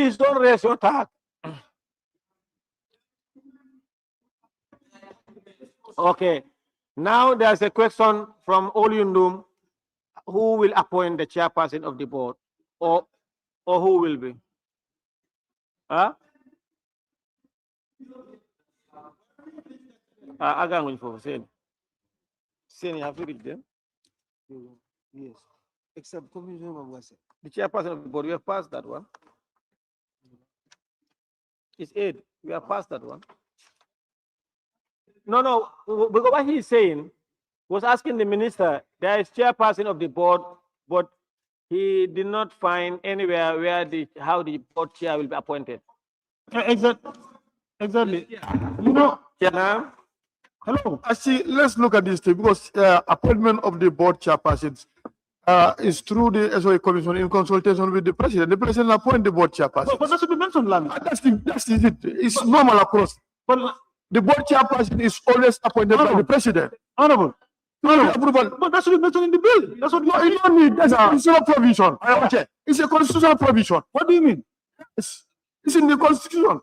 Please don't raise your tag. Okay. Now there's a question from Oliundum. Who will appoint the chairperson of the board? Or who will be? Huh? I got one for saying. Saying you have to read them. Yes. Except Commissioner Mabwase. The chairperson of the board, we have passed that one. It's 8. We have passed that one. No, because what he's saying was asking the minister, there is chairperson of the board, but he did not find anywhere where how the board chair will be appointed. Exactly. You know, Yeah. hello. Actually, let's look at this thing because appointment of the board chairpersons is through the SOA Commission in consultation with the president. The president appoint the board chairperson. But that should be mentioned, Lami. That's it. It's normal across. But the board chairperson is always appointed by the president. Honorable. Approval. But that should be mentioned in the bill. That's what you don't need. That's a constitutional provision. It's a constitutional provision. What do you mean? It's in the constitution.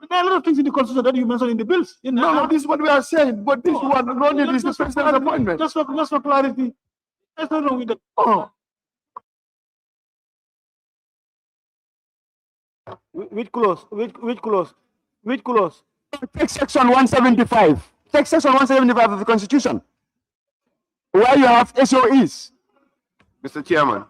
There are a lot of things in the constitution that you mentioned in the bills. No, this is what we are saying. But this one, no need is the president's appointment. Just for clarity. There's nothing wrong with that. Which clause? Which clause? Which clause? Take section 175. Take section 175 of the Constitution, where you have SOEs. Mr. Chairman.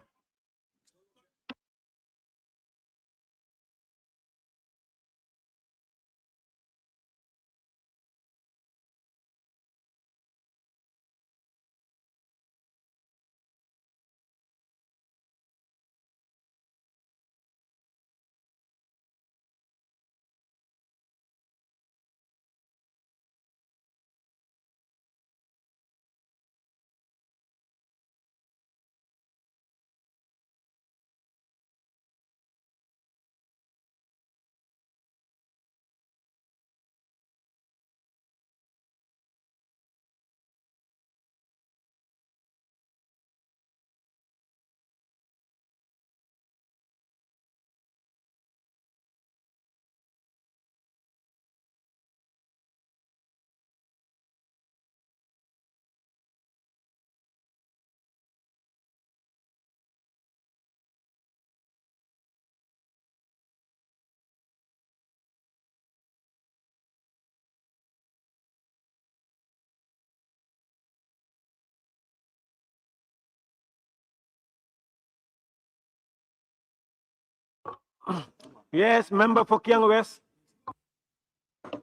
Yes, member for Kiang West.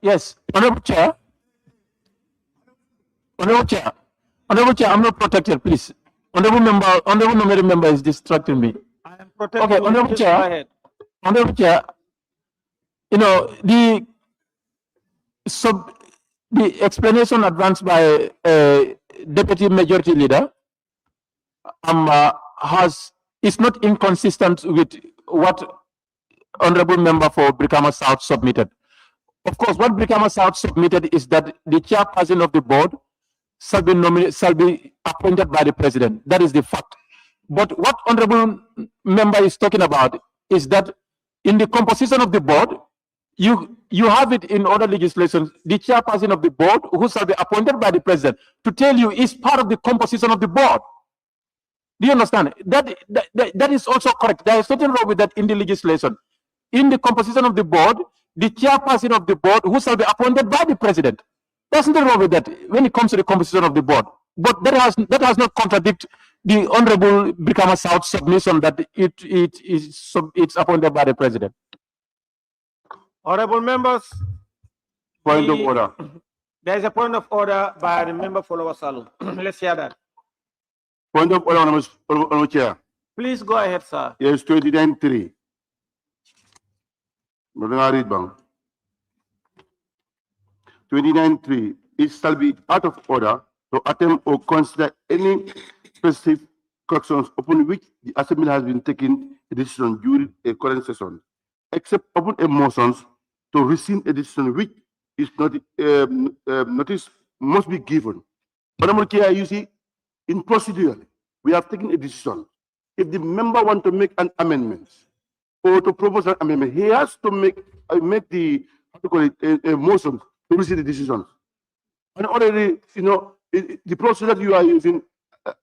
Yes, Honorable Chair. Honorable Chair, I'm not protected, please. Honorable member is distracting me. I am protected. Okay, Honorable Chair, you know, the explanation advanced by Deputy Majority Leader is not inconsistent with what Honorable Member for Brikama South submitted. Of course, what Brikama South submitted is that the chairperson of the board shall be appointed by the president. That is the fact. But what Honorable Member is talking about is that in the composition of the board, you have it in other legislation, the chairperson of the board who shall be appointed by the president, to tell you is part of the composition of the board. Do you understand? That is also correct. There is nothing wrong with that in the legislation. In the composition of the board, the chairperson of the board who shall be appointed by the president. There's nothing wrong with that when it comes to the composition of the board. But that has not contradict the Honorable Brikama South submission that it's appointed by the president. Honorable members. Point of order. There is a point of order by the member for Lower Salum. Let's hear that. Point of order, Honorable Chair. Please go ahead, sir. Yes, 29.3. Read bang. 29.3. It shall be out of order to attempt or consider any specific corrections upon which the Assembly has been taking a decision during a current session, except upon a motions to rescind a decision which is not notice must be given. Honorable Chair, you see, in procedure, we have taken a decision. If the member want to make an amendment or to propose an amendment, he has to make the, how to call it, a motion to receive the decisions. And already, the process that you are using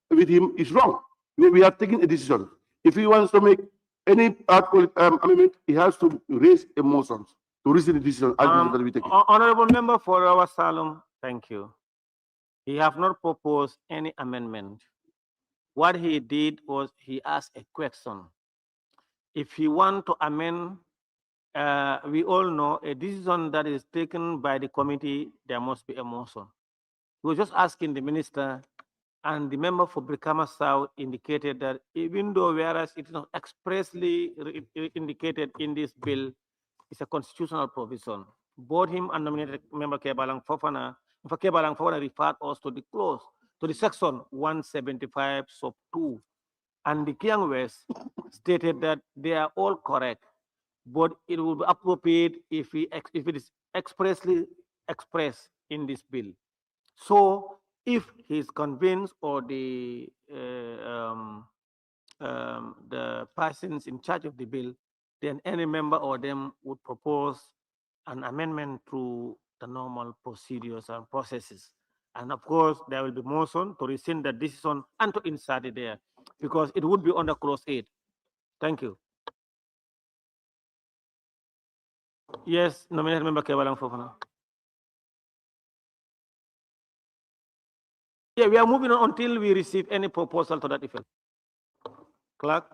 with him is wrong. We have taken a decision. If he wants to make any article amendment, he has to raise a motion to receive the decision that we take. Honorable Member for our Salem, thank you. He have not proposed any amendment. What he did was he asked a question. If he want to amend, we all know a decision that is taken by the committee, there must be a motion. He was just asking the minister, and the member for Brikama South indicated that even though whereas it is not expressly indicated in this bill, it's a constitutional provision. Both him and nominated member Kebalang Fofana referred us to the clause, to the section 175 sub 2. And the Kiang West stated that they are all correct, but it will be appropriate if it is expressly expressed in this bill. So if he's convinced, or the persons in charge of the bill, then any member or them would propose an amendment through the normal procedures and processes. And of course, there will be motion to rescind the decision and to insert it there, because it would be under clause 8. Thank you. Yes, nominated member Kebalang Fofana. Yeah, we are moving on until we receive any proposal to that effect. Clerk,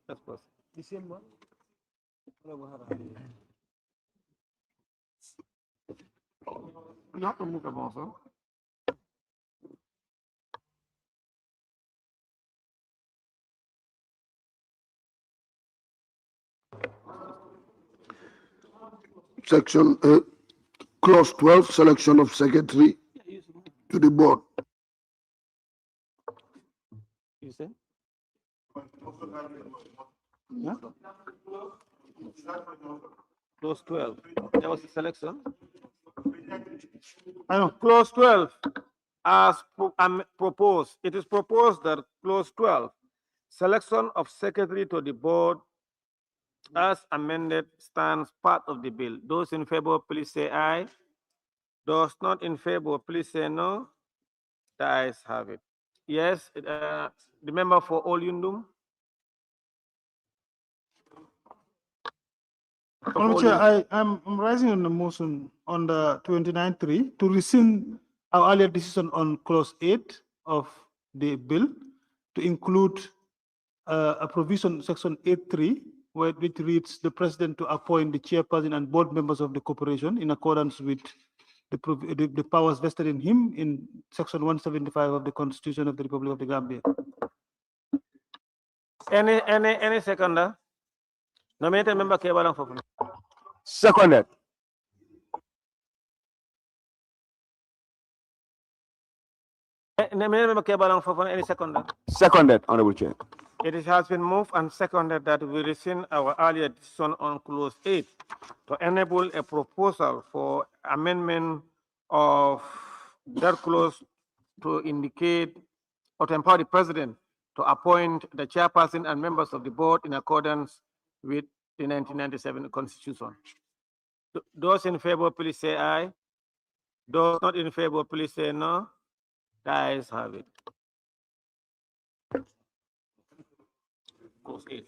let's proceed. December. You have to move the motion. Section clause 12, selection of secretary to the board. You say? Yeah? Clause 12. There was a selection. I know. Clause 12, as proposed, it is proposed that clause 12, selection of secretary to the board as amended stands part of the bill. Those in favor, please say aye. Those not in favor, please say no. The ayes have it. Yes, the member for Olyundum. Honorable Chair, I'm rising on the motion on the 29.3 to rescind our earlier decision on clause 8 of the bill to include a provision, section 8.3, which reads the president to appoint the chairperson and board members of the corporation in accordance with the powers vested in him in section 175 of the Constitution of the Republic of the Gambia. Any seconder? Nominated member Kebalang Fofana. Seconded. Nominated member Kebalang Fofana, any seconder? Seconded, Honorable Chair. It has been moved and seconded that we rescind our earlier decision on clause 8 to enable a proposal for amendment of that clause to indicate or to empower the president to appoint the chairperson and members of the board in accordance with the 1997 Constitution. Those in favor, please say aye. Those not in favor, please say no. The ayes have it. Clause 8.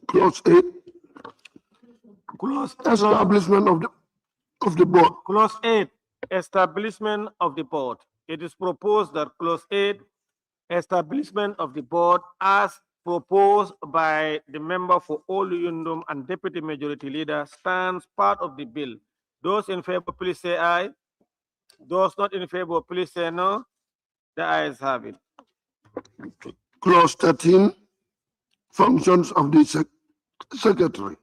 Clause 8, Clause establishment of the board. Clause 8, establishment of the board. It is proposed that clause 8, establishment of the board as proposed by the member for Olyundum and deputy majority leader stands part of the bill. Those in favor, please say aye. Those not in favor, please say no. The ayes have it. Clause 13, functions of the secretary.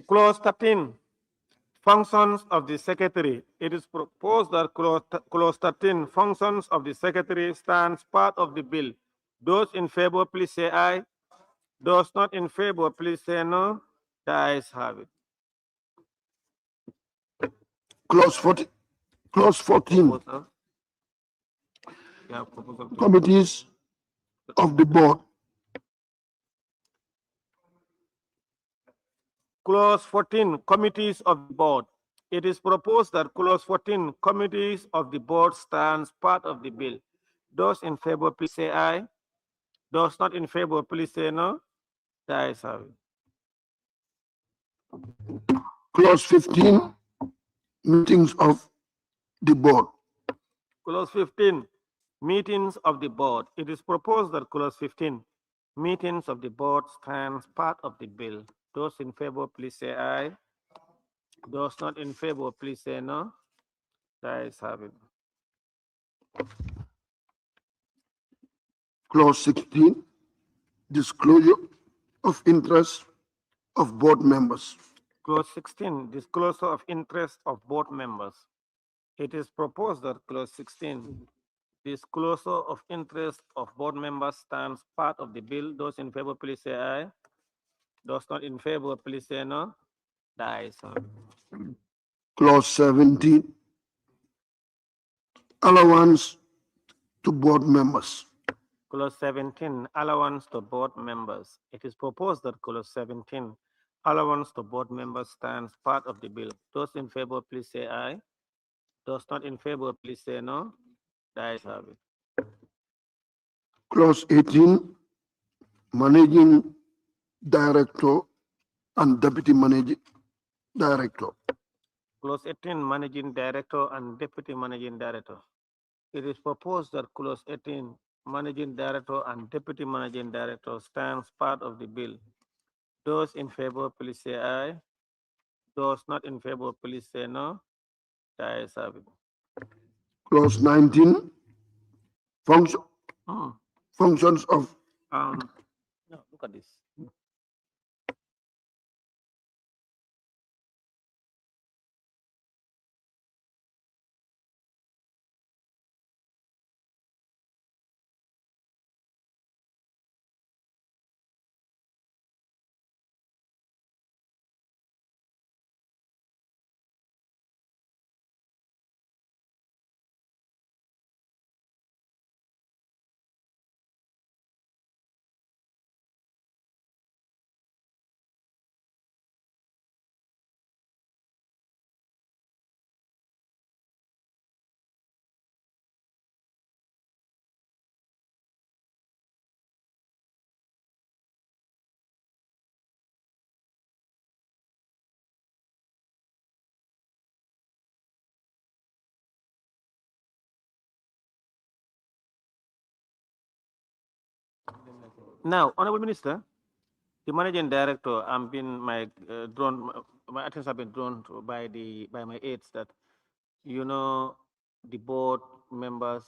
Clause 13, functions of the secretary. It is proposed that clause 13, functions of the secretary stands part of the bill. Those in favor, please say aye. Those not in favor, please say no. The ayes have it. Clause 14, clause 14, Proposal. Yeah, proposal. committees of the board. Clause 14, committees of the board. It is proposed that clause 14, committees of the board stands part of the bill. Those in favor, please say aye. Those not in favor, please say no. The ayes have it. Clause 15, meetings of the board. Clause 15, meetings of the board. It is proposed that clause 15, meetings of the board stands part of the bill. Those in favor, please say aye. Those not in favor, please say no. The ayes have it. Clause 16, disclosure of interest of board members. Clause 16, disclosure of interest of board members. It is proposed that clause 16, disclosure of interest of board members stands part of the bill. Those in favor, please say aye. Those not in favor, please say no. The ayes have it. Clause 17, allowance to board members. Clause 17, allowance to board members. It is proposed that clause 17, allowance to board members stands part of the bill. Those in favor, please say aye. Those not in favor, please say no. The ayes have it. Clause 18, managing director and deputy managing director. Clause 18, managing director and deputy managing director. It is proposed that clause 18, managing director and deputy managing director stands part of the bill. Those in favor, please say aye. Those not in favor, please say no. The ayes have it. Clause 19, functions of No, look at this. Now, Honorable Minister, the managing director, I'm being my my attention have been drawn to by my aides that the board members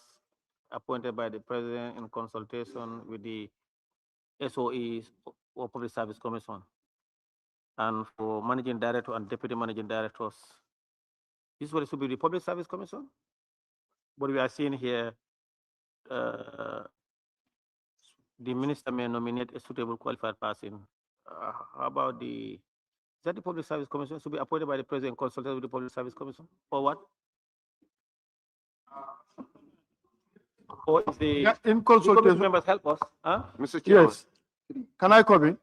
appointed by the president in consultation with the SOEs or Public Service Commission, and for managing director and deputy managing directors, this is what it should be the Public Service Commission. But we are seeing here. The minister may nominate a suitable qualified person. How about is that the Public Service Commission should be appointed by the president, consulted with the Public Service Commission, or what? Or is the Yeah, in the committee consultation. members help us? Huh? Mr. Chairman, Yes. Can I come in?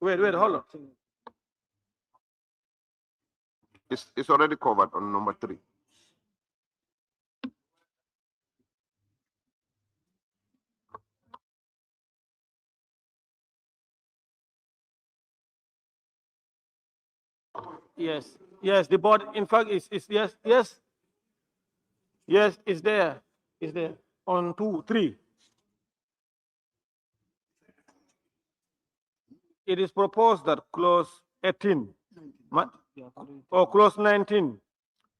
Wait, hold on. it's already covered on number 3. Yes, the board, in fact, is yes, it's there, on 2, 3. It is proposed that clause 18, or clause 19,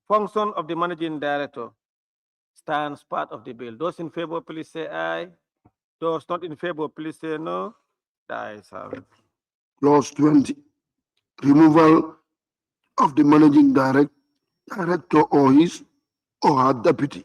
function of the managing director stands part of the bill. Those in favor, please say aye. Those not in favor, please say no. The ayes have it. Clause 20, removal of the managing director or his or her deputy.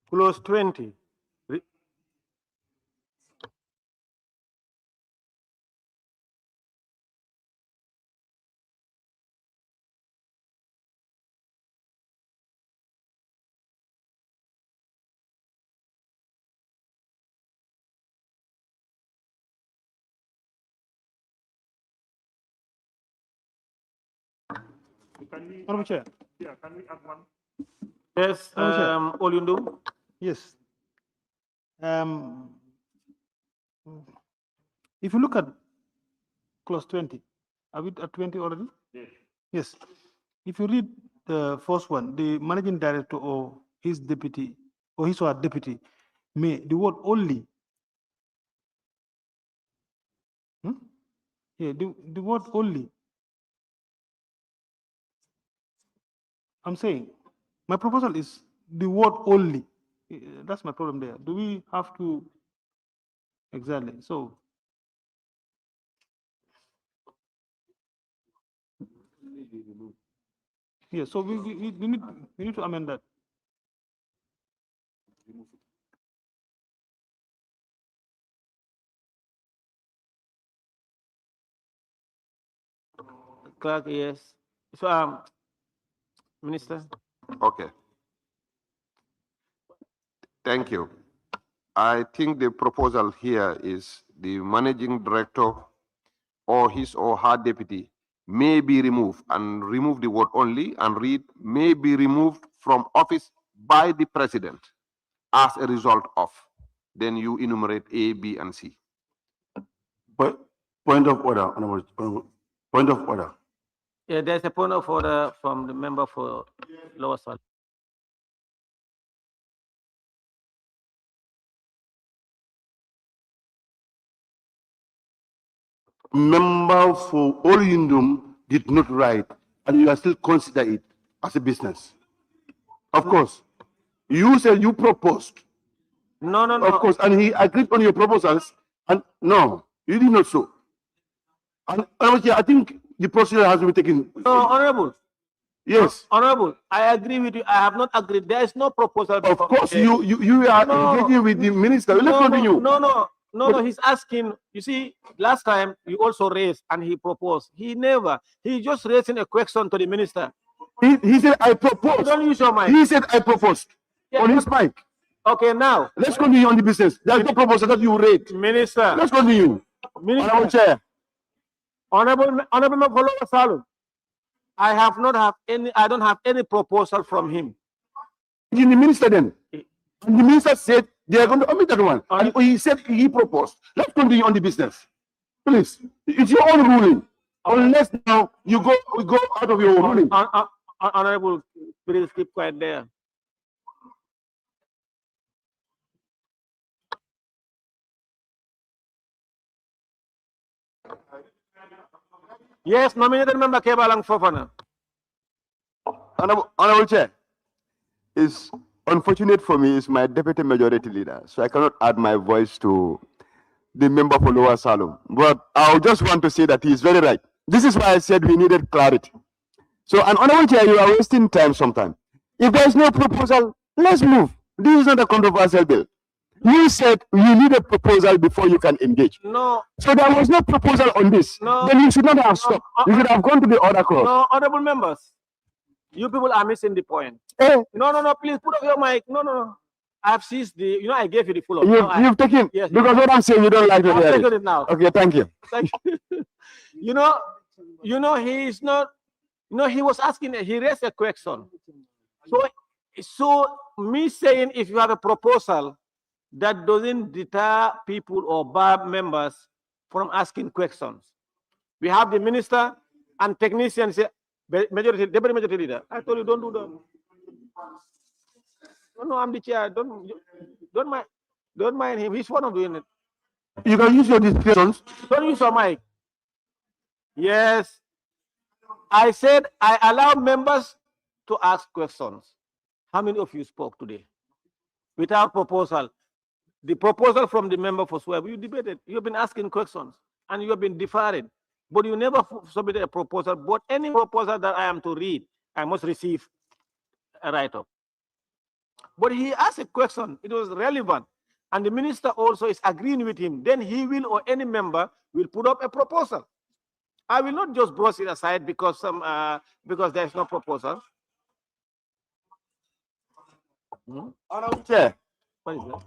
Clause 20. Honorable Chair. Yes, Honorable Chair. Olundum. Yes. If you look at clause 20, are we at 20 already? Yes. Yes. If you read the first one, the managing director or his deputy or his or her deputy may, the word only. Yeah, the word only. I'm saying my proposal is the word only. That's my problem there. Do we have to exactly? So yeah, so we need to amend that. Clerk, yes. So, Minister. Okay. Thank you. I think the proposal here is the managing director or his or her deputy may be removed, and remove the word only and read may be removed from office by the president as a result of. Then you enumerate A, B, and C. Point of order, Honorable. Point of order. Yeah, there's a point of order from the member for Lower Salt. Member for Olindum did not write, and you are still consider it as a business. Of course. You said you proposed. No, no, Of no. course, and he agreed on your proposals, and no, you did not so. And I think the procedure has to be taken. No, Honorable. Yes. Honorable, I agree with you. I have not agreed. There is no proposal. Of before course, today. you are No. engaging with the minister. Let's No, continue. no, he's asking. You see, last time you also raised and he proposed. He just raising a question to the minister. He said, I proposed. Don't use your mic. He said, I proposed Yeah, on his mic. Okay, now. Let's continue on the business. There's no proposal that you read. Minister. Let's continue. Minister. Honorable Chair. Honorable Member Salum. I don't have any proposal from him. The minister then. And the minister said they are going to omit that one. And he said he proposed. Let's continue on the business. Please. It's your own ruling. Unless now you go out of your ruling. Honorable, please keep quiet there. Yes, nominated member Kebalang Fofana. Honorable Chair, it's unfortunate for me, is my deputy majority leader, so I cannot add my voice to the member for Lower Salom. But I just want to say that he is very right. This is why I said we needed clarity. So, and Honorable Chair, you are wasting time sometimes. If there is no proposal, let's move. This is not a controversial bill. You said you need a proposal before you can engage. No. So there was no proposal on this. No. Then you should not have stopped. You should have gone to the other clause. No, honorable members, you people are missing the point. Eh, No, please put up your mic. No. I've seized the, I gave you the full. you've taken, Yes. because what I'm saying, you don't like to I've hear taken it. it now. Okay, thank you. Thank you. He is not, he was asking, he raised a question. So me saying if you have a proposal that doesn't deter people or bar members from asking questions. We have the minister and technicians, deputy majority leader. I told you don't do that. No, I'm the chair. Don't mind him. He's one of doing it. You can use your discretions. Don't use your mic. Yes. I said I allow members to ask questions. How many of you spoke today? Without proposal. The proposal from the member for Swab, you debated. You've been asking questions and you have been deferring. but you never submitted a proposal. But any proposal that I am to read, I must receive a write-up. But he asked a question, it was relevant, and the minister also is agreeing with him. Then he will, or any member will put up a proposal. I will not just brush it aside because there is no proposal. Honorable Chair. What is that?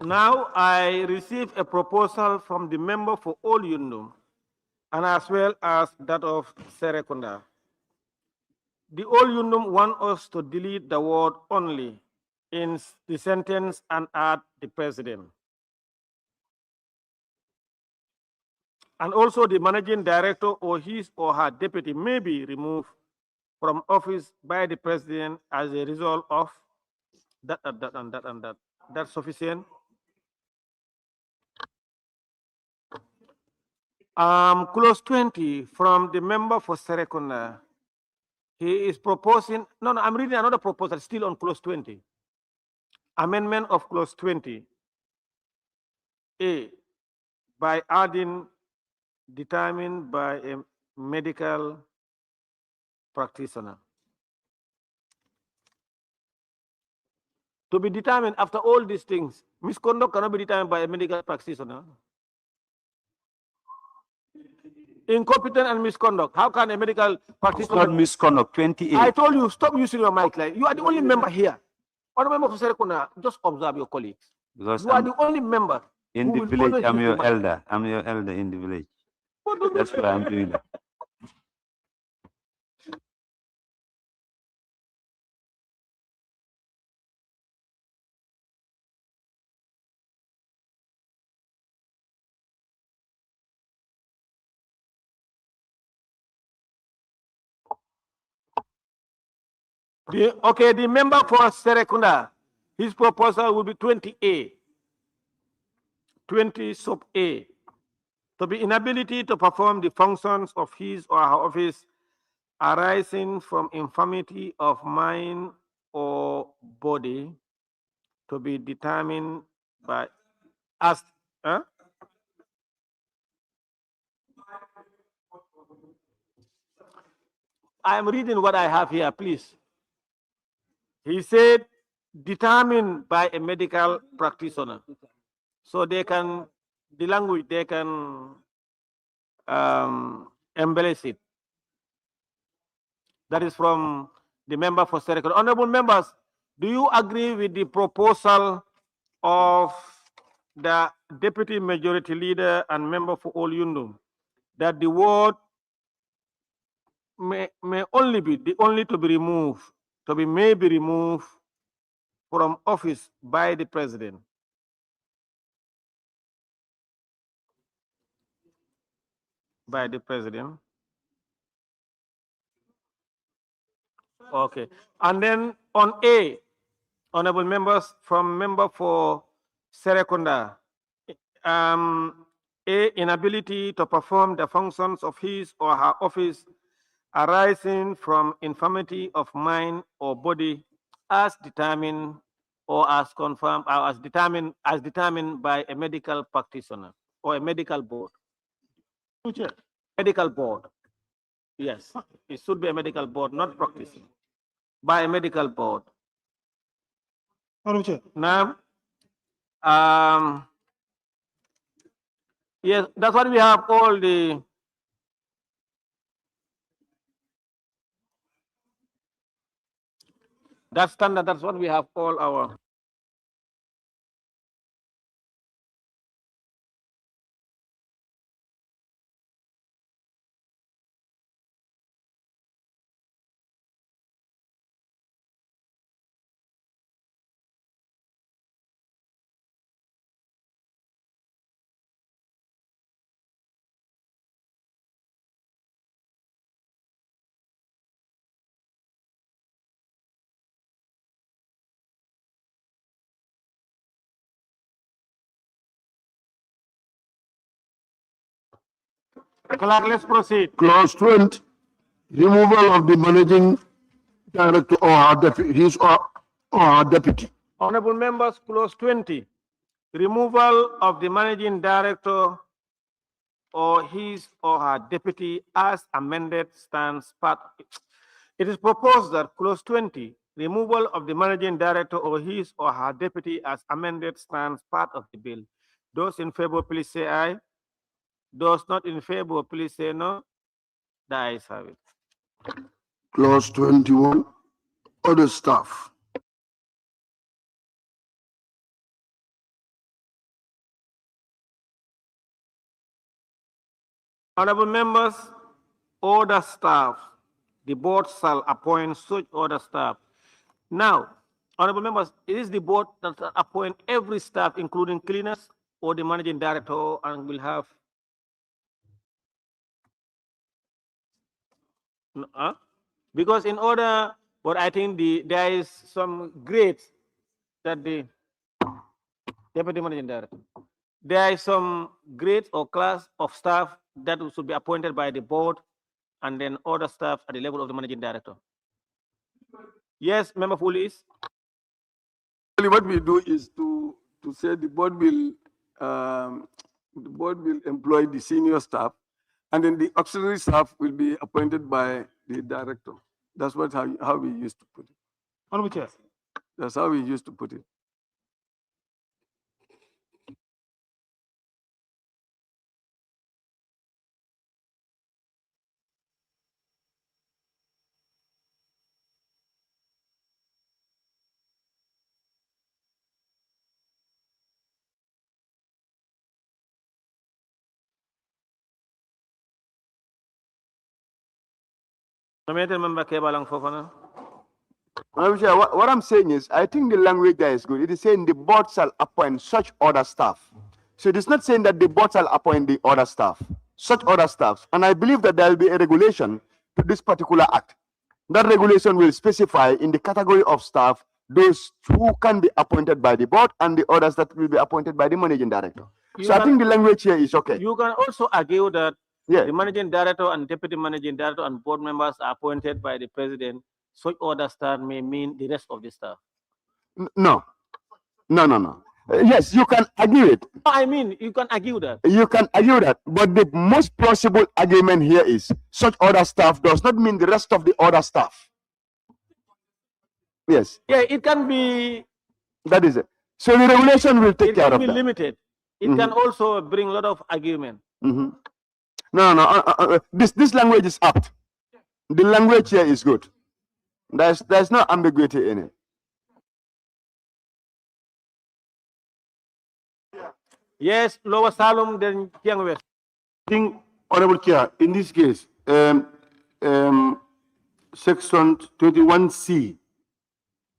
Now I receive a proposal from the member for Olyundum and as well as that of Serekunda. The Olyundum want us to delete the word only in the sentence and add the president. And also the managing director or his or her deputy may be removed from office by the president as a result of that and that and that and that. That's sufficient. Clause 20 from the member for Serekunda. He is proposing, no, I'm reading another proposal still on clause 20. Amendment of clause 20. A, by adding determined by a medical practitioner. To be determined after all these things, misconduct cannot be determined by a medical practitioner. Incompetent and misconduct. How can a medical practitioner? Not misconduct, 28. I told you, stop using your mic. Like, you are the only member here. Other members of Serekunda, just observe your colleagues. Because You are the only member. in who the will village, always I'm use your the mic. elder. I'm your elder in the village. What do you That's why I'm doing that. Okay, the member for Serekunda, his proposal will be 20A. 20 sub A. To be inability to perform the functions of his or her office arising from infirmity of mind or body to be determined by as I am reading what I have here, please. He said, determined by a medical practitioner. So they can, the language, they can embellish it. That is from the member for Serekunda. Honorable members, do you agree with the proposal of the deputy majority leader and member for Olyundum that the word may only be to be removed, may be removed from office by the president? By the president. Okay. And then on A, honorable members, from member for Serekunda, A, inability to perform the functions of his or her office arising from infirmity of mind or body as determined or as confirmed or as determined by a medical practitioner or a medical board. Medical board. Yes, it should be a medical board, not practicing. By a medical board. Now, yes, that's what we have all the that's standard, that's what we have all our Clark, let's proceed. Clause 20, Removal of the managing director or her deputy, his or her deputy. Honorable members, clause 20, removal of the managing director or his or her deputy as amended stands part. It is proposed that clause 20, removal of the managing director or his or her deputy as amended stands part of the bill. Those in favor, please say aye. Those not in favor, please say no. The ayes have it. Clause 21, other staff. Honorable members, order staff. The board shall appoint such order staff. Now, honorable members, it is the board that shall appoint every staff, including cleaners or the managing director, and will have. Because in order, but I think there is some grades that the deputy managing director. There is some grades or class of staff that should be appointed by the board, and then other staff at the level of the managing director. Yes, Member Fulis. What we do is to say the board will employ the senior staff, and then the auxiliary staff will be appointed by the director. That's how we used to put it. Honorable Chair. That's how we used to put it. Nominated Member Kebalang Fofana. Honorable Chair, what I'm saying is, I think the language there is good. It is saying the board shall appoint such other staff. So it is not saying that the board shall appoint the other staff, such other staffs. And I believe that there will be a regulation to this particular act. That regulation will specify in the category of staff those who can be appointed by the board and the others that will be appointed by the managing director. I think the language here is okay. You can also argue that Yeah. the managing director and deputy managing director and board members are appointed by the president. Such other staff may mean the rest of the staff. No. Yes, you can argue it. I mean, you can argue that. You can argue that, but the most plausible argument here is such other staff does not mean the rest of the other staff. Yes, Yeah, it can be. that is it. So the regulation will take It care can of be that. limited. It can also bring a lot of argument. Mhm. No. This language is apt. The language here is good. There's no ambiguity in it. Yes, Lower Salom, then Kiang West. I think, Honorable Chair, in this case, Section 21C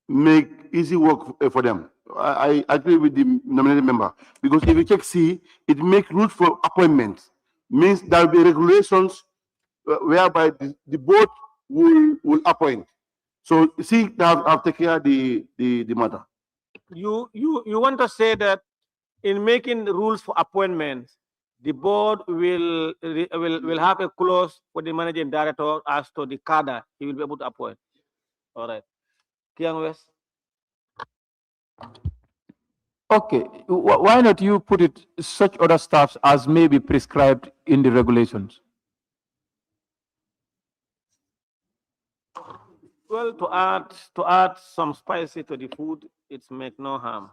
make easy work for them. I agree with the nominated member, because if you check C, it makes rules for appointments. Means there will be regulations whereby the board will appoint. So C, I've taken care of the matter. You want to say that in making the rules for appointments, the board will have a clause for the managing director as to the cadre he will be able to appoint. All right. Kiang West. Okay, why not you put it such other staffs as may be prescribed in the regulations? Well, to add some spicy to the food, it's make no harm.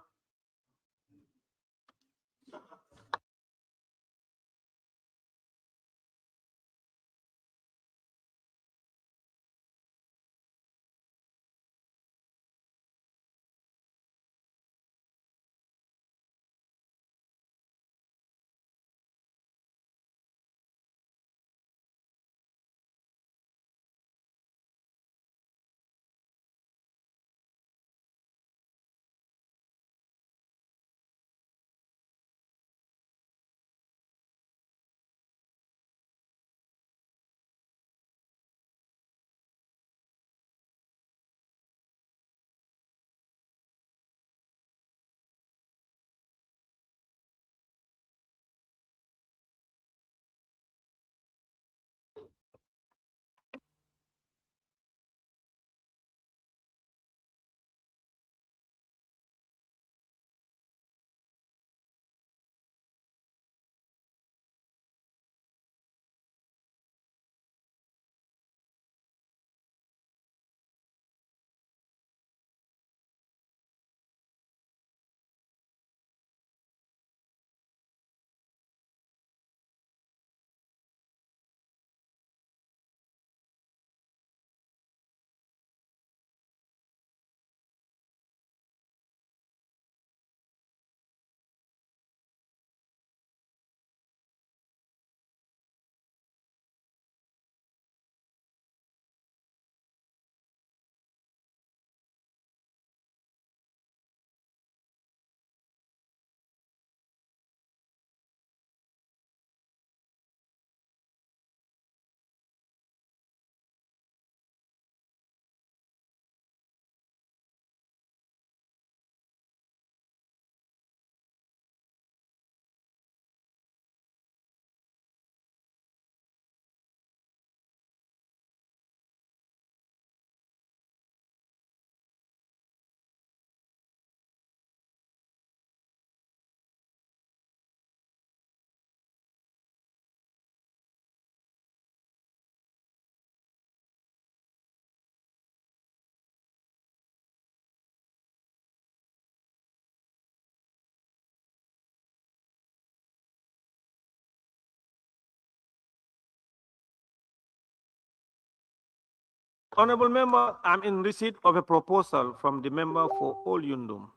Honorable member, I'm in receipt of a proposal from the member for Olyundum.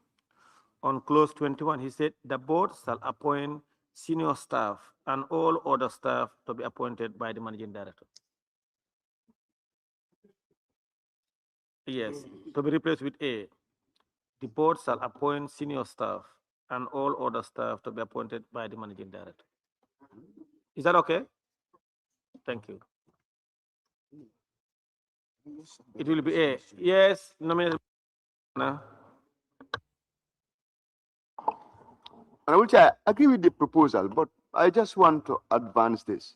On clause 21, he said the board shall appoint senior staff and all other staff to be appointed by the managing director. Yes, to be replaced with A. The board shall appoint senior staff and all other staff to be appointed by the managing director. Is that okay? Thank you. It will be A. Yes, nominated. Honorable Chair, I agree with the proposal, but I just want to advance this.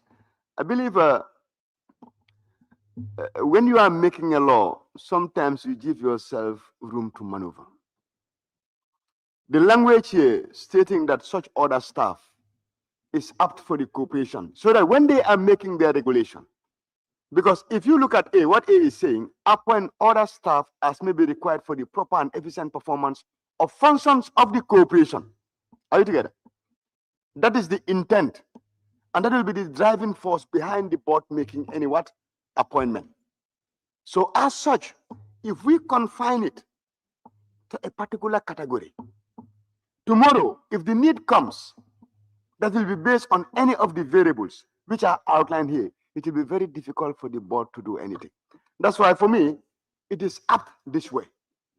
I believe when you are making a law, sometimes you give yourself room to maneuver. The language here stating that such other staff is apt for the cooperation, so that when they are making their regulation, because if you look at A, what A is saying, appoint other staff as may be required for the proper and efficient performance of functions of the cooperation. Are you together? That is the intent. And that will be the driving force behind the board making any what? Appointment. So as such, if we confine it to a particular category, tomorrow, if the need comes, that will be based on any of the variables which are outlined here, it will be very difficult for the board to do anything. That's why for me, it is apt this way.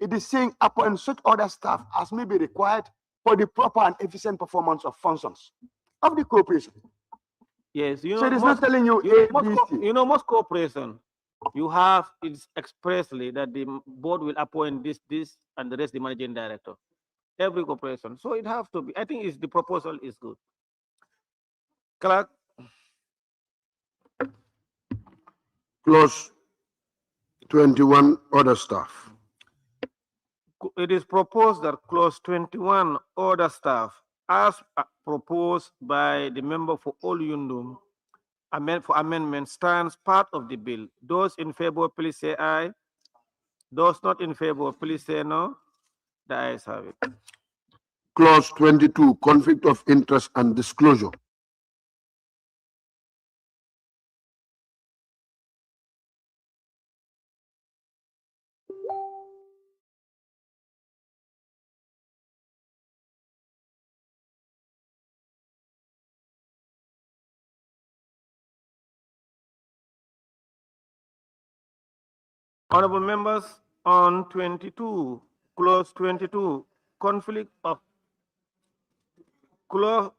It is saying appoint such other staff as may be required for the proper and efficient performance of functions of the corporation. Yes, you know, So it is not telling you most corporation, you have it expressly that the board will appoint this, and the rest the managing director. Every corporation. So it have to be. I think the proposal is good. Clerk, Clause 21, other staff. it is proposed that clause 21, other staff, as proposed by the member for Olyundum, for amendment, stands part of the bill. Those in favor, please say aye. Those not in favor, please say no. The ayes have it. Clause 22, conflict of interest and disclosure. Honorable members, on 22, clause 22, conflict of clause.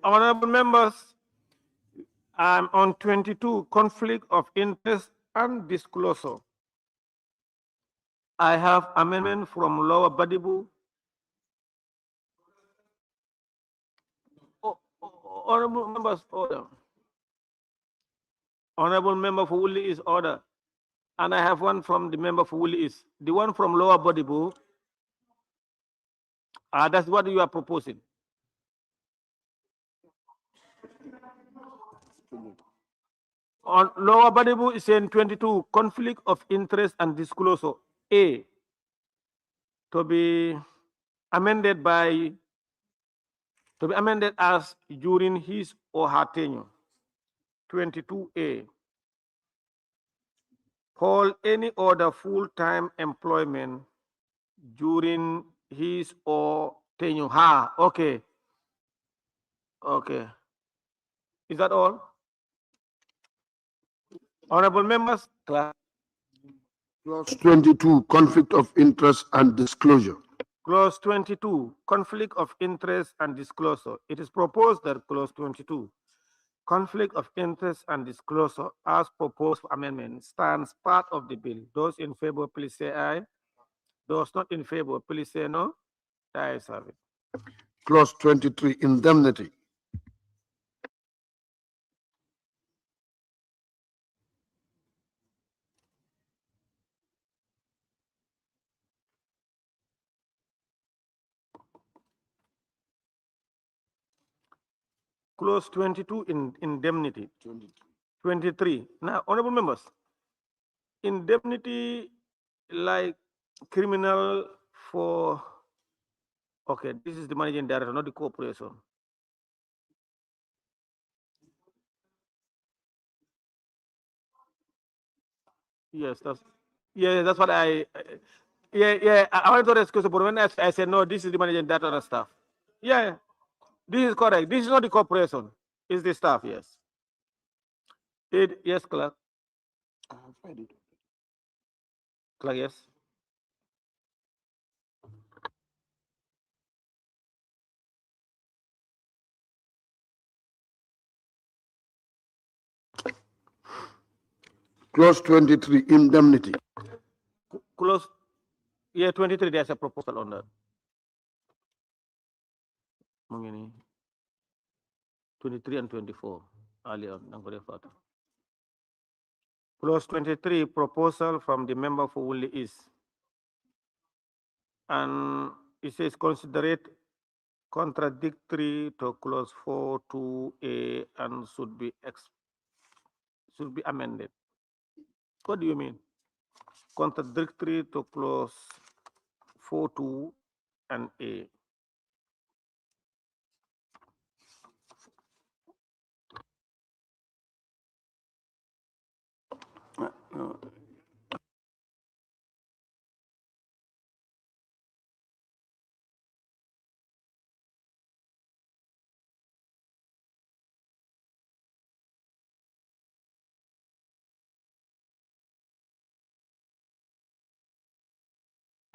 Honorable members, on 22, conflict of interest and disclosure. I have amendment from Lower Badibu. Honorable members, order. Honorable member for Woolly is order. And I have one from the member for Woolly is. The one from Lower Badibu, that's what you are proposing. On Lower Badibu is saying 22, conflict of interest and disclosure. A, to be amended as during his or her tenure. 22A, hold any other full-time employment during his or tenure. Okay. Okay. Is that all? Honorable members, Clause 22, conflict of interest and disclosure. Clause 22, conflict of interest and disclosure. It is proposed that clause 22, conflict of interest and disclosure as proposed for amendment stands part of the bill. Those in favor, please say aye. Those not in favor, please say no. The ayes have it. Clause 23, indemnity. Clause 22 in indemnity. 23. Now, honorable members, indemnity like criminal for, okay, this is the managing director, not the corporation. Yes, that's what I wanted to discuss, but when I said no, this is the managing director and staff. Yeah, this is correct. This is not the corporation. It's the staff, yes. Yes, clerk. I have read it. Clerk, yes. Clause 23, indemnity. Close. Yeah, 23, there's a proposal on that. Mungini. 23 and 24, earlier on. Clause 23, proposal from the member for Woolly East. And it says considerate contradictory to clause 4.2a and should be amended. What do you mean? Contradictory to clause 4.2 and a.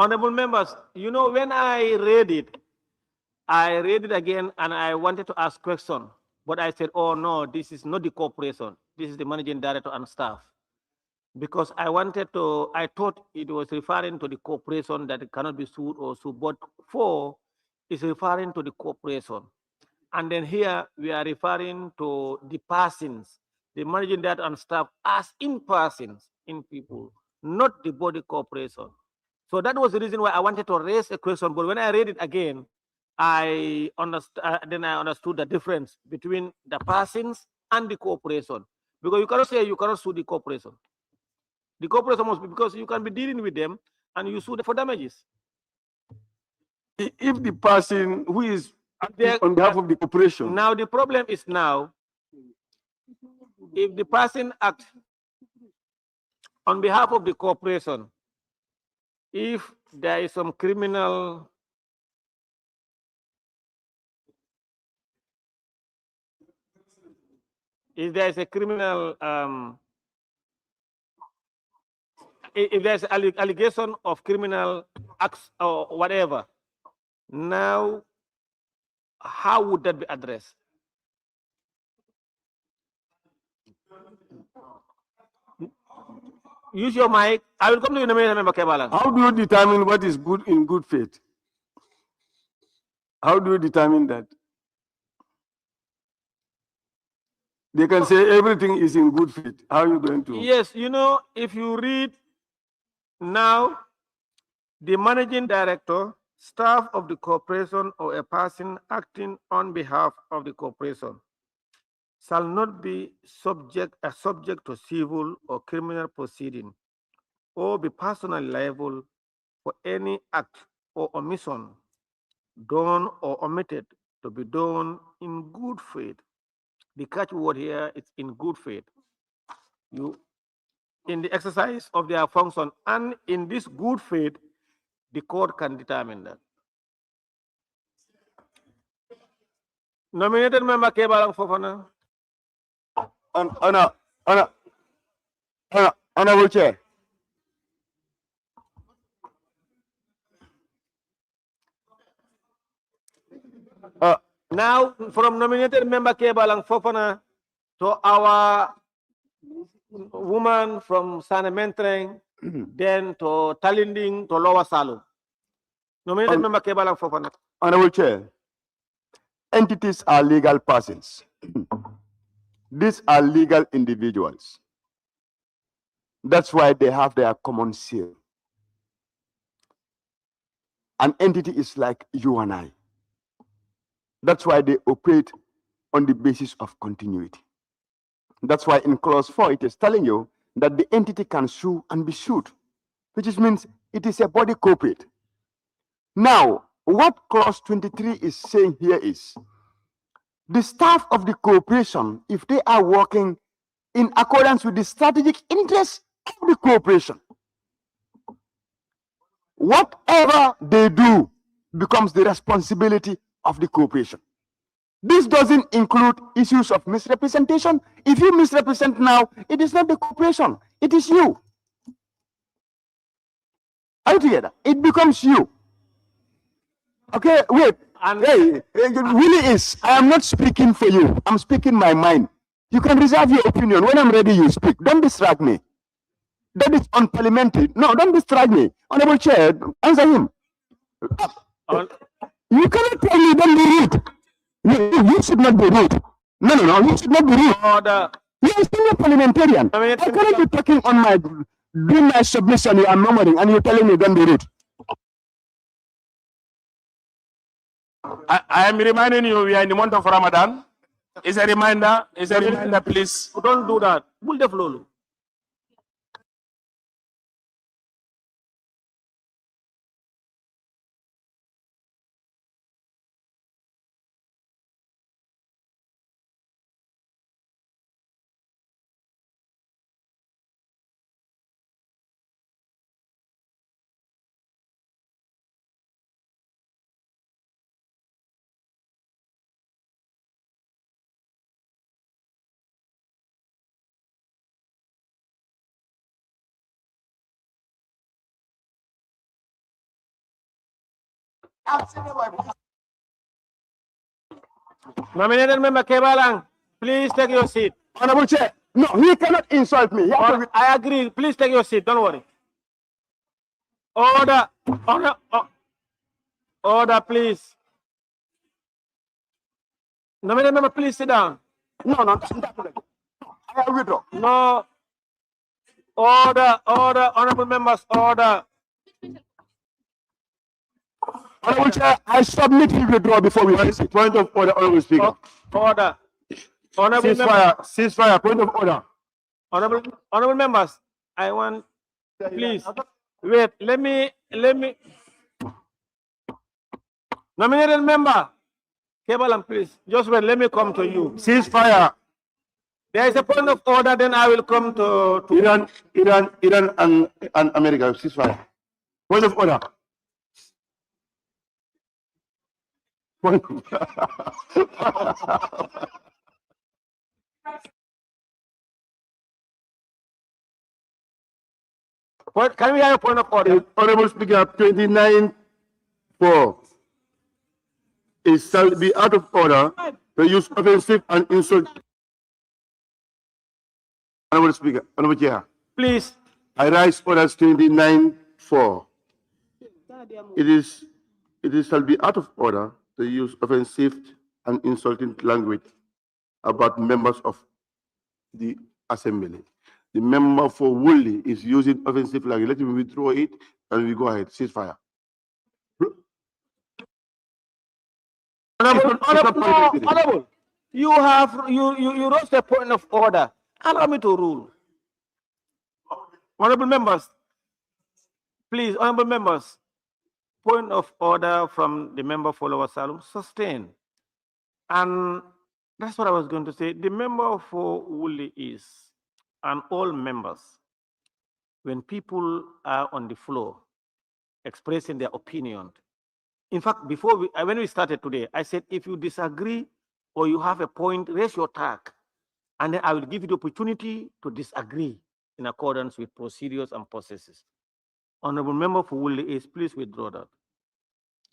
Honorable members, you know, when I read it again and I wanted to ask question, but I said, oh no, this is not the corporation. This is the managing director and staff. Because I thought it was referring to the corporation that it cannot be sued or sued, but 4 is referring to the corporation. And then here we are referring to the persons, the managing director and staff as in persons, in people, not the body corporation. So that was the reason why I wanted to raise a question. But when I read it again, I understood the difference between the persons and the corporation. Because you cannot say you cannot sue the corporation. The corporation must be, because you can be dealing with them and you sue them for damages. If the person who is There- on behalf of the corporation, Now the problem is now, if the person acts on behalf of the corporation, if there is some criminal if there is a criminal if there's allegation of criminal acts or whatever, now how would that be addressed? Use your mic. I will come to you in a minute, Member Kebalang. how do you determine what is good in good faith? How do you determine that? They can say everything is in good faith. How are you going to? Yes, you know, if you read now, the managing director, staff of the corporation, or a person acting on behalf of the corporation shall not be subject to civil or criminal proceeding, or be personally liable for any act or omission done or omitted to be done in good faith. The catchword here is in good faith. You, in the exercise of their function and in this good faith, the court can determine that. Nominated member Kebalang Fofana. Honorable Chair. Now, from nominated member Kebalang Fofana to our woman from Sanementreng, then to Talinding to Lower Salu. Nominated member Kebalang Fofana. Honorable Chair, entities are legal persons. These are legal individuals. That's why they have their common seal. An entity is like you and I. That's why they operate on the basis of continuity. That's why in clause 4, it is telling you that the entity can sue and be sued, which means it is a body corporate. Now, what clause 23 is saying here is the staff of the corporation, if they are working in accordance with the strategic interests of the corporation, whatever they do becomes the responsibility of the corporation. This doesn't include issues of misrepresentation. If you misrepresent now, it is not the corporation, it is you. Altogether, it becomes you. Okay, wait. And Hey, it really is. I am not speaking for you. I'm speaking my mind. You can reserve your opinion. When I'm ready, you speak. Don't distract me. That is unparliamentary. No, don't distract me. Honorable Chair, answer him. on- You cannot tell me don't be rude. You should not be rude. No, you should not be rude. order. You are still a parliamentarian. I mean, I cannot be talking on my, doing my submission, you are murmuring, and you're telling me don't be rude. I am reminding you, we are in the month of Ramadan. It's a reminder, please. Don't do that. Bull the floor. Nominated member Kebalang, please take your seat. Honorable Chair, no, he cannot insult me. He has to I agree. Please take your seat. Don't worry. Order. Order, please. Nominated member, please sit down. No, I withdraw. No. Order. Honorable members, order. Honorable Chair, I submit his withdrawal before we proceed. Point of order, Honorable Speaker. Order. Honorable members. Ceasefire, point of order. Honorable members, I want, please, wait, let me, nominated member, Kebalang, please, just wait, let me come to you. Ceasefire. There is a point of order, then I will come to Iran and America, ceasefire. Point of order. What, can we have a point of order? Honorable Speaker, 29(4). It shall be out of order to use offensive and insult. Honorable Speaker, Honorable Chair, Please, I rise orders 29(4). It shall be out of order to use offensive and insulting language about members of the assembly. The member for Woolly is using offensive language. Let me withdraw it and we go ahead. Ceasefire. Honorable, you raised a point of order. Allow me to rule. Honorable members, please, honorable members, point of order from the member for Lower Salum, sustain. And that's what I was going to say. The member for Woolly is, and all members, when people are on the floor expressing their opinion. In fact, when we started today, I said, if you disagree or you have a point, raise your tag, and then I will give you the opportunity to disagree in accordance with procedures and processes. Honorable member for Woolly is, please withdraw that.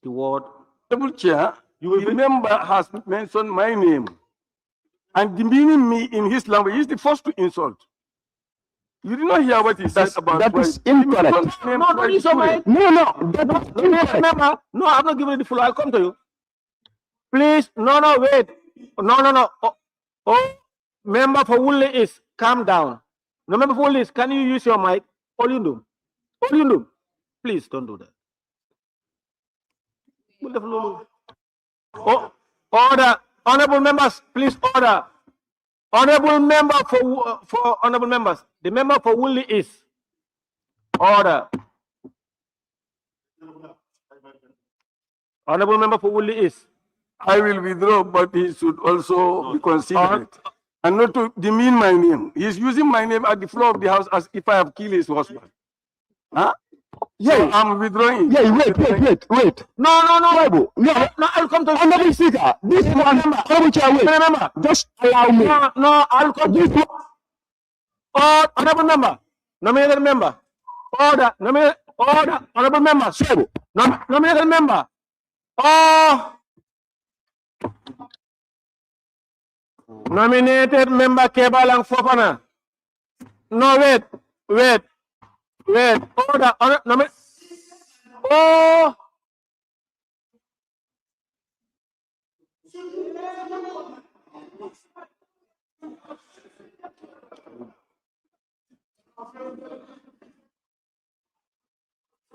The word. Honorable Chair, the member has mentioned my name and demeaning me in his language. He's the first to insult. You did not hear what he said about that is incorrect. No, use your mic. No, that is incorrect. Remember, no, I'm not giving you the floor. I'll come to you. Please, no, wait. No. Member for Woolly is, calm down. No, member for Woolly is, can you use your mic? All you do. Please don't do that. Oh, order. Honorable members, please order. Honorable member for honorable members, The member for Woolly East. Order. Honorable member for Woolly East. I will withdraw, but he should also be considerate. And not to demean my name. He's using my name at the floor of the house as if I have killed his husband. Huh? So Yeah, I'm withdrawing. yeah, wait. No. Bible, no, No, I'll come to Honorable Speaker, this one, Honorable Chair, wait. Remember. Just allow me. No, I'll come to this. Honorable member. Nominated member. Order. Order. Honorable member. Bible, Nominated member. Oh. Nominated member Kebalang Fofana. No, wait. Order. Oh.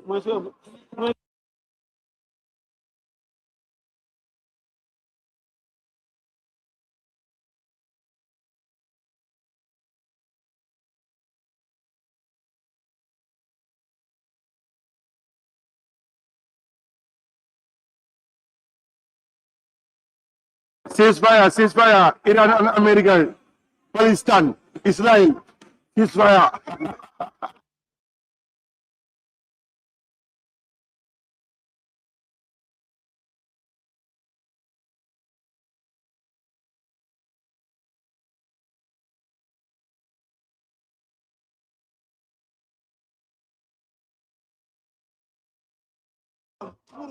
Monsieur. Ceasefire. Iran and America. Palestine. Israel. Ceasefire.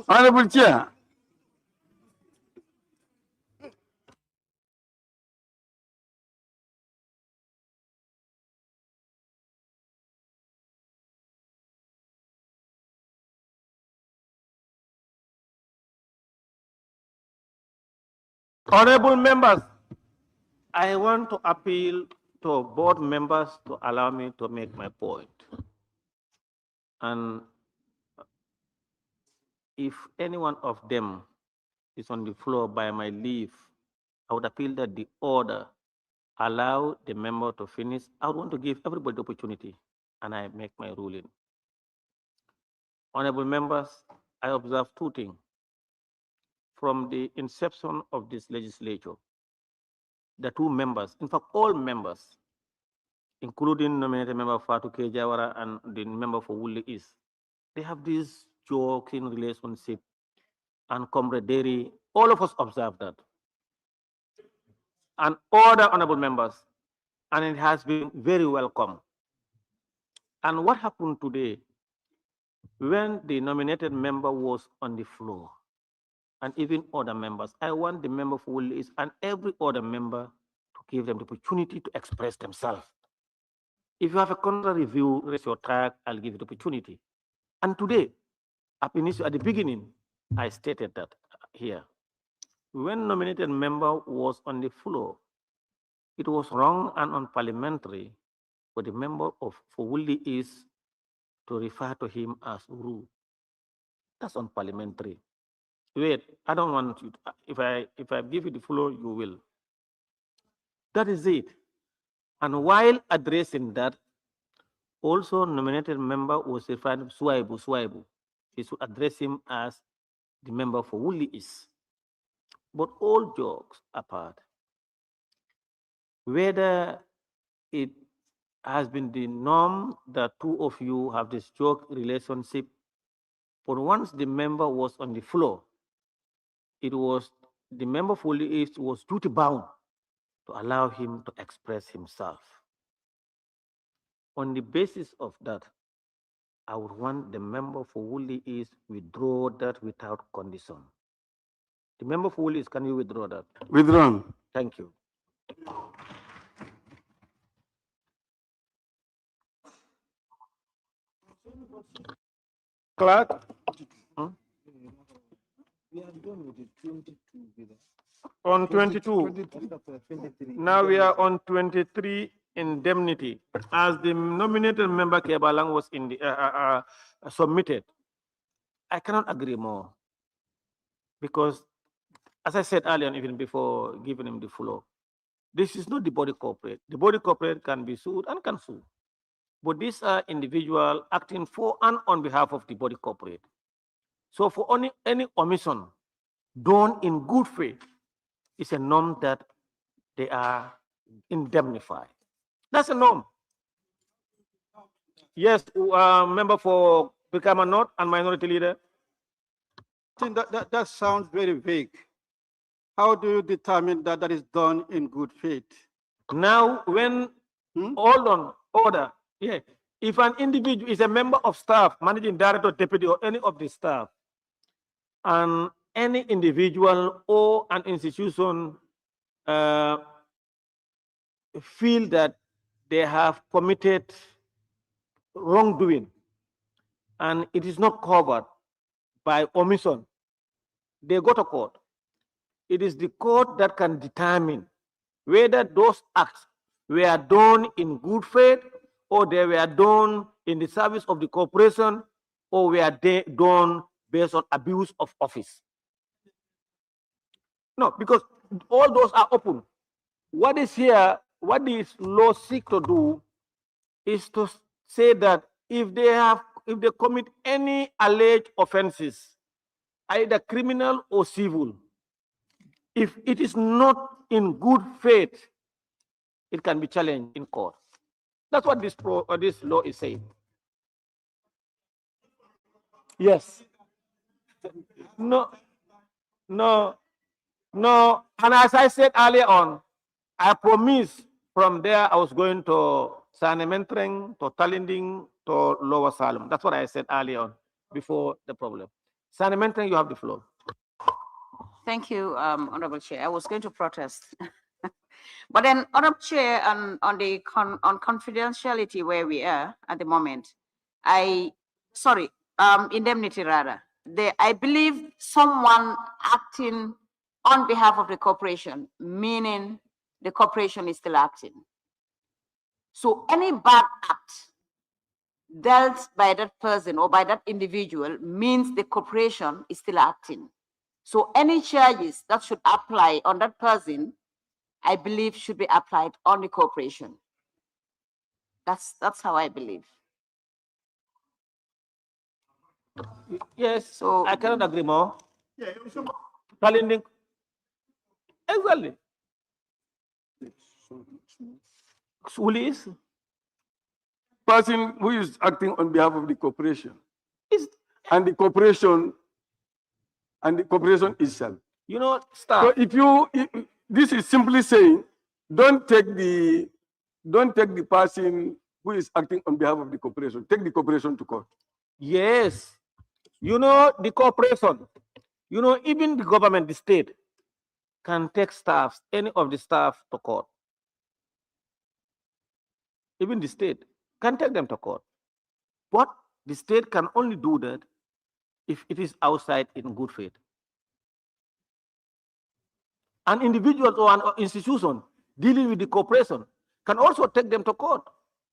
Honorable Chair. Honorable members, I want to appeal to board members to allow me to make my point. And if any one of them is on the floor by my leave, I would appeal that the order allow the member to finish. I would want to give everybody the opportunity, and I make my ruling. Honorable members, I observe two things. From the inception of this legislature, the two members, in fact, all members, including nominated member Fatou K. Jawara and the member for Woolly East, they have this joking relationship and camaraderie. All of us observe that. And order, honorable members, and it has been very welcome. And what happened today, when the nominated member was on the floor, and even other members, I want the member for Woolly East and every other member to give them the opportunity to express themselves. If you have a contrary view, raise your tag, I'll give you the opportunity. And today, at the beginning, I stated that here. When nominated member was on the floor, it was wrong and unparliamentary for the member for Woolly East to refer to him as Uru. That's unparliamentary. Wait, I don't want you to, if I give you the floor, you will. That is it. And while addressing that, also nominated member was referred to Swaibu. He should address him as the member for Woolly East. But all jokes apart, whether it has been the norm that two of you have this joke relationship, but once the member was on the floor, it was the member for Woolly East was duty bound to allow him to express himself. On the basis of that, I would want the member for Woolly East withdraw that without condition. The member for Woolly East, can you withdraw that? Withdrawn. Thank you. Clerk? We are done with the 22. On 22. Now we are on 23 indemnity. As the nominated member Kebalang was in the submitted, I cannot agree more because, as I said earlier, even before giving him the floor, this is not the body corporate. The body corporate can be sued and can sue. But these are individuals acting for and on behalf of the body corporate. So for any omission done in good faith, it's a norm that they are indemnified. That's a norm. Yes, member for Brikama North and minority leader. I think that sounds very vague. How do you determine that that is done in good faith? Now, when, hold on, order, yeah. If an individual is a member of staff, managing director, deputy, or any of the staff, and any individual or an institution feel that they have committed wrongdoing and it is not covered by omission, they go to court. It is the court that can determine whether those acts were done in good faith or they were done in the service of the corporation or were they done based on abuse of office. No, because all those are open. What is here, what this law seek to do is to say that if they commit any alleged offenses, either criminal or civil, if it is not in good faith, it can be challenged in court. That's what this law is saying. Yes. No. And as I said earlier on, I promised from there I was going to Sanementreng, to Talinding, to Lower Salem. That's what I said earlier on before the problem. Sanementreng, you have the floor. Thank you, Honorable Chair. I was going to protest. But then, Honorable Chair, on confidentiality where we are at the moment, indemnity rather. I believe someone acting on behalf of the corporation, meaning the corporation is still acting. So any bad act dealt by that person or by that individual means the corporation is still acting. So any charges that should apply on that person, I believe should be applied on the corporation. That's how I believe. Yes, So I cannot agree more. Talinding. Exactly. Who is? Person who is acting on behalf of the corporation Is, and the corporation itself. you know, So staff. this is simply saying, don't take the person who is acting on behalf of the corporation. Take the corporation to court. Yes. You know, the corporation, you know, even the government, the state, can take staffs, any of the staff to court. Even the state can take them to court. But the state can only do that if it is outside in good faith. An individual or an institution dealing with the corporation can also take them to court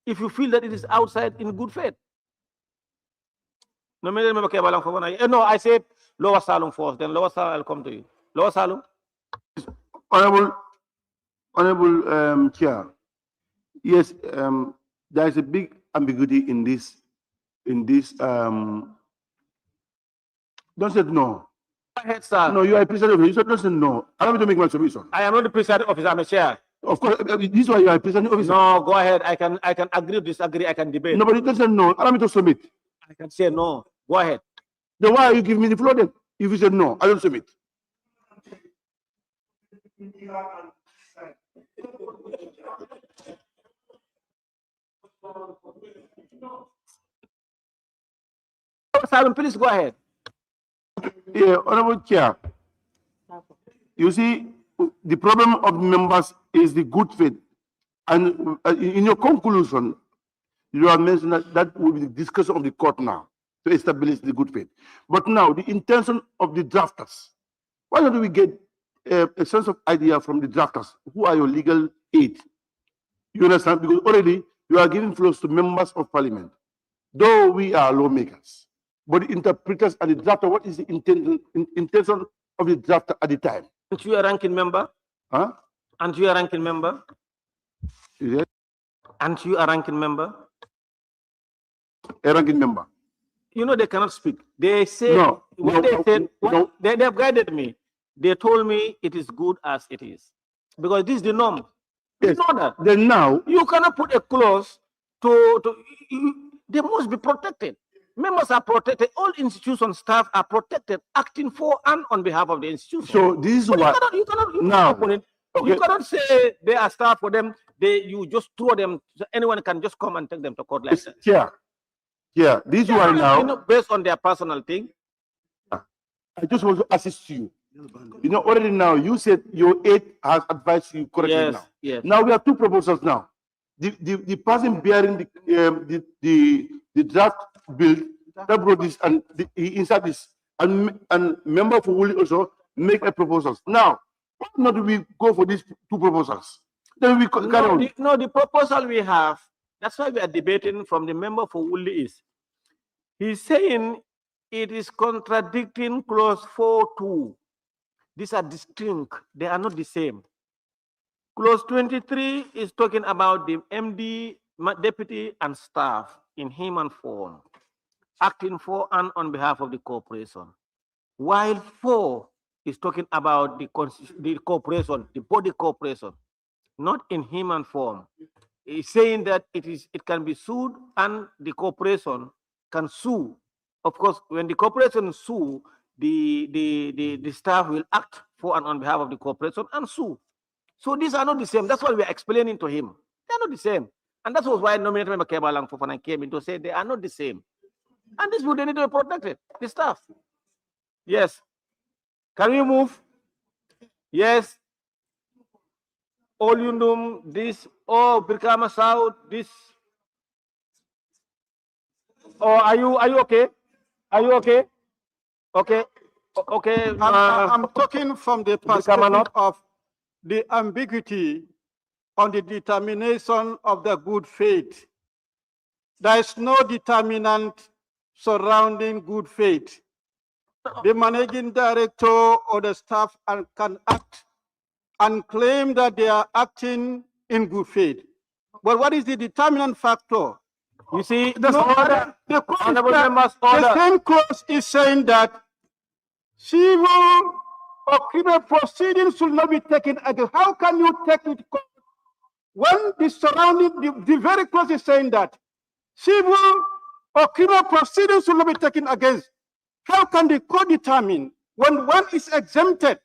if you feel that it is outside in good faith. No, I said Lower Salem first, then Lower Salem, I'll come to you. Lower Salem. Honorable Chair, yes, there is a big ambiguity in this. Don't say no. Go ahead, sir. No, you are a president. You said don't say no. Allow me to make my submission. I am not the presiding officer, I'm a chair. Of course, this is why you are a president officer. No, go ahead. I can agree or disagree, I can debate. Nobody doesn't say no. Allow me to submit. I can say no. Go ahead. Then why are you giving me the floor then? If you said no, I don't submit. Salem, please go ahead. Yeah, Honorable Chair. You see, the problem of members is the good faith. And in your conclusion, you have mentioned that will be the discussion of the court now to establish the good faith. But now, the intention of the drafters, why don't we get a sense of idea from the drafters? Who are your legal aid? You understand? Because already you are giving floors to members of parliament, though we are lawmakers. But the interpreters and the drafter, what is the intention of the drafter at the time? Aren't you a ranking member? Huh? Aren't you a ranking member? Yes. Aren't you a ranking member? a ranking member. You know, they cannot speak. They say, No, what no, they no, said, no. they have guided me. They told me it is good as it is. Because this is the norm. You Yes. know that. Then now, You cannot put a clause they must be protected. Members are protected. All institution staff are protected, acting for and on behalf of the institution. so this is But what you cannot now, open it. okay. You cannot say they are staff for them. You just throw them. So anyone can just come and take them to court like that. Yeah, this is why You now know, based on their personal thing. I just want to assist you. You know, already now you said your aide has advised you correctly Yes, now. yes. Now we have two proposals now. The person bearing the draft bill that brought this and he insert this and member for will also make a proposals. Now, why not we go for these two proposals? Then we carry on. The proposal we have, that's why we are debating from the member for Wuli is, he's saying it is contradicting clause 4.2. These are distinct, they are not the same. Clause 23 is talking about the MD, deputy, and staff in human form, acting for and on behalf of the corporation. While 4 is talking about the corporation, the body corporation, not in human form. It's saying that it can be sued and the corporation can sue. Of course, when the corporation sue, the staff will act for and on behalf of the corporation and sue. So these are not the same. That's what we are explaining to him. They are not the same. And that was why nominated member Kebalang Fofana came in to say they are not the same. And this would need to be protected, the staff. Yes. Can we move? Yes. Olyundum, this, Brikama South, this. Are you okay? Are you okay? Okay. Okay. I'm talking from the Brikama perspective North. of the ambiguity on the determination of the good faith. There is no determinant surrounding good faith. The managing director or the staff can act and claim that they are acting in good faith. But what is the determinant factor? You see, The honorable members, order. same clause is saying that civil or criminal proceedings should not be taken against. How can you take it when the surrounding, the very clause is saying that civil or criminal proceedings should not be taken against? How can the court determine when one is exempted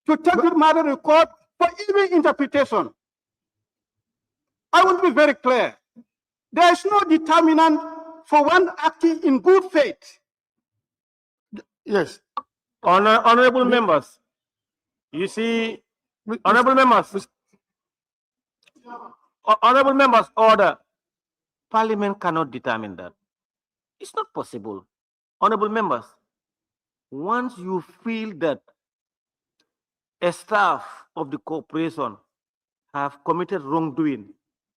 to take the matter to court for even interpretation? I want to be very clear. There is no determinant for one acting in good faith. Yes. Honorable members, you see, honorable members, order. Parliament cannot determine that. It's not possible. Honorable members, once you feel that a staff of the corporation have committed wrongdoing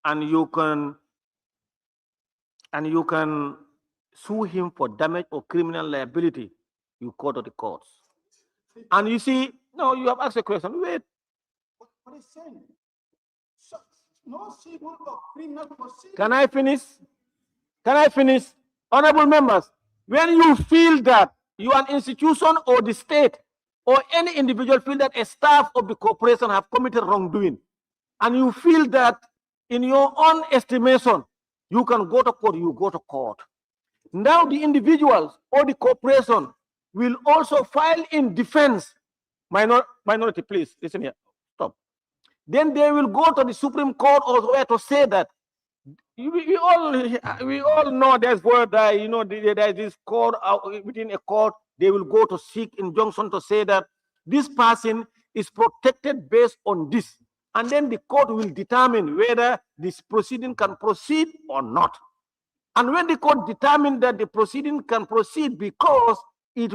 and you can sue him for damage or criminal liability, you go to the courts. And you see, no, you have asked a question. Wait. What is saying? No civil or criminal proceedings. Can I finish? Can I finish? Honorable members, when you feel that you are an institution or the state or any individual feel that a staff of the corporation have committed wrongdoing, and you feel that in your own estimation, you can go to court, you go to court. Now the individuals or the corporation will also file in defense. Minority, please, listen here, stop. Then they will go to the Supreme Court or where to say that we all know there's word that, you know, there's this court within a court, they will go to seek injunction to say that this person is protected based on this. And then the court will determine whether this proceeding can proceed or not. And when the court determines that the proceeding can proceed because he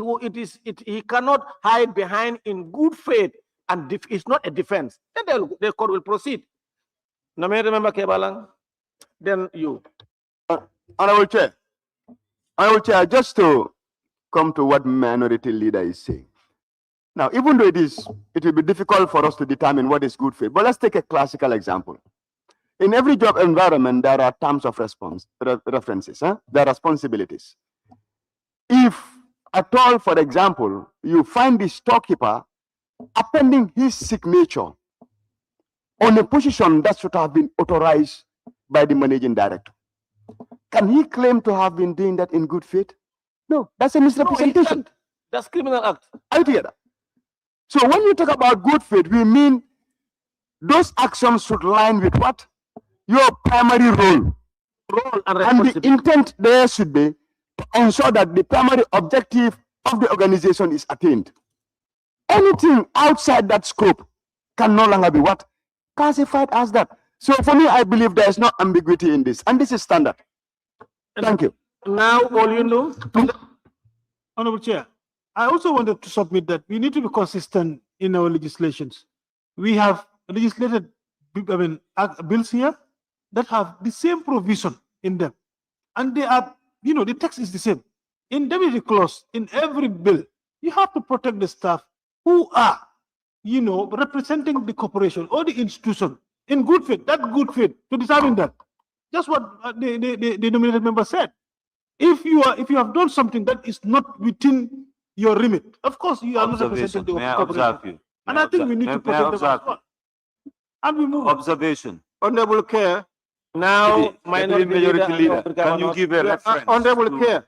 cannot hide behind in good faith and it's not a defense, then the court will proceed. Now, may I remember Kebalang? Then you. Honorable Chair, just to come to what minority leader is saying. Now, even though it will be difficult for us to determine what is good faith, but let's take a classical example. In every job environment, there are terms of references, there are responsibilities. If at all, for example, you find the storekeeper appending his signature on a position that should have been authorized by the managing director, can he claim to have been doing that in good faith? No, that's a misrepresentation. That's criminal act. I hear that. So when you talk about good faith, we mean those actions should line with what? Your primary role. And And the intent there should be to ensure that the primary objective of the organization is attained. Anything outside that scope can no longer be what? Classified as that. So for me, I believe there is no ambiguity in this, and this is standard. Thank you. Now, all you know. Honorable Chair, I also wanted to submit that we need to be consistent in our legislations. We have legislated, bills here that have the same provision in them. And they are, the text is the same. Indemnity clause in every bill, you have to protect the staff who are, representing the corporation or the institution in good faith, to determine that. That's what the nominated member said. If you have done something that is not within your remit, of course you are not representing the May I corporation. observe you? And I think we need to protect them as well. And we move on. Observation. Honorable Care. Now, Deputy Majority Leader, can you give a reference? Honorable to- Chair,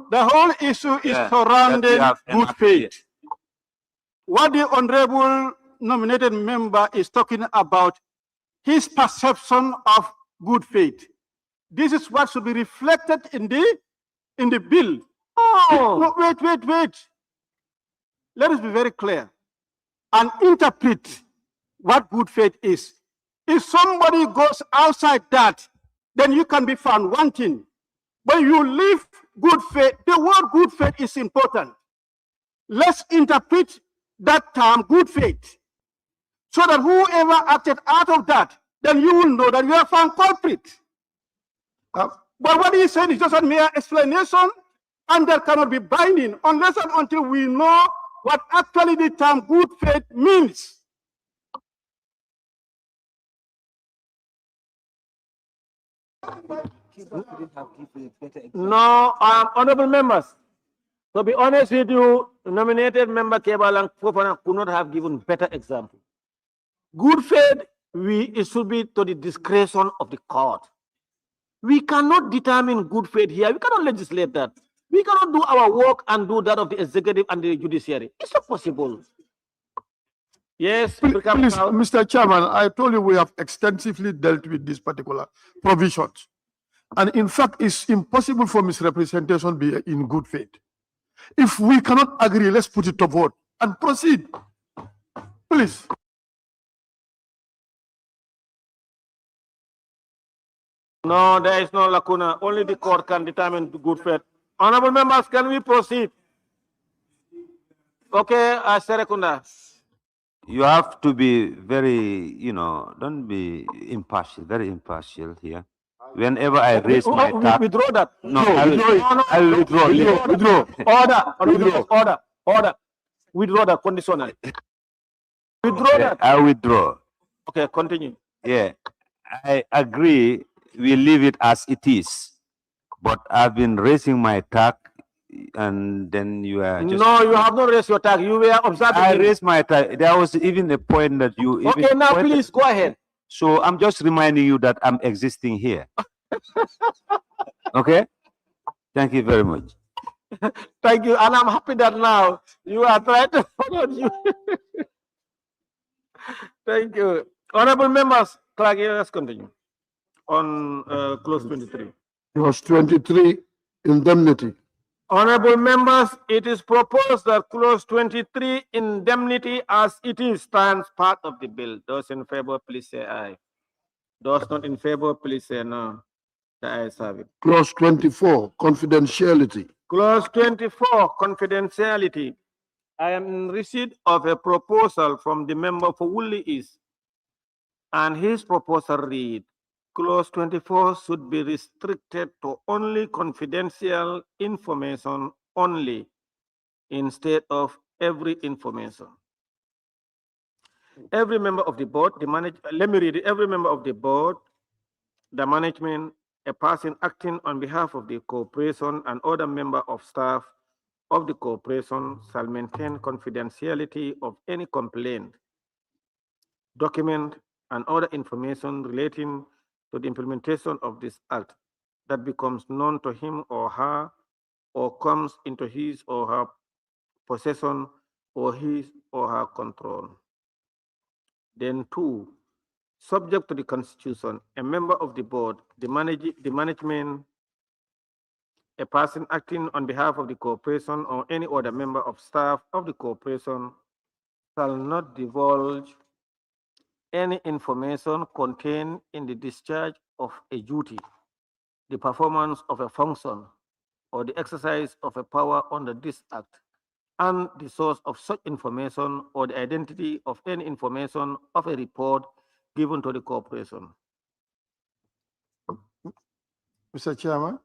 the whole issue is Yeah, surrounding that we have good enough faith. What the honorable nominated member is talking about, his perception of good faith. This is what should be reflected in the bill. Oh, No, wait. Let us be very clear and interpret what good faith is. If somebody goes outside that, then you can be found wanting. When you leave good faith, the word good faith is important. Let's interpret that term good faith, so that whoever acted out of that, then you will know that you are found culprit. But what he said is just a mere explanation, and that cannot be binding unless and until we know what actually the term good faith means. no, honorable members. To be honest with you, nominated member Kebalang Fofana could not have given better example. Good faith, it should be to the discretion of the court. We cannot determine good faith here. We cannot legislate that. We cannot do our work and do that of the executive and the judiciary. It's not possible. Yes, Please, Brikama. Mr. Chairman, I told you we have extensively dealt with these particular provisions. And in fact, it's impossible for misrepresentation be in good faith. If we cannot agree, let's put it to vote and proceed. Please. No, there is no lacuna. Only the court can determine the good faith. Honorable members, can we proceed? Okay, Serekunda. You have to be very, don't be impartial, very impartial here. Whenever I raise my task, Withdraw that. no, I'll withdraw. Withdraw. Order. Withdraw that conditionally. Withdraw that. I withdraw. Okay, continue. Yeah, I agree. We leave it as it is. But I've been raising my tag, and then you are just. No, you have not raised your tag. You were observing. I him. raised my tag. There was even a point that you. Okay, even now pointed- please go ahead. So I'm just reminding you that I'm existing here. Okay? Thank you very much. Thank you, and I'm happy that now you are trying to follow you. Thank you. Honorable members, Clark, let's continue on clause 23. Clause 23, indemnity. Honorable members, it is proposed that clause 23, indemnity as it is, stands part of the bill. Those in favor, please say aye. Those not in favor, please say no. The ayes have it. Clause 24, confidentiality. Clause 24, confidentiality. I am in receipt of a proposal from the member for Woolly East, and his proposal read, Clause 24 should be restricted to only confidential information only, instead of every information. Every member of the board, let me read it. Every member of the board, the management, a person acting on behalf of the corporation and other member of staff of the corporation shall maintain confidentiality of any complaint, document, and other information relating to the implementation of this act that becomes known to him or her or comes into his or her possession or his or her control. Then 2, subject to the Constitution, a member of the board, the management, a person acting on behalf of the corporation or any other member of staff of the corporation shall not divulge any information contained in the discharge of a duty, the performance of a function, or the exercise of a power under this act, and the source of such information or the identity of any information of a report given to the corporation. Mr. Chairman,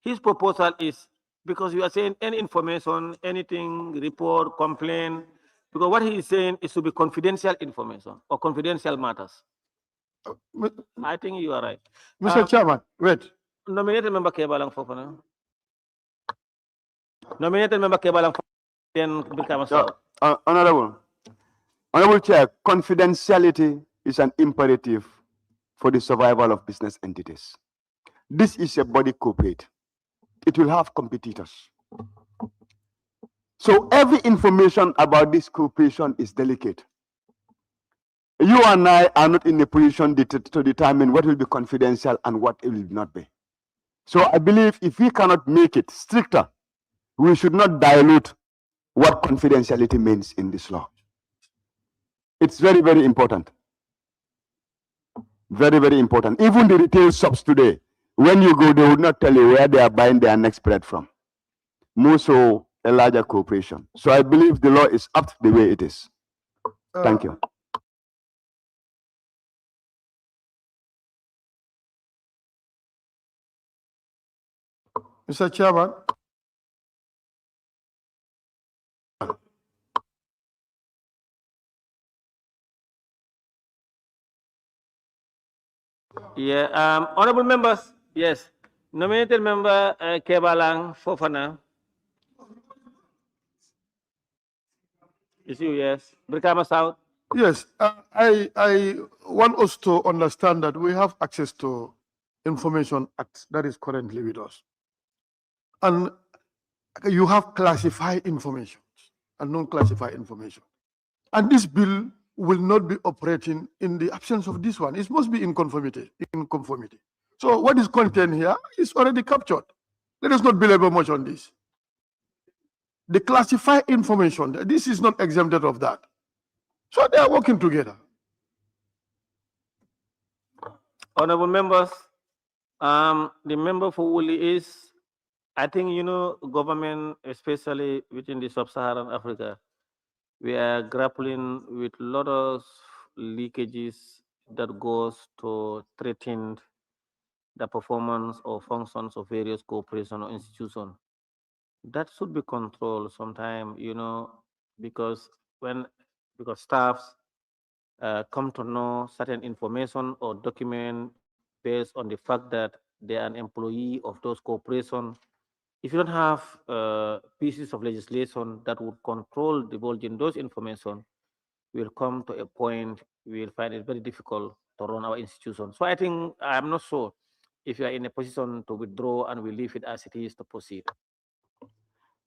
His proposal is, because you are saying any information, anything, report, complaint, because what he is saying is to be confidential information or confidential matters. I think you are right. Mr. Chairman, wait. Nominated member Kebalang Fofana. Nominated member Kebalang Fofana, then become a Honorable Chair, confidentiality is an imperative for the survival of business entities. This is a body corporate. It will have competitors. So every information about this corporation is delicate. You and I are not in a position to determine what will be confidential and what it will not be. So I believe if we cannot make it stricter, we should not dilute what confidentiality means in this law. It's very, very important. Very, very important. Even the retail shops today, when you go, they would not tell you where they are buying their next bread from. More so a larger corporation. So I believe the law is apt the way it is. Thank you. Mr. Chairman, Yeah, honorable members, yes. Nominated member Kebalang Fofana. Is you, yes. Brikama South. yes, I want us to understand that we have access to Information Act that is currently with us. And you have classified information and non-classified information. And this bill will not be operating in the absence of this one. It must be in conformity. So what is contained here is already captured. Let us not belabor much on this. The classified information, this is not exempted of that. So they are working together. Honorable members, the member for Woolly is, I think, you know, government, especially within the sub-Saharan Africa, we are grappling with a lot of leakages that goes to threaten the performance or functions of various corporations or institutions. That should be controlled sometime, you know, because staffs come to know certain information or document based on the fact that they are an employee of those corporations. If you don't have pieces of legislation that would control divulging those information, we'll come to a point we'll find it very difficult to run our institution. So I think I'm not sure if you are in a position to withdraw and we leave it as it is to proceed.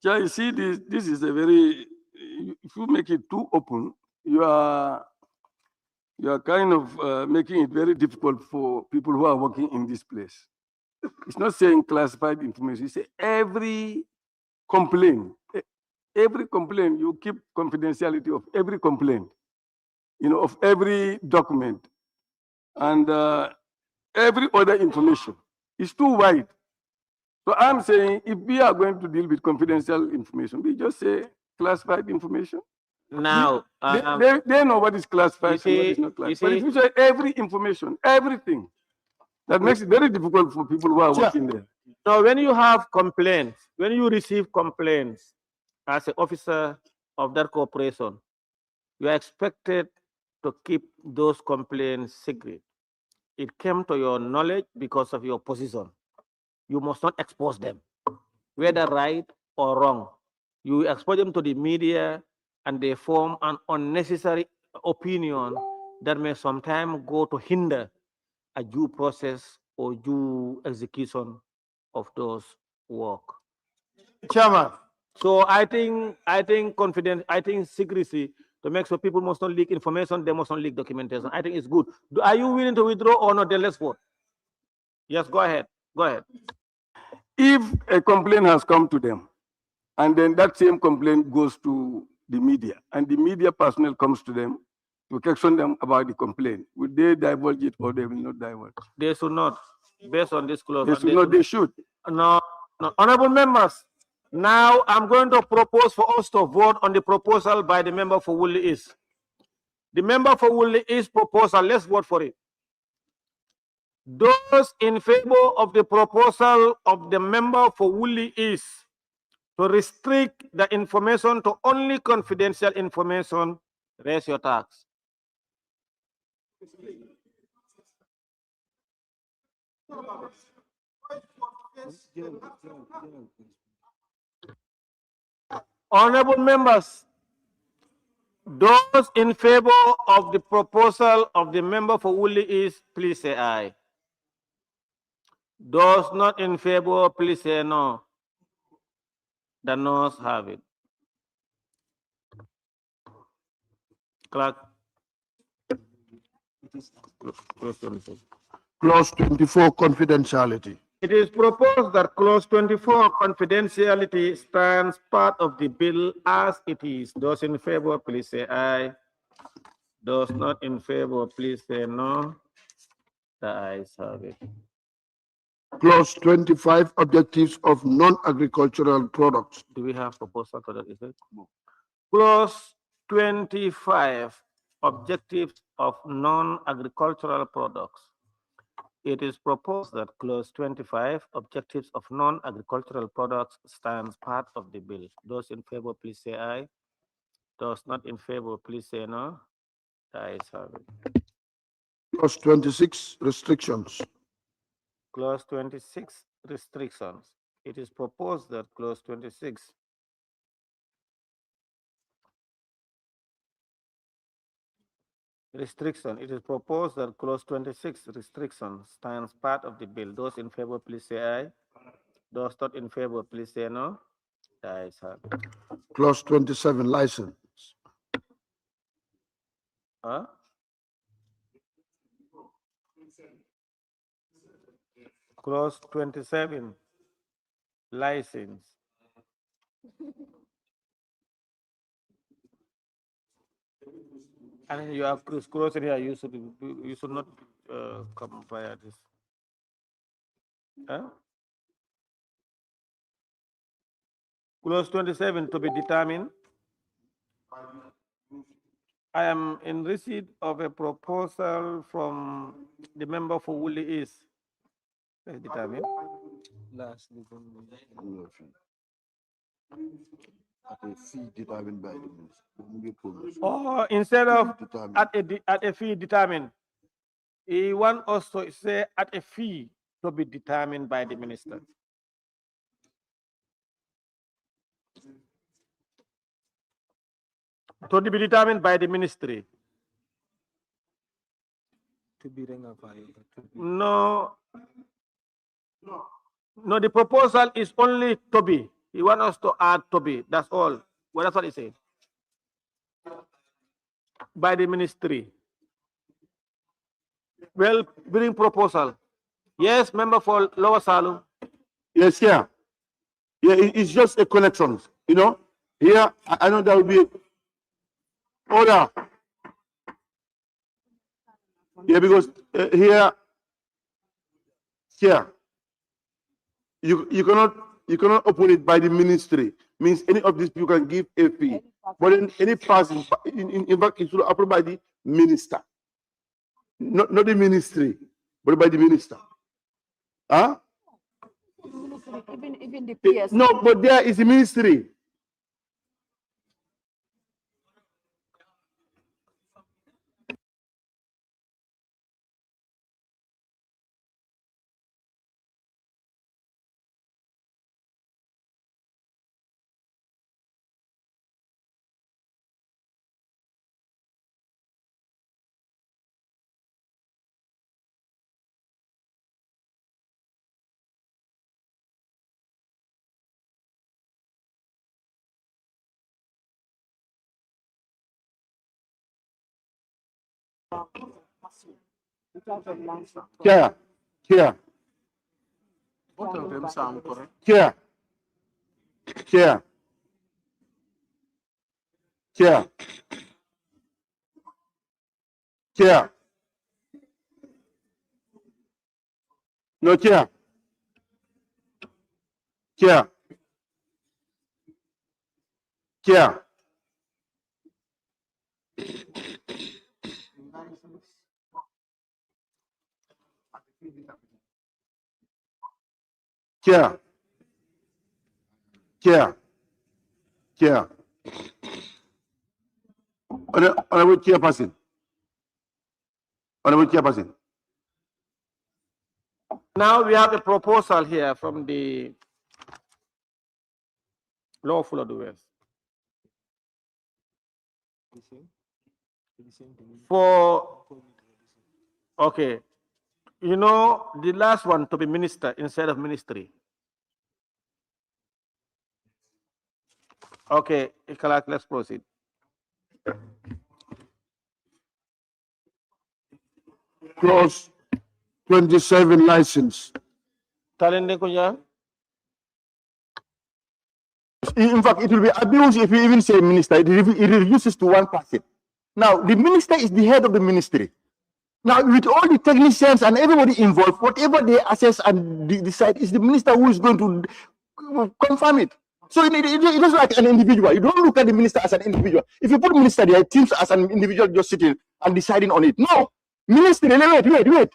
Yeah, you see, this is a very, if you make it too open, you are kind of making it very difficult for people who are working in this place. It's not saying classified information. It's every complaint, you keep confidentiality of every complaint, you know, of every document, and every other information. It's too wide. So I'm saying if we are going to deal with confidential information, we just say classified information. Now, they know what is classified and what is not classified. But if you say every information, everything, that makes it very difficult for people who are working there. So when you have complaints, when you receive complaints as an officer of that corporation, you are expected to keep those complaints secret. it came to your knowledge because of your position. You must not expose them, whether right or wrong. You expose them to the media and they form an unnecessary opinion that may sometimes go to hinder a due process or due execution of those work. Chairman, So I think secrecy to make sure people must not leak information, they must not leak documentation. I think it's good. Are you willing to withdraw or not? Then let's vote. Yes, go ahead. Go ahead. If a complaint has come to them, and then that same complaint goes to the media, and the media personnel comes to them to question them about the complaint, would they divulge it or they will not divulge? They should not, based on this clause. They should not, they should. No, no. Honorable members, now I'm going to propose for us to vote on the proposal by the member for Woolly East. The member for Woolly East proposal, let's vote for it. Those in favor of the proposal of the member for Woolly East to restrict the information to only confidential information, raise your tax. Honorable members, those in favor of the proposal of the member for Woolly East, please say aye. Those not in favor, please say no. The noes have it. Clerk. clause 24, confidentiality. It is proposed that clause 24, confidentiality, stands part of the bill as it is. Those in favor, please say aye. Those not in favor, please say no. The ayes have it. Clause 25, objectives of non-agricultural products. Do we have proposal for that effect? Clause 25, objectives of non-agricultural products. It is proposed that clause 25, objectives of non-agricultural products, stands part of the bill. Those in favor, please say aye. Those not in favor, please say no. The ayes have it. Clause 26, restrictions. Clause 26, restrictions. It is proposed that clause 26 restriction. It is proposed that clause 26 restriction stands part of the bill. Those in favor, please say aye. Those not in favor, please say no. The ayes have it. Clause 27, license. Huh? Clause 27, license. And you have clause in here, you should not come via this. Huh? Clause 27 to be determined. I am in receipt of a proposal from the member for Woolly East. Let's determine. Or instead of at a fee determined, he wants us to say at a fee to be determined by the minister. To be determined by the ministry. No, no, the proposal is only to be. He wants us to add to be. That's all. Well, that's what he said. By the ministry. Well, bring proposal. Yes, member for Lower Salum. Yes, yeah. Yeah, it's just a connection, you know. Here, I know there will be order. Yeah, because here, you cannot open it by the ministry. Means any of these people can give a fee, but in any person, in fact, it should be approved by the minister, not the ministry, but by the minister. Huh? Even the PS. No, but there is a ministry. Chair, chair, Both of them sound correct. chair, chair, chair, chair. No chair. Chair. Chair. Chair. Chair. Chair. Honorable Chairperson. Honorable Chairperson. Now we have a proposal here from the lawful doers. Okay, you know, the last one to be minister instead of ministry. Okay, Ikalak, let's proceed. Clause 27 license. Talende Kunya? In fact, it will be abuse if you even say minister. It reduces to one person. Now, the minister is the head of the ministry. Now, with all the technicians and everybody involved, whatever they assess and decide is the minister who is going to confirm it. So it is like an individual. You don't look at the minister as an individual. If you put minister there, it seems as an individual just sitting and deciding on it. No, ministry. Wait.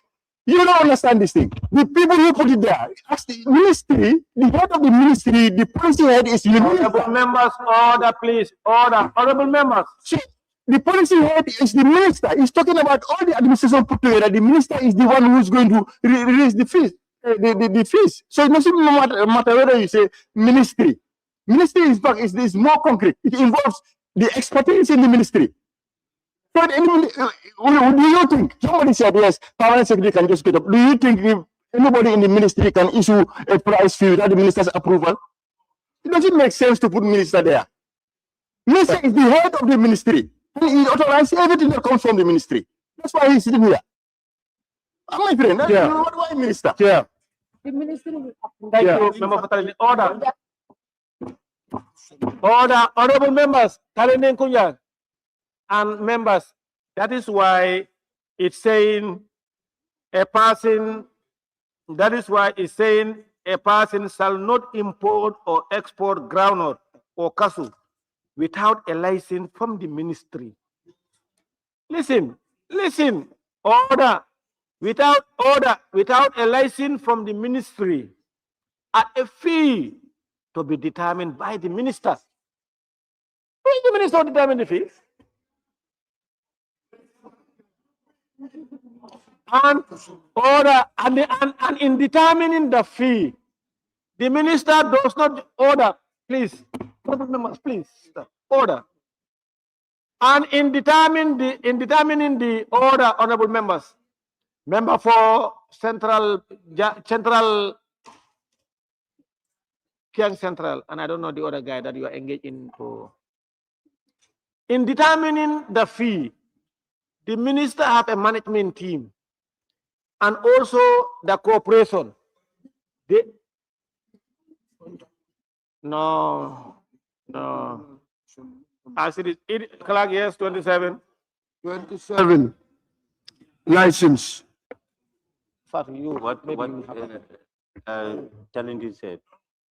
You don't understand this thing. The people who put it there, ask the ministry, the head of the ministry, the policy head is the minister. Honorable members, order, please. Order. Honorable members. See, the policy head is the minister. He's talking about all the administration put together. The minister is the one who's going to release the fees. The fees. So it doesn't matter whether you say ministry. Ministry is more concrete. It involves the expertise in the ministry. But anybody, do you think, somebody said yes, permanent secretary can just get up. Do you think if anybody in the ministry can issue a price fee without the minister's approval? It doesn't make sense to put minister there. Minister is the head of the ministry. And he authorizes everything that comes from the ministry. That's why he's sitting here. My friend, why minister? Chair. Thank you, Member for Talende. Order. Order. Honorable members, Talende Kunya and members, that is why it's saying a person, shall not import or export groundnut or cashew without a license from the ministry. Listen, order, without a license from the ministry at a fee to be determined by the ministers. Who is the minister to determine the fees? And order, and in determining the fee, the minister does not order, please, members, please, order. And in determining the order, honorable members, member for Central, Kiang Central, and I don't know the other guy that you are engaged in. In determining the fee, the minister have a management team and also the corporation. No. As it is, Clark, yes, 27. 27 license. Talende said.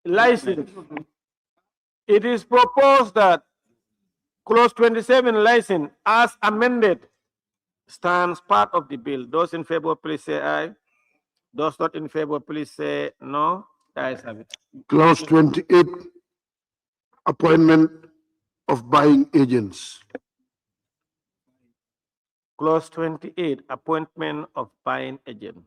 License. It is proposed that clause 27 license as amended stands part of the bill. Those in favor, please say aye. Those not in favor, please say no. The ayes have it. Clause 28 appointment of buying agents. Clause 28 appointment of buying agent.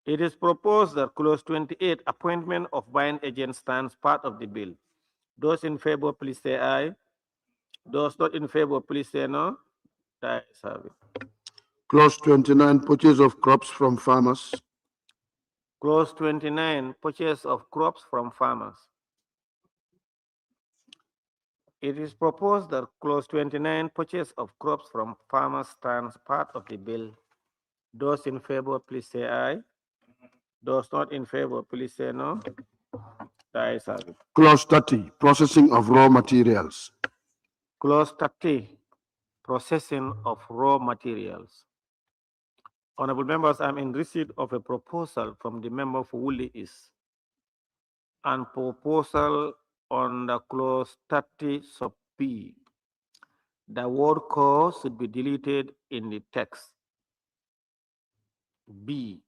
It is proposed that clause 28 appointment of buying agent stands part of the bill. Those in favor, please say aye. Those not in favor, please say no. The ayes have it. Clause 29 purchase of crops from farmers. Clause 29 purchase of crops from farmers. It is proposed that clause 29, purchase of crops from farmers, stands part of the bill. Those in favor, please say aye. Those not in favor, please say no. The ayes have it. Clause 30, processing of raw materials. Clause 30, processing of raw materials. Honorable members, I'm in receipt of a proposal from the member for Woolly East and proposal on the clause 30 sub B. The word core should be deleted in the text. B.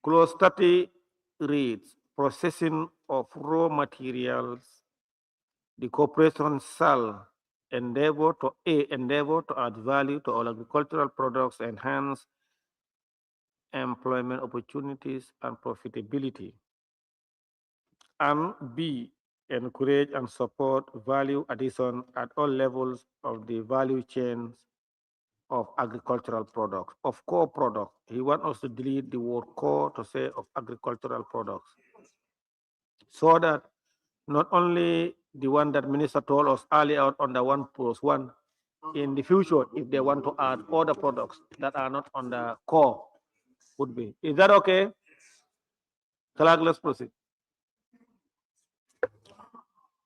Clause 30 reads, processing of raw materials. The corporation shall endeavor to add value to all agricultural products, enhance employment opportunities and profitability. And B, encourage and support value addition at all levels of the value chains of agricultural products, of core products. He wants us to delete the word core to say of agricultural products, so that not only the one that Minister told us earlier on the 1+1, in the future, if they want to add other products that are not on the core, would be. Is that okay? Clerk, let's proceed.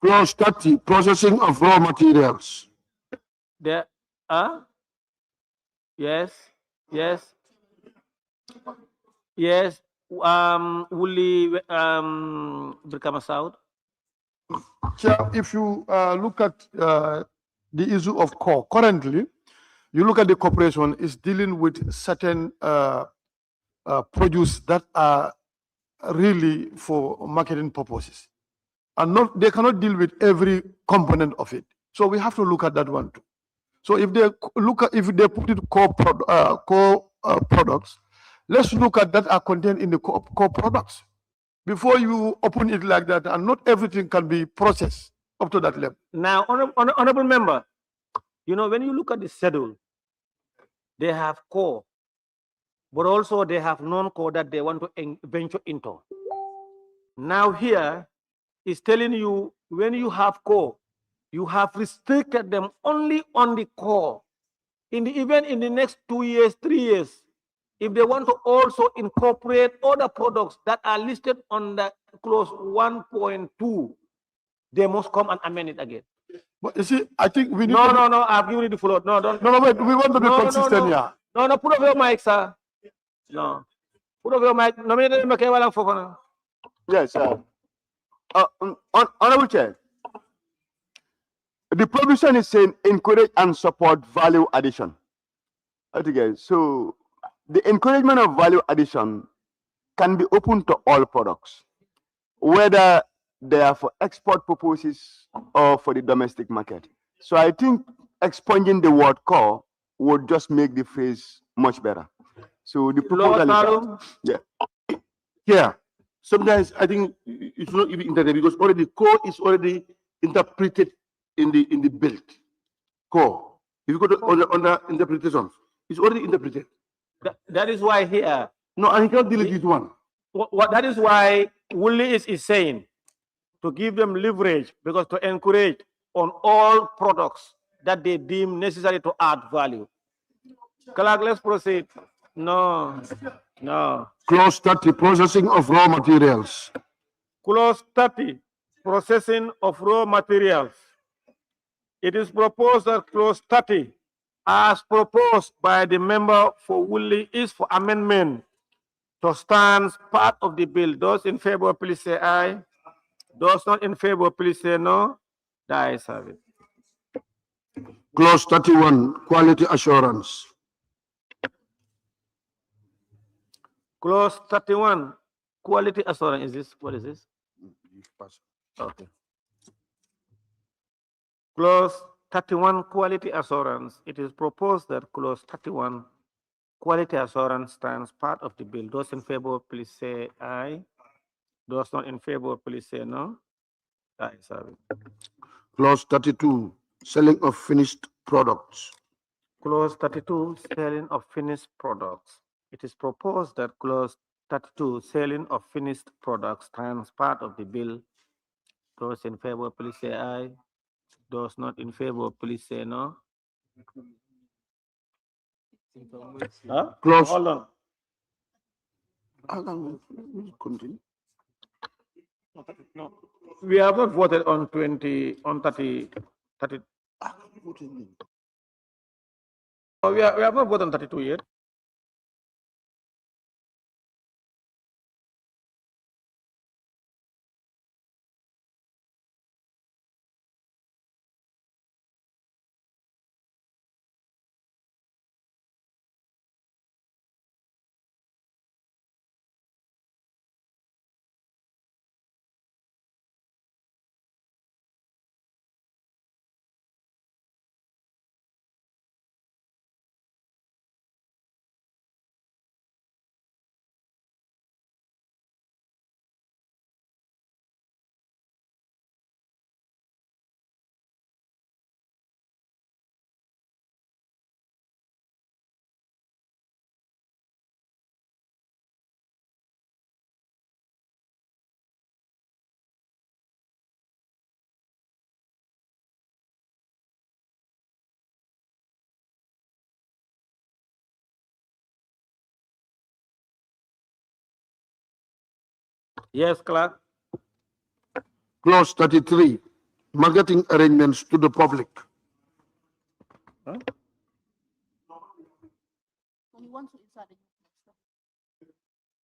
Clause 30, processing of raw materials. There, yes, yes, yes. Woolly, Brikama South. Chair, if you look at the issue of core, currently, you look at the corporation is dealing with certain produce that are really for marketing purposes, and they cannot deal with every component of it. So we have to look at that one too. So if they put it core products, let's look at that are contained in the core products before you open it like that, and not everything can be processed up to that level. Now, honorable member, you know, when you look at the schedule, they have core, but also they have non-core that they want to venture into. Now here is telling you, when you have core, you have restricted them only on the core. In the event in the next 2 years, 3 years, if they want to also incorporate other products that are listed on the clause 1.2, they must come and amend it again. But you see, I think we need No, I've given you the floor. No, don't. No, wait, we want to be consistent here. No, put up your mic, sir. No. Put up your mic. No, Yes, Honorable Chair, the provision is saying encourage and support value addition. Okay, so the encouragement of value addition can be open to all products, whether they are for export purposes or for the domestic market. So I think expunging the word core would just make the phrase much better. So the proposal Yeah. Sometimes I think it's not even intended because already core is already interpreted in the belt. Core. If you go to under interpretations, it's already interpreted. That is why here. No, and you can't delete this one. That is why Woolly is saying to give them leverage, because to encourage on all products that they deem necessary to add value. Clerk, let's proceed. No. Clause 30, processing of raw materials. Clause 30, processing of raw materials. It is proposed that clause 30, as proposed by the member for Woolly, is for amendment to stand part of the bill. Those in favor, please say aye. Those not in favor, please say no. The ayes have it. Clause 31, quality assurance. Clause 31, quality assurance. Is this, what is this? Okay. Clause 31, quality assurance. It is proposed that clause 31, quality assurance, stands part of the bill. Those in favor, please say aye. Those not in favor, please say no. The ayes have it. Clause 32, selling of finished products. Clause 32, selling of finished products. It is proposed that clause 32, selling of finished products, stands part of the bill. Those in favor, please say aye. Those not in favor, please say no. Huh? Close. Hold on. Continue. No. We have not voted on 30. Oh, we have not voted on 32 yet. Yes, clerk. Clause 33, marketing arrangements to the public.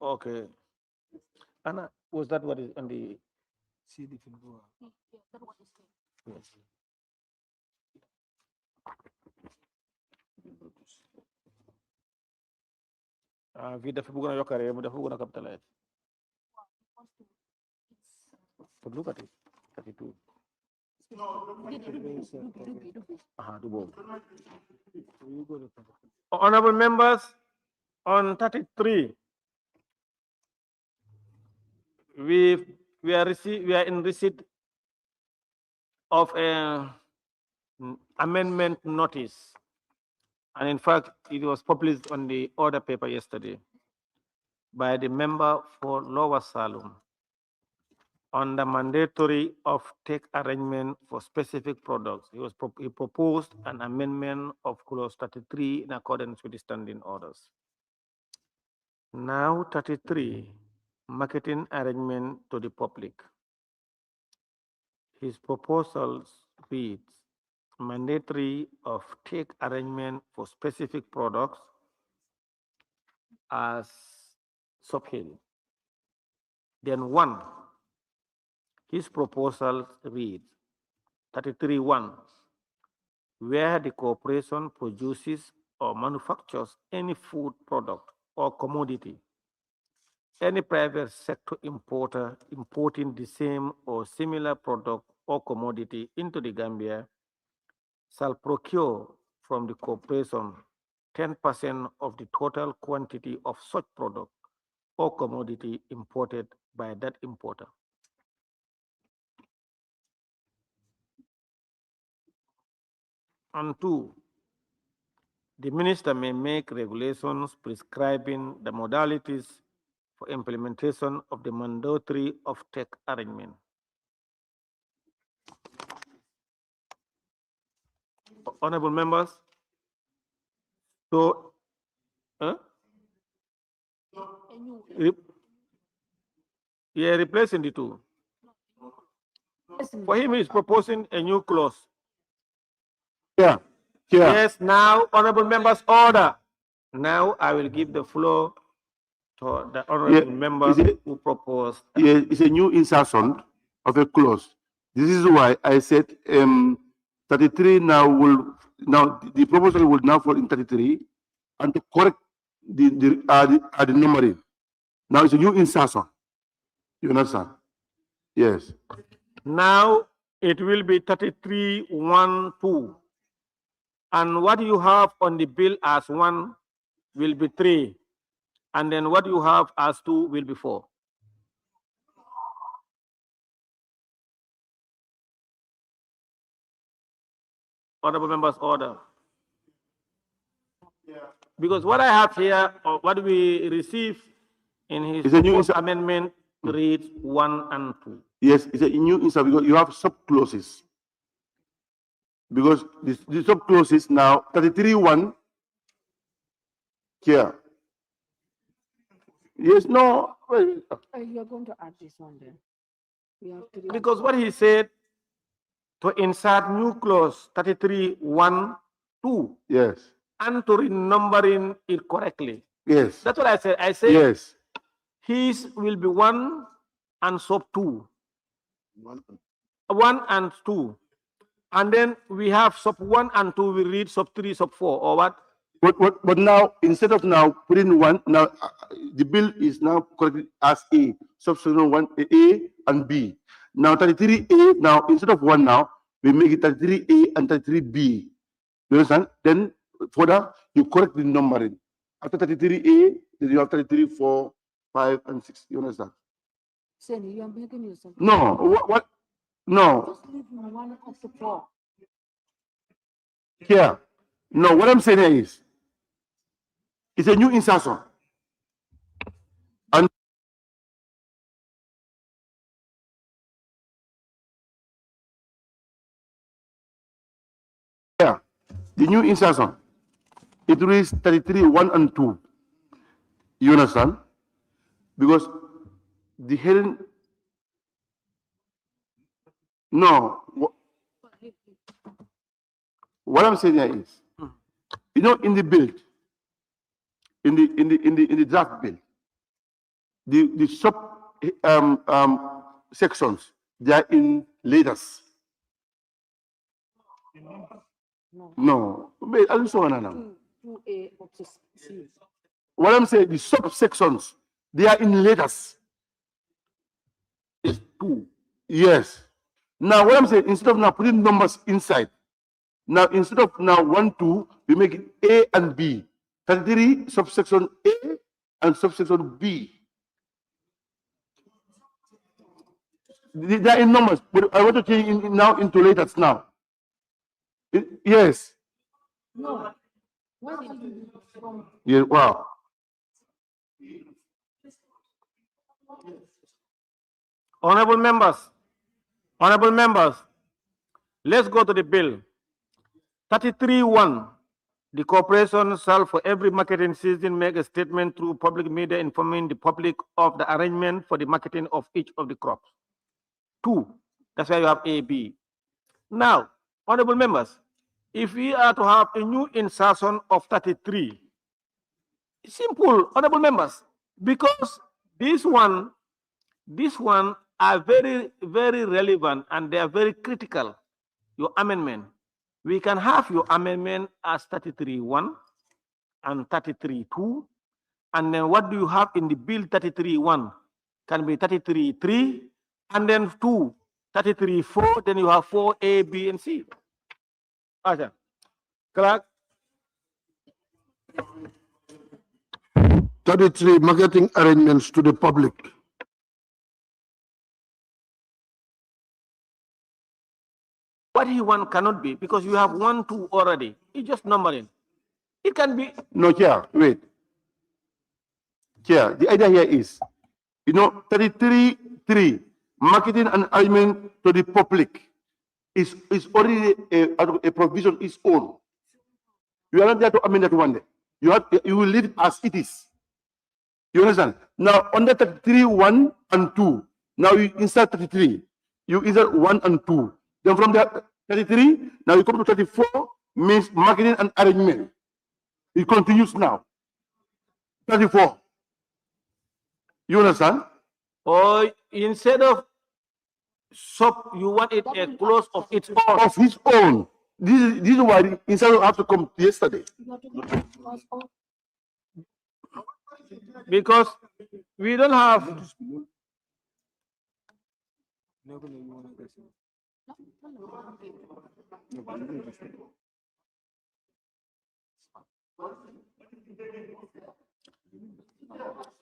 Okay. Anna, was that what is on the? Yes. Vi dafa bëggoon a yokkare mu dafa bëggoon a capitalize. But look at it. 32. Du boobu. Honorable members, on 33, we are in receipt of an amendment notice. And in fact, it was published on the order paper yesterday by the member for Lower Salem on the mandatory off-take arrangement for specific products. He proposed an amendment of clause 33 in accordance with the standing orders. Now 33, marketing arrangement to the public. His proposals reads mandatory off-take arrangement for specific products as subheading. Then 1, his proposal reads 33.1, where the corporation produces or manufactures any food product or commodity, any private sector importer importing the same or similar product or commodity into the Gambia shall procure from the corporation 10% of the total quantity of such product or commodity imported by that importer. And 2, the minister may make regulations prescribing the modalities for implementation of the mandatory off-take arrangement. Honorable members, so replacing the 2. For him, he's proposing a new clause. Yeah. Yes, now, honorable members, order. Now I will give the floor to the honorable member who proposed. Yeah, it's a new insertion of a clause. This is why I said 33 now the proposal will now fall in 33, and to correct the numbering. Now it's a new insertion. You understand? Yes. Now it will be 33.1.2. And what you have on the bill as 1 will be 3. And then what you have as 2 will be 4. Honorable members, order. Because what I have here, or what we received in his proposed amendment, reads 1 and 2. Yes, it's a new insert because you have sub clauses. because the sub clause is now 33.1 here. Yes, no. You're going to add this one then. You have to. Because what he said, to insert new clause 33.1.2 Yes, and to renumbering it correctly. yes, That's what I said. I said yes. his will be 1 and sub 2. 1 and 2. And then we have sub 1 and 2, we read sub 3, sub 4, or what? But now, instead of now putting 1, now the bill is now corrected as A, subsection 1, A and B. Now 33A, now instead of 1 now, we make it 33A and 33B. You understand? Then further, you correct the numbering. After 33A, then you have 33, 4, 5, and 6. You understand? Seni, you're making yourself. No, what? No, Just leave one of the 4. here. No, what I'm saying here is, it's a new insertion. And yeah, the new insertion, it reads 33.1 and 2. You understand? Because the heading, no, what I'm saying here is, you know, in the bill, in the draft bill, the sub sections, they are in letters. No, wait, I'm sorry, no. 2A up to C. What I'm saying, the subsections, they are in letters. It's 2. Yes. Now, what I'm saying, instead of now putting numbers inside, now instead of now 1, 2, we make it A and B. 33 subsection A and subsection B. They are in numbers, but I want to change now into letters now. Yes. No. Why did you from Yeah, wow. Honorable members, let's go to the bill. 33.1, the corporation shall for every marketing season make a statement through public media informing the public of the arrangement for the marketing of each of the crops. 2, that's why you have A, B. Now, honorable members, if we are to have a new insertion of 33, simple, honorable members, because this one are very, very relevant and they are very critical, your amendment. We can have your amendment as 33.1 and 33.2, and then what do you have in the bill 33.1? Can be 33.3, and then 2, 33.4, then you have 4A, B, and C. Asha. Clark? 33, marketing arrangements to the public. What he want cannot be, because you have 1, 2 already. It's just numbering. It can be. No, Chair, wait. Chair, the idea here is, you know, 33.3, marketing and arrangement to the public is already a provision its own. You are not there to amend that one day. You will leave it as it is. You understand? Now, under 33.1 and 2, now you insert 33. You insert 1 and 2. Then from the 33, now you come to 34, means marketing and arrangement. It continues now. 34. You understand? Or instead of you want it a clause of its own. Of his own. This is why the insider have to come yesterday. Because we don't have.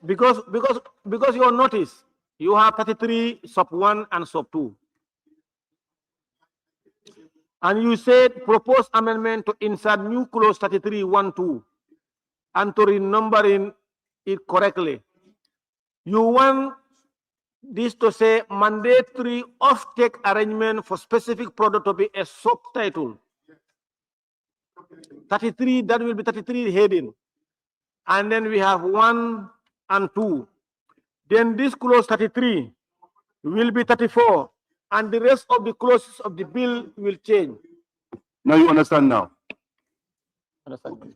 Because you notice you have 33 sub 1 and sub 2. And you said propose amendment to insert new clause 33.1.2 and to renumbering it correctly. You want this to say mandatory off-take arrangement for specific product to be a subtitle. 33, that will be 33 heading. And then we have 1 and 2. Then this clause 33 will be 34. And the rest of the clauses of the bill will change. Now you understand now. Understand?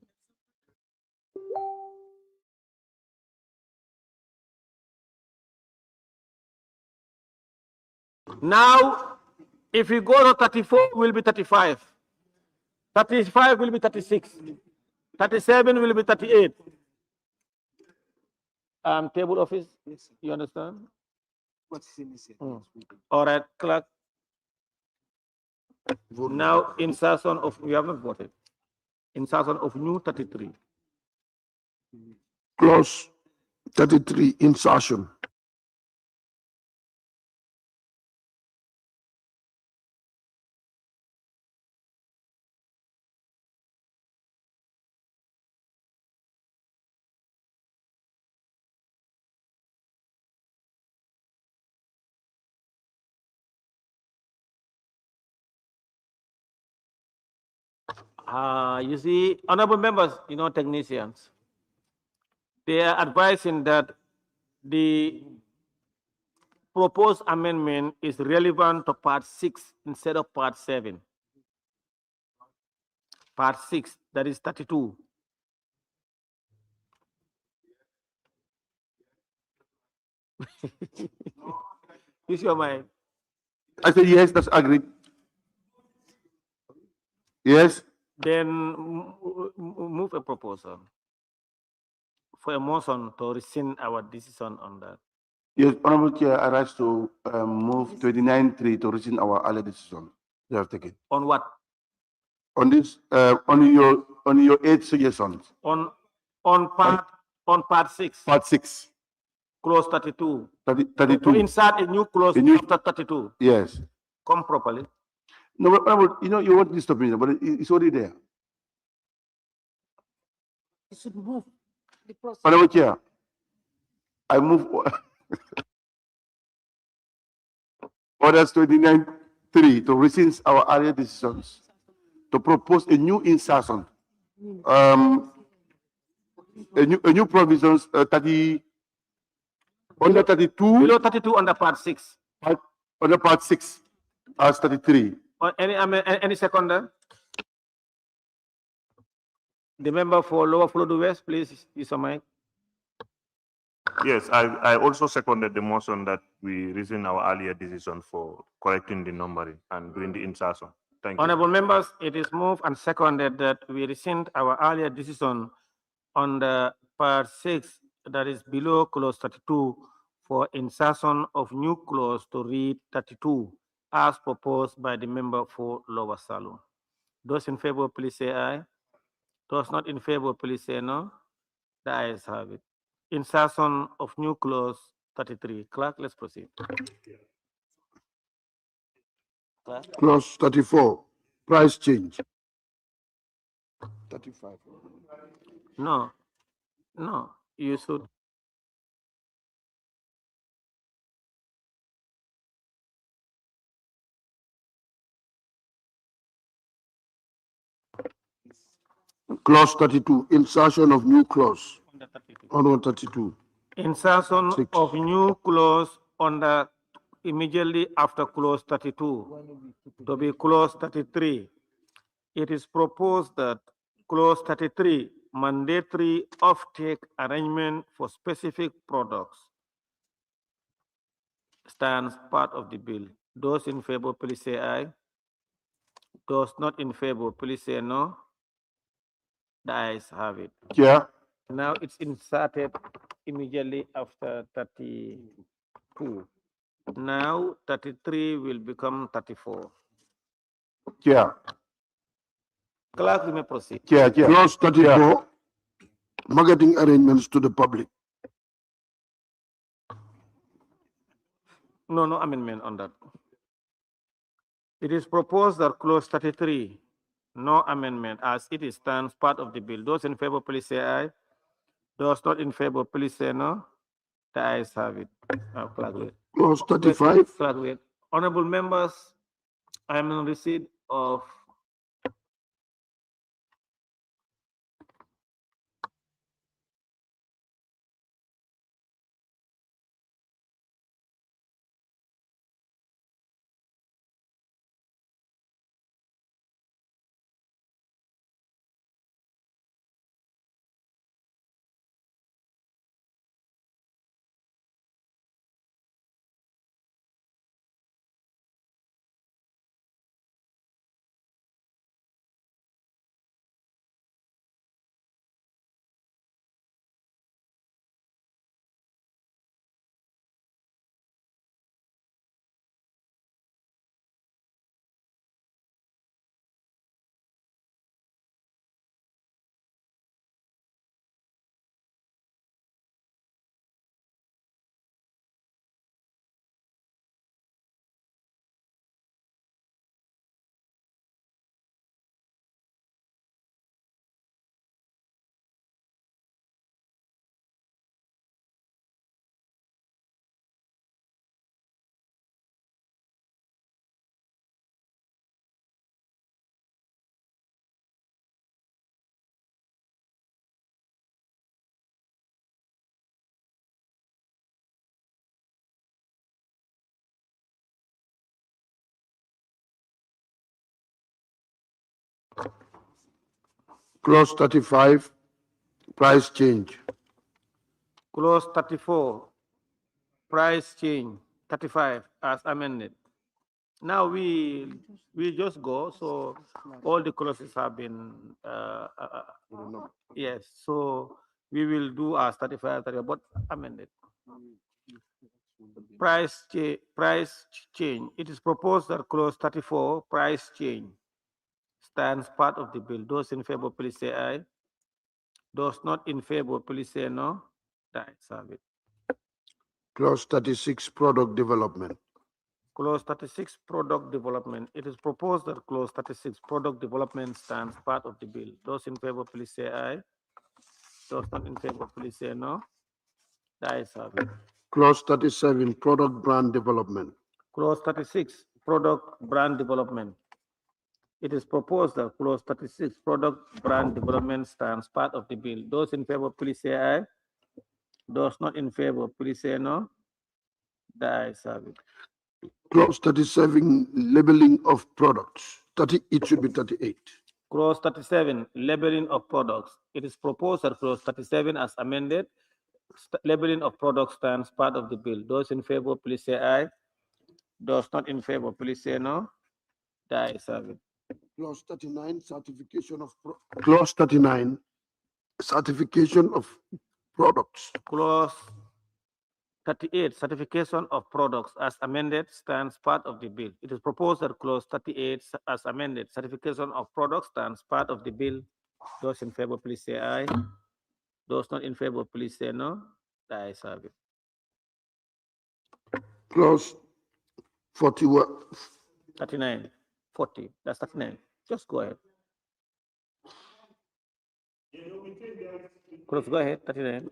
Now, if we go to 34, will be 35. 35 will be 36. 37 will be 38. Table office, you understand? All right, clerk. Now, insertion of, we have not voted. Insertion of new 33. Clause 33, insertion. You see, honorable members, technicians, they are advising that the proposed amendment is relevant to part 6 instead of part 7. Part 6, that is 32. Use your mind. I said yes, that's agreed. Yes. Then move a proposal for a motion to rescind our decision on that. Yes, Honorable Chair, I rise to move 29.3 to rescind our earlier decision. You have taken. On what? On this, on your 8 suggestions. On part 6. Part 6. Clause 32. 32. To insert a new clause after 32. Yes. Come properly. No, but Honorable, you want this to be, but it's already there. You should move the process. Honorable Chair, I move orders 29.3 to rescind our earlier decisions to propose a new insertion, a new provisions 30 under 32 Below 32 under part 6. under part 6 as 33. Any seconder? The member for Lower Florida West, please use your mic. Yes, I also seconded the motion that we rescind our earlier decision for correcting the numbering and doing the insertion. Thank you. Honorable members, it is moved and seconded that we rescind our earlier decision on the part 6, that is below clause 32, for insertion of new clause to read 32 as proposed by the member for Lower Salon. Those in favor, please say aye. Those not in favor, please say no. The ayes have it. Insertion of new clause 33. Clerk, let's proceed. Clerk? Clause 34, price change. 35. No, you should. Clause 32, insertion of new clause. On 32. Insertion 6. of new clause under immediately after clause 32 to be clause 33. It is proposed that clause 33, mandatory offtake arrangement for specific products, stands part of the bill. Those in favor, please say aye. Those not in favor, please say no. The ayes have it. Chair. Now it's inserted immediately after 32. Now 33 will become 34. Chair. Clerk, you may proceed. Chair. Clause 34, marketing arrangements to the public. No amendment on that. It is proposed that clause 33, no amendment as it stands part of the bill. Those in favor, please say aye. Those not in favor, please say no. The ayes have it. Clerk, wait. Clause 35. Clerk, wait. Honorable members, I am in receipt of Clause 35, price change. Clause 34, price change, 35 as amended. Now we just go, so all the clauses have been, yes, so we will do as 35, 35, but amended. Price change. It is proposed that clause 34, price change, stands part of the bill. Those in favor, please say aye. Those not in favor, please say no. The ayes have it. Clause 36, product development. Clause 36, product development. It is proposed that clause 36, product development, stands part of the bill. Those in favor, please say aye. Those not in favor, please say no. The ayes have it. Clause 37, product brand development. Clause 36, product brand development. It is proposed that clause 36, product brand development, stands part of the bill. Those in favor, please say aye. Those not in favor, please say no. The ayes have it. Clause 37, labeling of products. It should be 38. Clause 37, labeling of products. It is proposed that clause 37 as amended, labeling of products, stands part of the bill. Those in favor, please say aye. Those not in favor, please say no. The ayes have it. Clause 39, certification of Clause 39, certification of products. Clause 38, certification of products as amended, stands part of the bill. It is proposed that clause 38 as amended, certification of products, stands part of the bill. Those in favor, please say aye. Those not in favor, please say no. The ayes have it. Clause 41, 39, 40, that's 39. Just go ahead. Cross, go ahead, 39.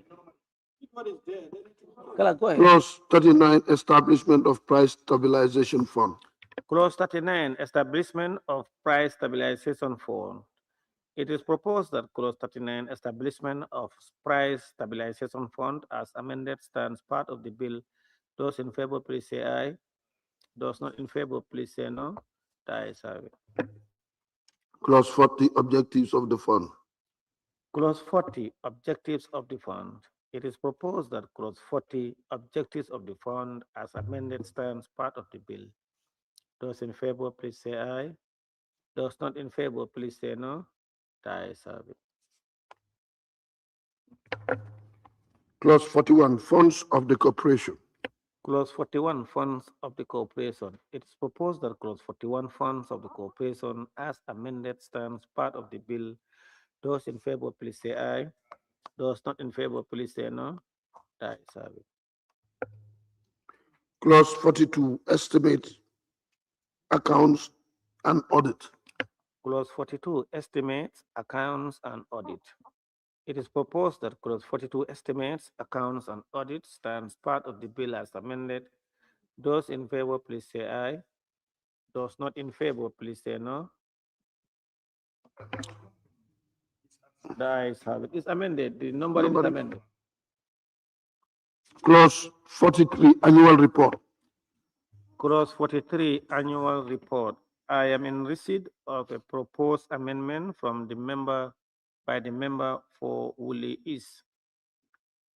Kala, go ahead. Clause 39, establishment of price stabilization fund. Clause 39, establishment of price stabilization fund. It is proposed that clause 39, establishment of price stabilization fund as amended, stands part of the bill. Those in favor, please say aye. Those not in favor, please say no. The ayes have it. Clause 40, objectives of the fund. Clause 40, objectives of the fund. It is proposed that clause 40, objectives of the fund as amended, stands part of the bill. Those in favor, please say aye. Those not in favor, please say no. The ayes have it. Clause 41, funds of the corporation. Clause 41, funds of the corporation. It is proposed that clause 41, funds of the corporation as amended, stands part of the bill. Those in favor, please say aye. Those not in favor, please say no. The ayes have it. Clause 42, estimate, accounts, and audit. Clause 42, estimates, accounts, and audit. It is proposed that clause 42, estimates, accounts, and audit, stands part of the bill as amended. Those in favor, please say aye. Those not in favor, please say no. The ayes have it. It's amended. The numbering is amended. Clause 43, annual report. Clause 43, annual report. I am in receipt of a proposed amendment from the member, by the member for Woolley East.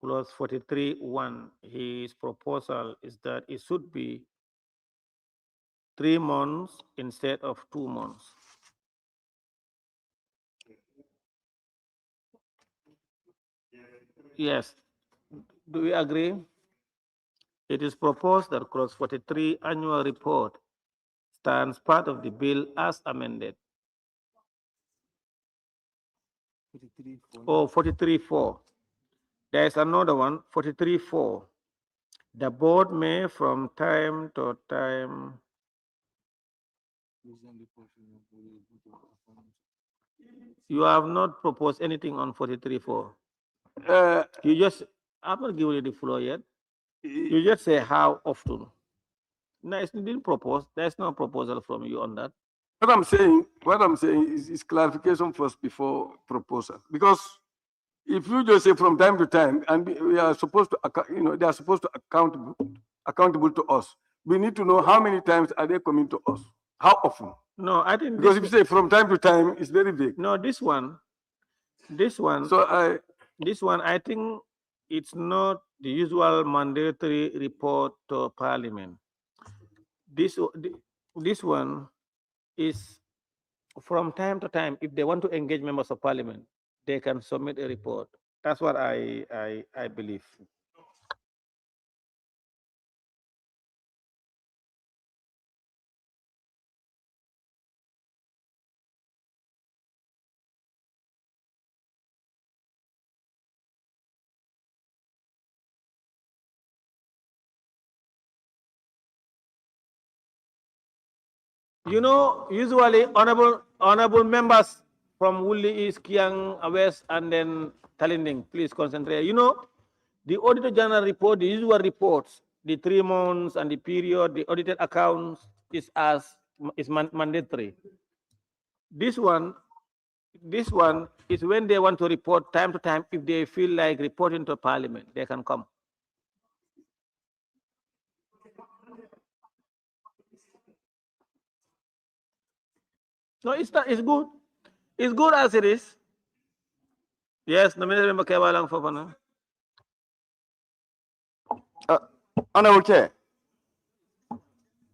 Clause 43(1), his proposal is that it should be 3 months instead of 2 months. Yes. Do we agree? It is proposed that clause 43, annual report, stands part of the bill as amended. Oh, 43(4). There is another one, 43(4). The board may from time to time you have not proposed anything on 43(4). You just, I'm not giving you the floor yet. You just say how often. No, it's didn't propose. There's no proposal from you on that. What I'm saying is clarification first before proposal. Because if you just say from time to time, and we are supposed to, they are supposed to accountable to us. We need to know how many times are they coming to us? How often? No, I think Because if this, you say from time to time, it's very big. no, this one, So I, I think it's not the usual mandatory report to Parliament. This one is from time to time. If they want to engage members of Parliament, they can submit a report. That's what I believe. You know, usually honorable members from Wuli East, Kiang West, and then Talinding, please concentrate. You know, the Auditor General report, the usual reports, the 3 months and the period, the audited accounts is mandatory. This one is when they want to report time to time. If they feel like reporting to Parliament, they can come. No, it's not. It's good. It's good as it is. Yes, nominated member Kewalang Fofana. Honorable Chair.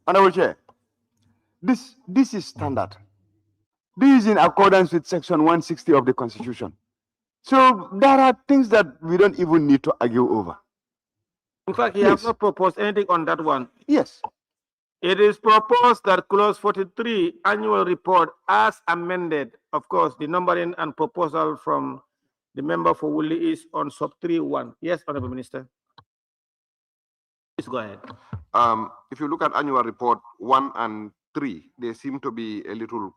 Honorable Chair. This is standard. This is in accordance with Section 160 of the Constitution. So there are things that we don't even need to argue over. In fact, he has not proposed anything on that one. Yes. It is proposed that clause 43 annual report as amended, of course, the numbering and proposal from the member for Wuli is on sub 3.1. Yes, Honorable Minister. Please go ahead. If you look at annual report 1 and 3, they seem to be a little.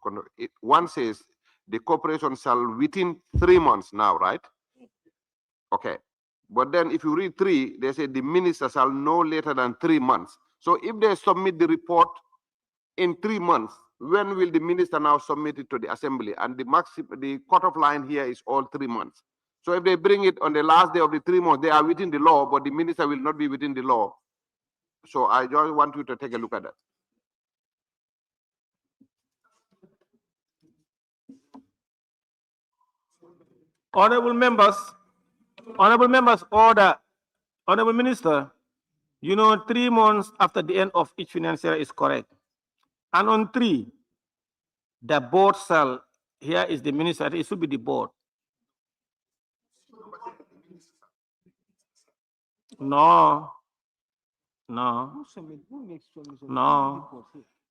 One says the corporation shall within 3 months now, right? Okay. But then if you read 3, they say the minister shall no later than 3 months. So if they submit the report in 3 months, when will the minister now submit it to the assembly? And the cutoff line here is all 3 months. So if they bring it on the last day of the 3 months, they are within the law, but the minister will not be within the law. So I just want you to take a look at that. Honorable members, order. Honorable Minister, you know, 3 months after the end of each financial year is correct. And on 3, the board shall, here is the minister, it should be the board. No.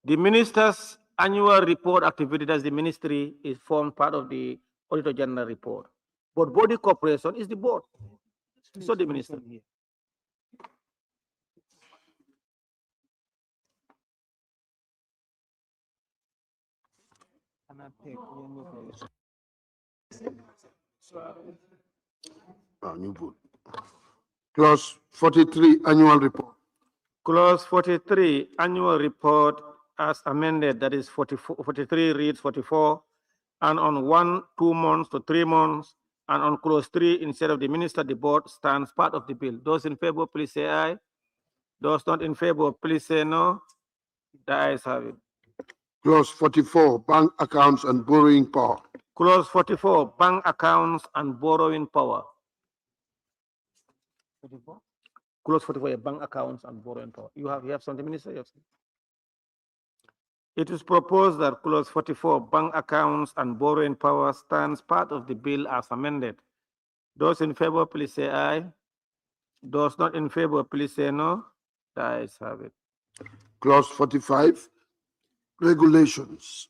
The minister's annual report activity, that's the ministry, is formed part of the Auditor General report. But body corporation is the board. So the minister. New vote. Clause 43 annual report. Clause 43 annual report as amended, that is 43 reads 44, and on 1, 2 months to 3 months, and on clause 3, instead of the minister, the board stands part of the bill. Those in favor, please say aye. Those not in favor, please say no. The ayes have it. Clause 44 bank accounts and borrowing power. Clause 44 bank accounts and borrowing power. Clause 44 bank accounts and borrowing power. You have something, Minister? Yes. It is proposed that clause 44 bank accounts and borrowing power stands part of the bill as amended. Those in favor, please say aye. Those not in favor, please say no. The ayes have it. Clause 45 regulations.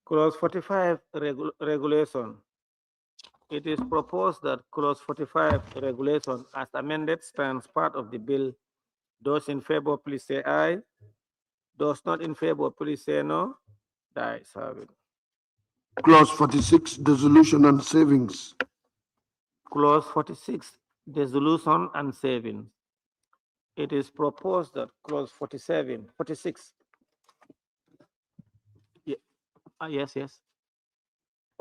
Clause 45 regulation. It is proposed that clause 45 regulation as amended stands part of the bill. Those in favor, please say aye. Those not in favor, please say no. The ayes have it. Clause 46 dissolution and savings. Clause 46 dissolution and savings. It is proposed that clause 46. Yeah. Yes.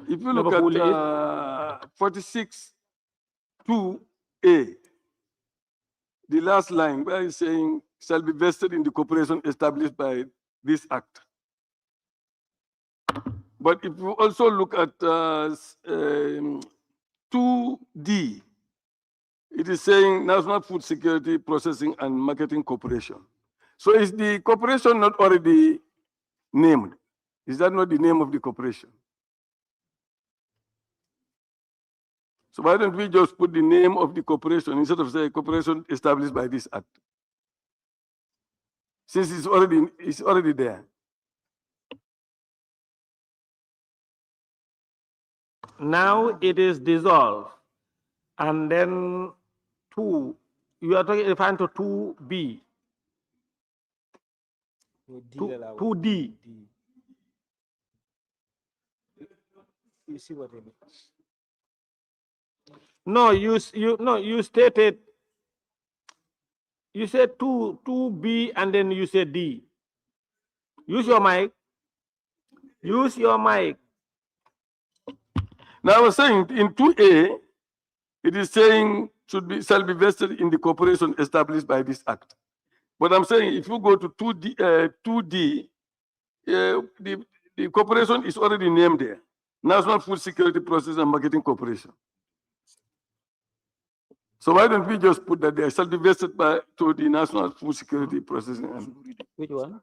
if you look at 46 2A, the last line where it's saying shall be vested in the corporation established by this act. But if you also look at 2D, it is saying National Food Security Processing and Marketing Corporation. So is the corporation not already named? Is that not the name of the corporation? So why don't we just put the name of the corporation instead of say corporation established by this act? Since it's already there. Now it is dissolved. And then you are referring to 2B. 2D. You see what I mean? No, you stated, you said 2B and then you said D. Use your mic. Use your mic. Now I was saying in 2A, it is saying shall be vested in the corporation established by this act. But I'm saying if you go to 2D, the corporation is already named there. National Food Security Processing and Marketing Corporation. So why don't we just put that there shall be vested to the National Food Security Processing and Which one?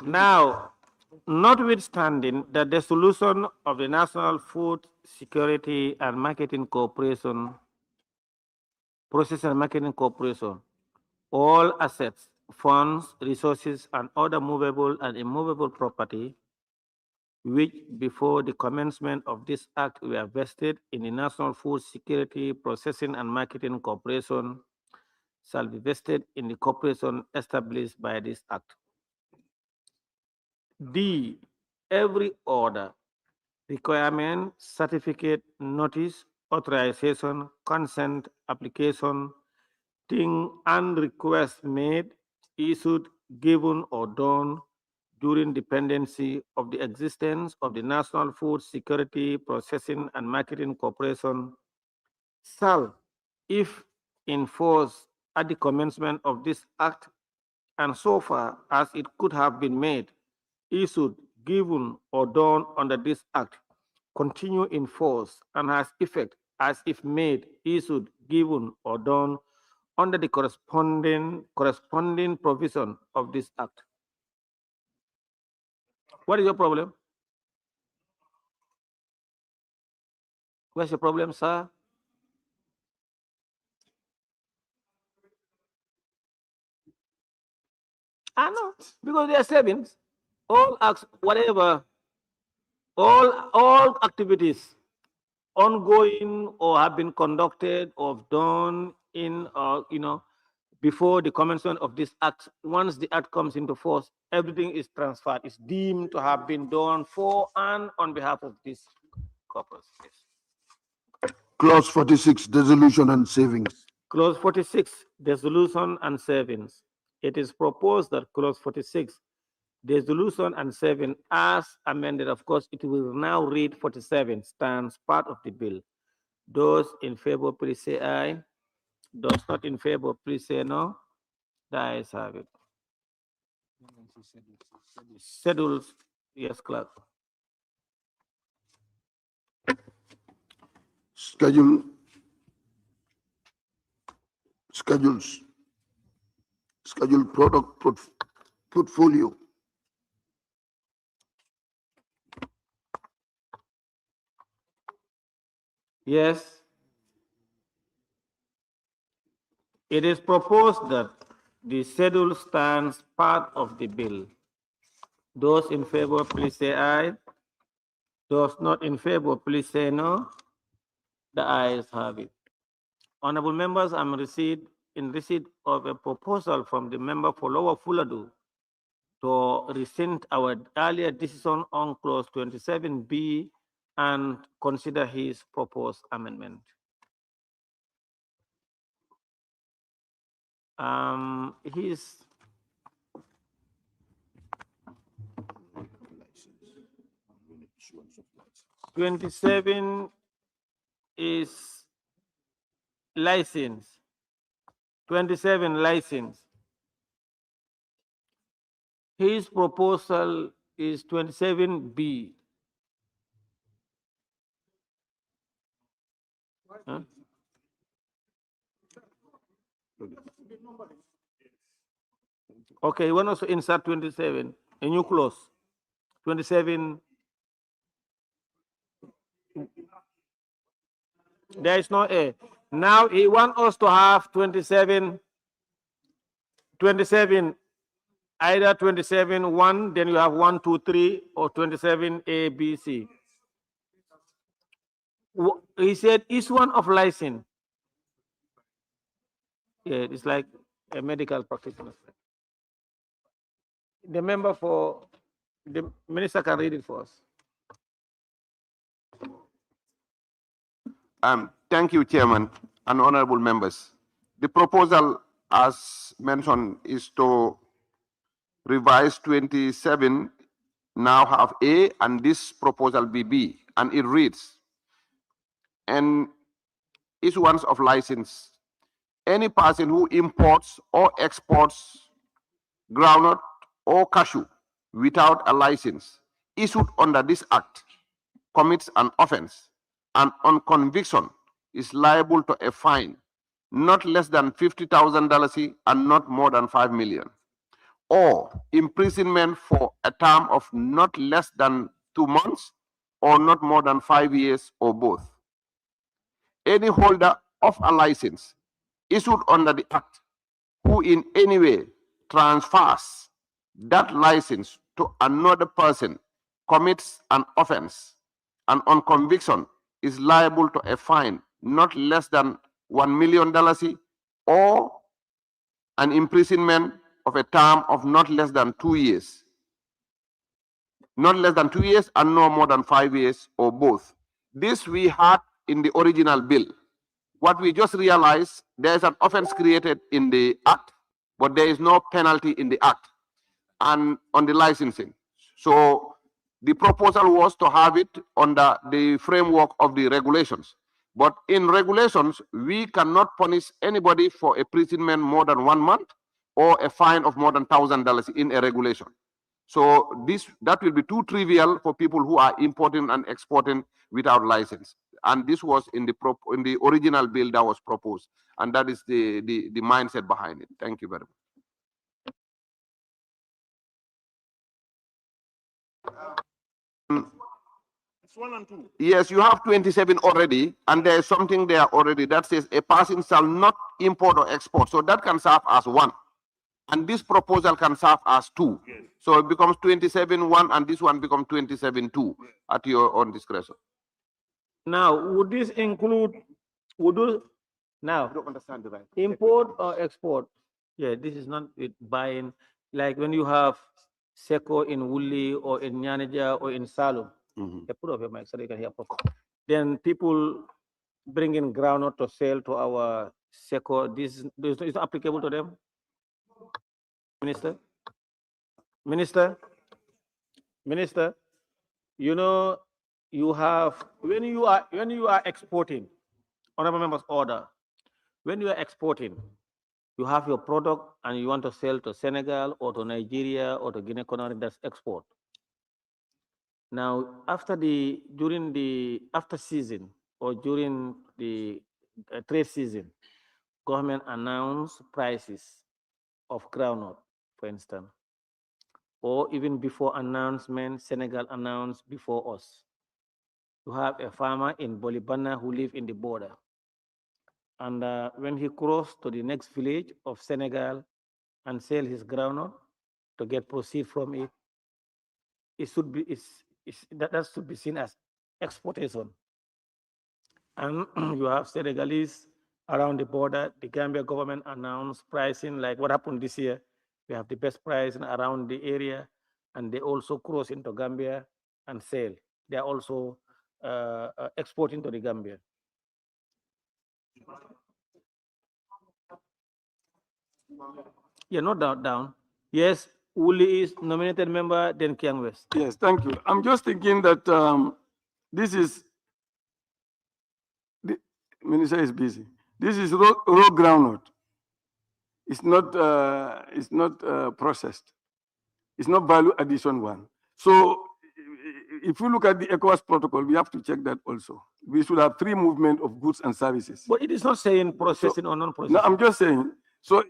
Now, notwithstanding the dissolution of the National Food Security and Marketing Corporation, Processing and Marketing Corporation, all assets, funds, resources, and other movable and immovable property, which before the commencement of this act were vested in the National Food Security Processing and Marketing Corporation, shall be vested in the corporation established by this act. D, every order, requirement, certificate, notice, authorization, consent, application, thing and request made, issued, given, or done during dependency of the existence of the National Food Security Processing and Marketing Corporation shall, if in force at the commencement of this act, and so far as it could have been made, issued, given, or done under this act, continue in force and has effect as if made, issued, given, or done under the corresponding provision of this act. What is your problem? What's your problem, sir? I know, because they are savings. All acts, whatever, all activities ongoing or have been conducted or done in, before the commencement of this act, once the act comes into force, everything is transferred, is deemed to have been done for and on behalf of this corpus. Yes. Clause 46, dissolution and savings. Clause 46, dissolution and savings. It is proposed that clause 46, dissolution and saving as amended, of course, it will now read 47, stands part of the bill. Those in favor, please say aye. Those not in favor, please say no. The ayes have it. Schedules, yes, clerk. Schedule product portfolio. Yes. It is proposed that the schedule stands part of the bill. Those in favor, please say aye. Those not in favor, please say no. The ayes have it. Honorable members, I'm in receipt of a proposal from the member for Lower Fuladu to rescind our earlier decision on clause 27B and consider his proposed amendment. His 27 is license. 27 license. His proposal is 27B. Huh? Okay, you want us to insert 27, a new clause. 27. There is no A. Now he wants us to have 27, either 27, 1, then you have 1, 2, 3, or 27 A, B, C. He said each one of license. Yeah, it's like a medical practitioner. The member for the minister can read it for us. Thank you, Chairman and honorable members. The proposal, as mentioned, is to revise 27, now have A, and this proposal be B, and it reads, and issuance of license. Any person who imports or exports groundnut or cashew without a license issued under this act commits an offense, and on conviction is liable to a fine not less than $50,000 and not more than 5 million, or imprisonment for a term of not less than 2 months or not more than 5 years, or both. Any holder of a license issued under the act who in any way transfers that license to another person commits an offense, and on conviction is liable to a fine not less than $1 million or an imprisonment of a term of not less than 2 years. Not less than 2 years and no more than 5 years, or both. This we had in the original bill. What we just realized, there is an offense created in the act, but there is no penalty in the act and on the licensing. So the proposal was to have it under the framework of the regulations. But in regulations, we cannot punish anybody for imprisonment more than 1 month or a fine of more than $1,000 in a regulation. So that will be too trivial for people who are importing and exporting without license. And this was in the original bill that was proposed, and that is the mindset behind it. Thank you very much. It's 1 and 2. Yes, you have 27 already, and there is something there already that says a person shall not import or export. So that can serve as 1. And this proposal can serve as 2. Yes. So it becomes 27-1, and this one becomes 27-2 at your own discretion. Now, would this include, now, I don't understand the right. import or export? Yeah, this is not with buying, like when you have Seco in Wuli or in Nyaneja or in Salum. Yeah, put up your mic so they can hear properly. Then people bring in groundnut to sell to our Seco. This is applicable to them? Minister, you know, you have, when you are exporting, honorable members order, when you are exporting, you have your product and you want to sell to Senegal or to Nigeria or to Guinea-Conakry, that's export. Now, after season or during the trade season, government announce prices of groundnut, for instance, or even before announcement, Senegal announced before us. You have a farmer in Bolibana who live in the border. And when he crossed to the next village of Senegal and sell his groundnut to get proceed from it, it should be, that should be seen as exportation. And you have Senegalese around the border. The Gambia government announced pricing like what happened this year. We have the best pricing around the area, and they also cross into Gambia and sell. They are also exporting to the Gambia. Yeah, not down. Yes, Wuli is nominated member, then Kiang West. Yes, thank you. I'm just thinking that this is, the minister is busy. This is raw groundnut. It's not processed. It's not value addition one. So if you look at the ECOWAS protocol, we have to check that also. We should have free movement of goods and services. But it is not saying processing or non-processing. No, I'm just saying. So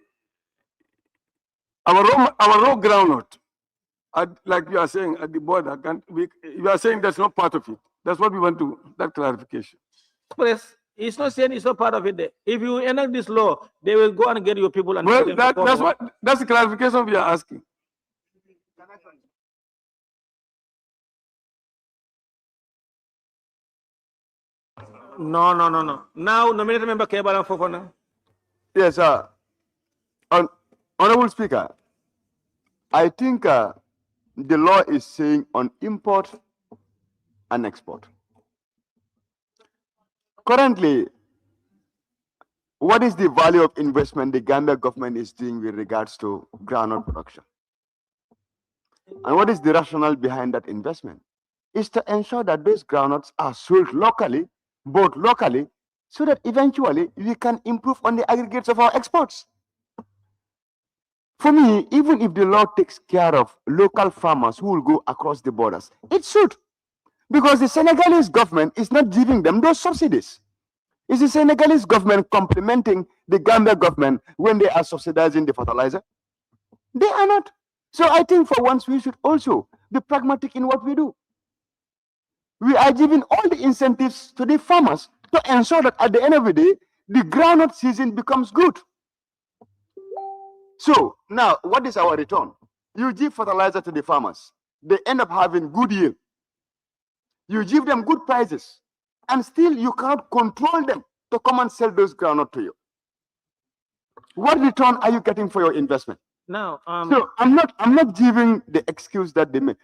our raw groundnut, like you are saying at the border, you are saying that's not part of it. That's what we want to, that clarification. Express, it's not saying it's not part of it. If you enact this law, they will go and get your people and Well, put them to court. that's the clarification we are asking. No. Now, nominated member Kebala Fofana. Yes, Honorable Speaker, I think the law is saying on import and export. Currently, what is the value of investment the Gambia government is doing with regards to groundnut production? And what is the rationale behind that investment? Is to ensure that those groundnuts are sold locally, bought locally, so that eventually we can improve on the aggregates of our exports. For me, even if the law takes care of local farmers who will go across the borders, it should. Because the Senegalese government is not giving them those subsidies. Is the Senegalese government complementing the Gambia government when they are subsidizing the fertilizer? They are not. So I think for once we should also be pragmatic in what we do. We are giving all the incentives to the farmers to ensure that at the end of the day, the groundnut season becomes good. So now, what is our return? You give fertilizer to the farmers. They end up having good yield. You give them good prices, and still you cannot control them to come and sell those groundnut to you. What return are you getting for your investment? Now, So I'm not giving the excuse that the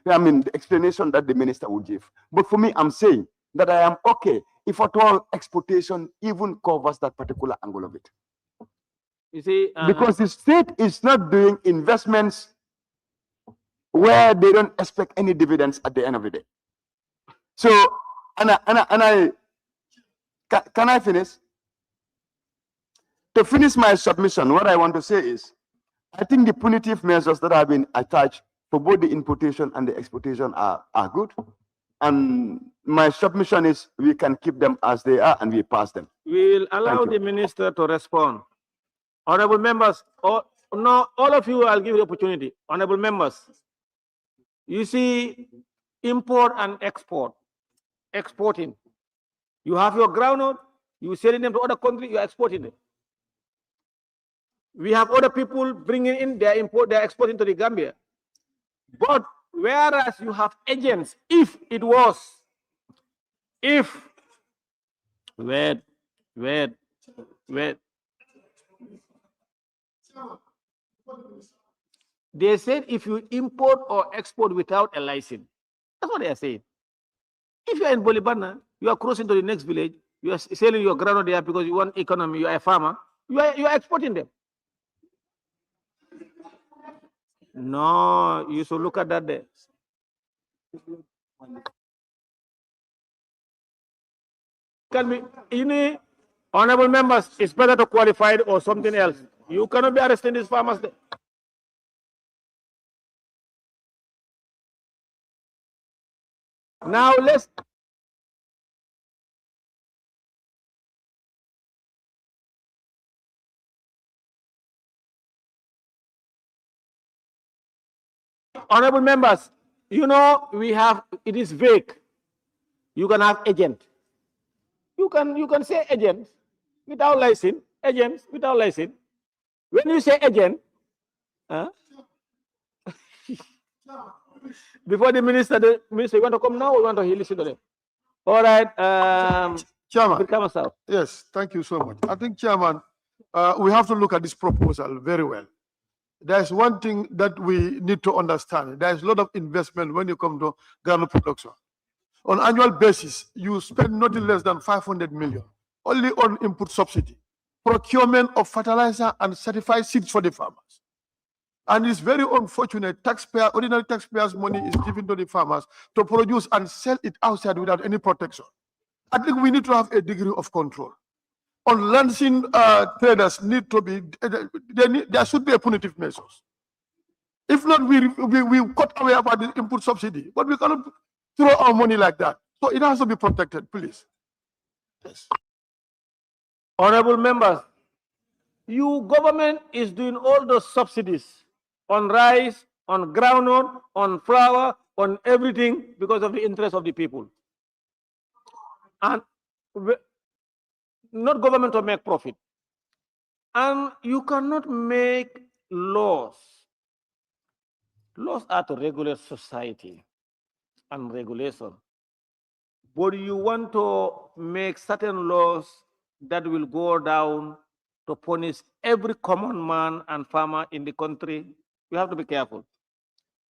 explanation that the minister would give. But for me, I'm saying that I am okay if at all exportation even covers that particular angle of it. you see, Because the state is not doing investments where they don't expect any dividends at the end of the day. So, can I finish? To finish my submission, what I want to say is, I think the punitive measures that have been attached for both the importation and the exportation are good. And my submission is we can keep them as they are and we pass them. we'll allow Thank you. the minister to respond. Honorable members, all of you, I'll give you the opportunity. Honorable members, you see, import and exporting. You have your groundnut, you selling them to other countries, you are exporting them. We have other people bringing in their exporting to the Gambia. But whereas you have agents, wait. They said if you import or export without a license, that's what they are saying. If you are in Bolibana, you are crossing to the next village, you are selling your groundnut there because you want economy, you are a farmer, you are exporting them. No, you should look at that there. Can be, honorable members, it's better to qualify it or something else. You cannot be arresting these farmers there. Now let's. Honorable members, it is vague. You can have agent. You can say agents without license, agents without license. When you say agent, before the minister, you want to come now or you want to listen to them? All right, Chairman. Brikama. Yes, thank you so much. I think, Chairman, we have to look at this proposal very well. There's one thing that we need to understand. There's a lot of investment when you come to groundnut production. On annual basis, you spend nothing less than 500 million only on input subsidy, procurement of fertilizer and certified seeds for the farmers. And it's very unfortunate. Ordinary taxpayers' money is given to the farmers to produce and sell it outside without any protection. I think we need to have a degree of control. On lancing traders need to be, there should be a punitive measures. If not, we cut away about the input subsidy, but we cannot throw our money like that. So it has to be protected, please. Yes. Honorable members, you government is doing all those subsidies on rice, on groundnut, on flour, on everything because of the interest of the people. And not government to make profit. And you cannot make laws. Laws are to regulate society and regulation. But you want to make certain laws that will go down to punish every common man and farmer in the country. You have to be careful.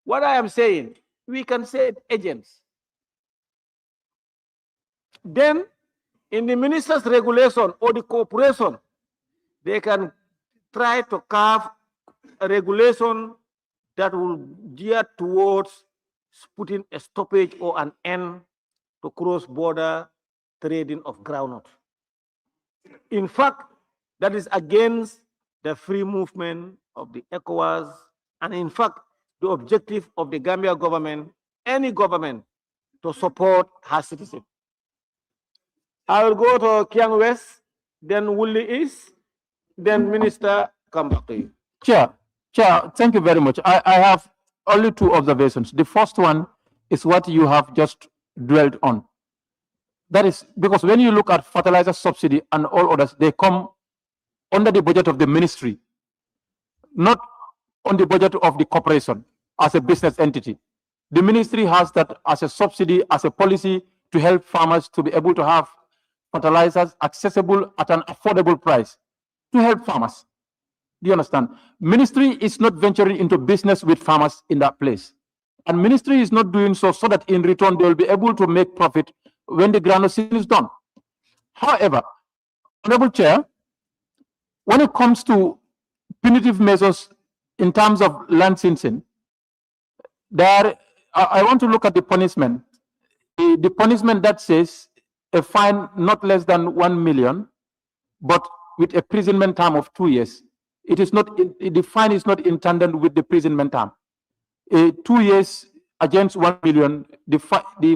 What I am saying, we can say agents. Then, in the minister's regulation or the corporation, they can try to carve a regulation that will gear towards putting a stoppage or an end to cross-border trading of groundnut. In fact, that is against the free movement of the ECOWAS, and in fact, the objective of the Gambia government, any government, to support her citizens. I will go to Kiang West, then Woolley East, then Minister, come back to you. Chair, thank you very much. I have only two observations. The first one is what you have just dwelt on. That is because when you look at fertilizer subsidy and all others, they come under the budget of the ministry, not on the budget of the corporation as a business entity. The ministry has that as a subsidy, as a policy to help farmers to be able to have fertilizers accessible at an affordable price to help farmers. Do you understand? Ministry is not venturing into business with farmers in that place. And ministry is not doing so that in return they will be able to make profit when the groundnut season is done. However, Honorable Chair, when it comes to punitive measures in terms of land seizing, I want to look at the punishment. The punishment that says a fine not less than 1 million, but with a imprisonment term of 2 years. It is not, the fine is not in tandem with the imprisonment term. 2 years against 1 million, the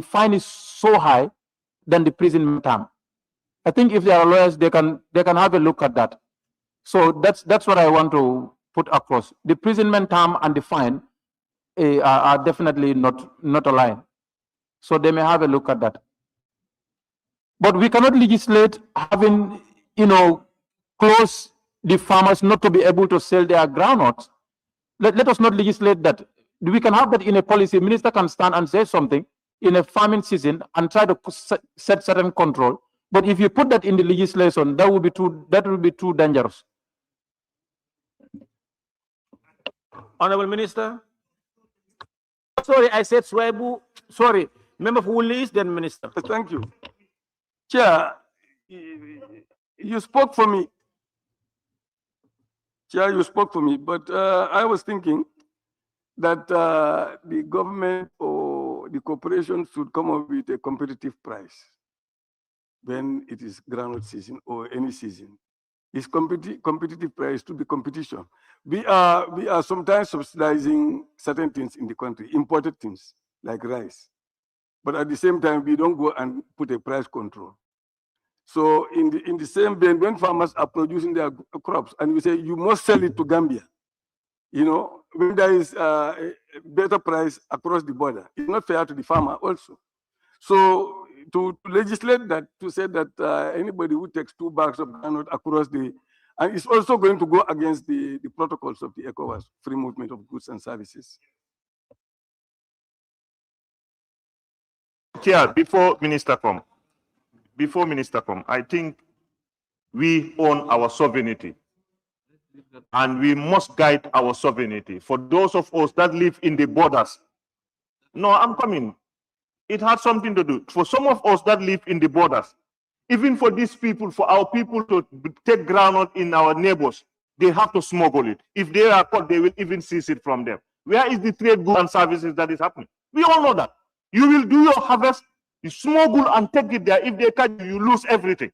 fine is so high than the imprisonment term. I think if there are lawyers, they can have a look at that. So that's what I want to put across. The imprisonment term and the fine are definitely not aligned. So they may have a look at that. But we cannot legislate having, close the farmers not to be able to sell their groundnuts. Let us not legislate that. We can have that in a policy. Minister can stand and say something in a farming season and try to set certain control. But if you put that in the legislation, that will be too dangerous. Honorable Minister. Sorry, I said Swaibu. Sorry, member for Woolly East, then Minister. Thank you. Chair, you spoke for me. Chair, you spoke for me, but I was thinking that the government or the corporation should come up with a competitive price when it is groundnut season or any season. It's competitive price to be competition. We are sometimes subsidizing certain things in the country, imported things like rice. But at the same time, we don't go and put a price control. So in the same vein, when farmers are producing their crops and we say you must sell it to Gambia, when there is a better price across the border, it's not fair to the farmer also. So to legislate that, to say that anybody who takes 2 bags of groundnut across and it's also going to go against the protocols of the ECOWAS, free movement of goods and services. Chair, before Minister come, I think we own our sovereignty and we must guide our sovereignty. For those of us that live in the borders, no, I'm coming. It had something to do. For some of us that live in the borders, even for these people, for our people to take groundnut in our neighbors, they have to smuggle it. If they are caught, they will even seize it from them. Where is the trade goods and services that is happening? We all know that. You will do your harvest, you smuggle and take it there. If they catch you, you lose everything.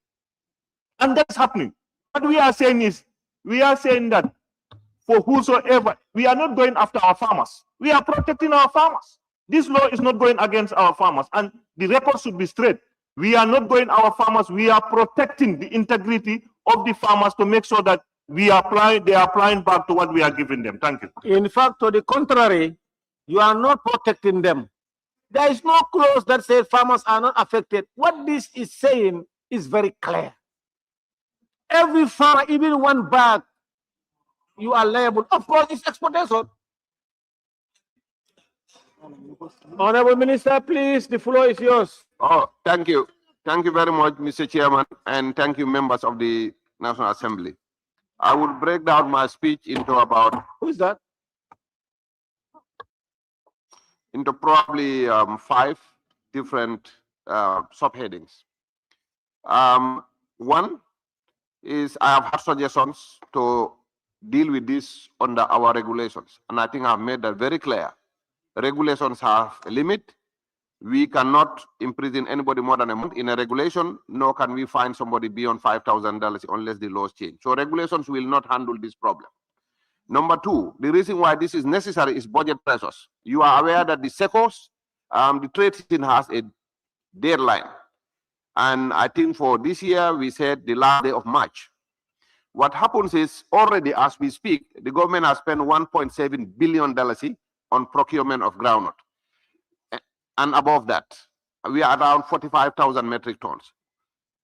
And that's happening. What we are saying is, we are saying that for whosoever, we are not going after our farmers. We are protecting our farmers. This law is not going against our farmers, and the record should be straight. We are not going our farmers. We are protecting the integrity of the farmers to make sure that they are applying back to what we are giving them. Thank you. In fact, to the contrary, you are not protecting them. There is no clause that says farmers are not affected. What this is saying is very clear. Every farmer, even one bag, you are liable. Of course, it's exportation. Honorable Minister, please, the floor is yours. Oh, thank you. Thank you very much, Mr. Chairman, and thank you, members of the National Assembly. I will break down my speech into about... Who is that? Into probably 5 different subheadings. One is I have had suggestions to deal with this under our regulations, and I think I've made that very clear. Regulations have a limit. We cannot imprison anybody more than a month in a regulation, nor can we fine somebody beyond $5,000 unless the laws change. So regulations will not handle this problem. Number 2, the reason why this is necessary is budget pressures. You are aware that the SECOS, the trade season has a deadline. And I think for this year, we said the last day of March. What happens is already as we speak, the government has spent $1.7 billion on procurement of groundnut. And above that, we are around 45,000 metric tons.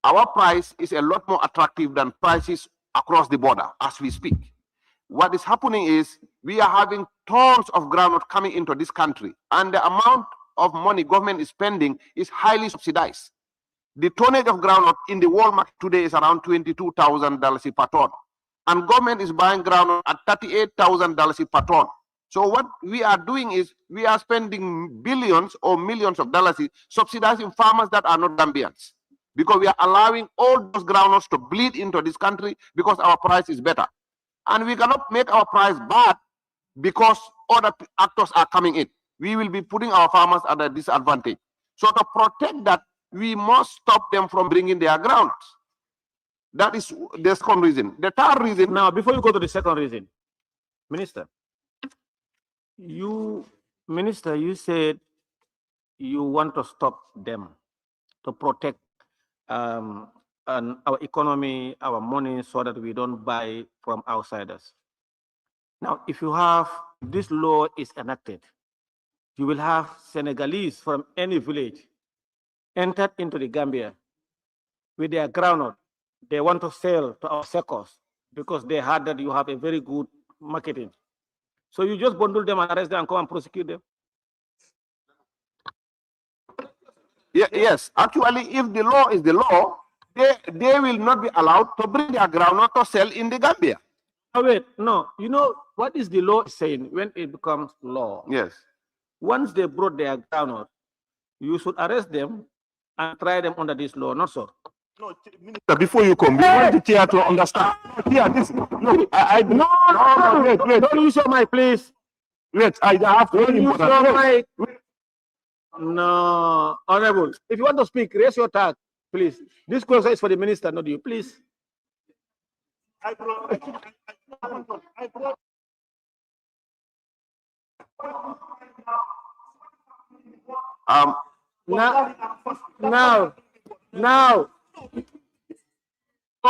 Our price is a lot more attractive than prices across the border as we speak. What is happening is we are having tons of groundnut coming into this country, and the amount of money government is spending is highly subsidized. The tonnage of groundnut in the world market today is around $22,000 per ton, and government is buying groundnut at $38,000 per ton. So what we are doing is we are spending billions or millions of dollars subsidizing farmers that are not Gambians, because we are allowing all those groundnuts to bleed into this country because our price is better. And we cannot make our price bad because other actors are coming in. We will be putting our farmers at a disadvantage. So to protect that, we must stop them from bringing their groundnuts. That is the second reason. The third reason... Now, before you go to the second reason, Minister, you said you want to stop them to protect our economy, our money, so that we don't buy from outsiders. Now, if you have this law is enacted, you will have Senegalese from any village entered into the Gambia with their groundnut. They want to sell to our SECOS because they heard that you have a very good marketing. So you just bundle them and arrest them and come and prosecute them? Yes, actually, if the law is the law, they will not be allowed to bring their groundnut to sell in the Gambia. Oh, wait, no. You know what is the law saying when it becomes law? Yes. Once they brought their groundnut, you should arrest them and try them under this law, not so. No, Minister, before you come, we want the chair to understand. Yeah, this, no, wait. Don't use your mic, please. Wait, I have to use your mic. No, Honorable, if you want to speak, raise your tag, please. This question is for the minister, not you, please. Now.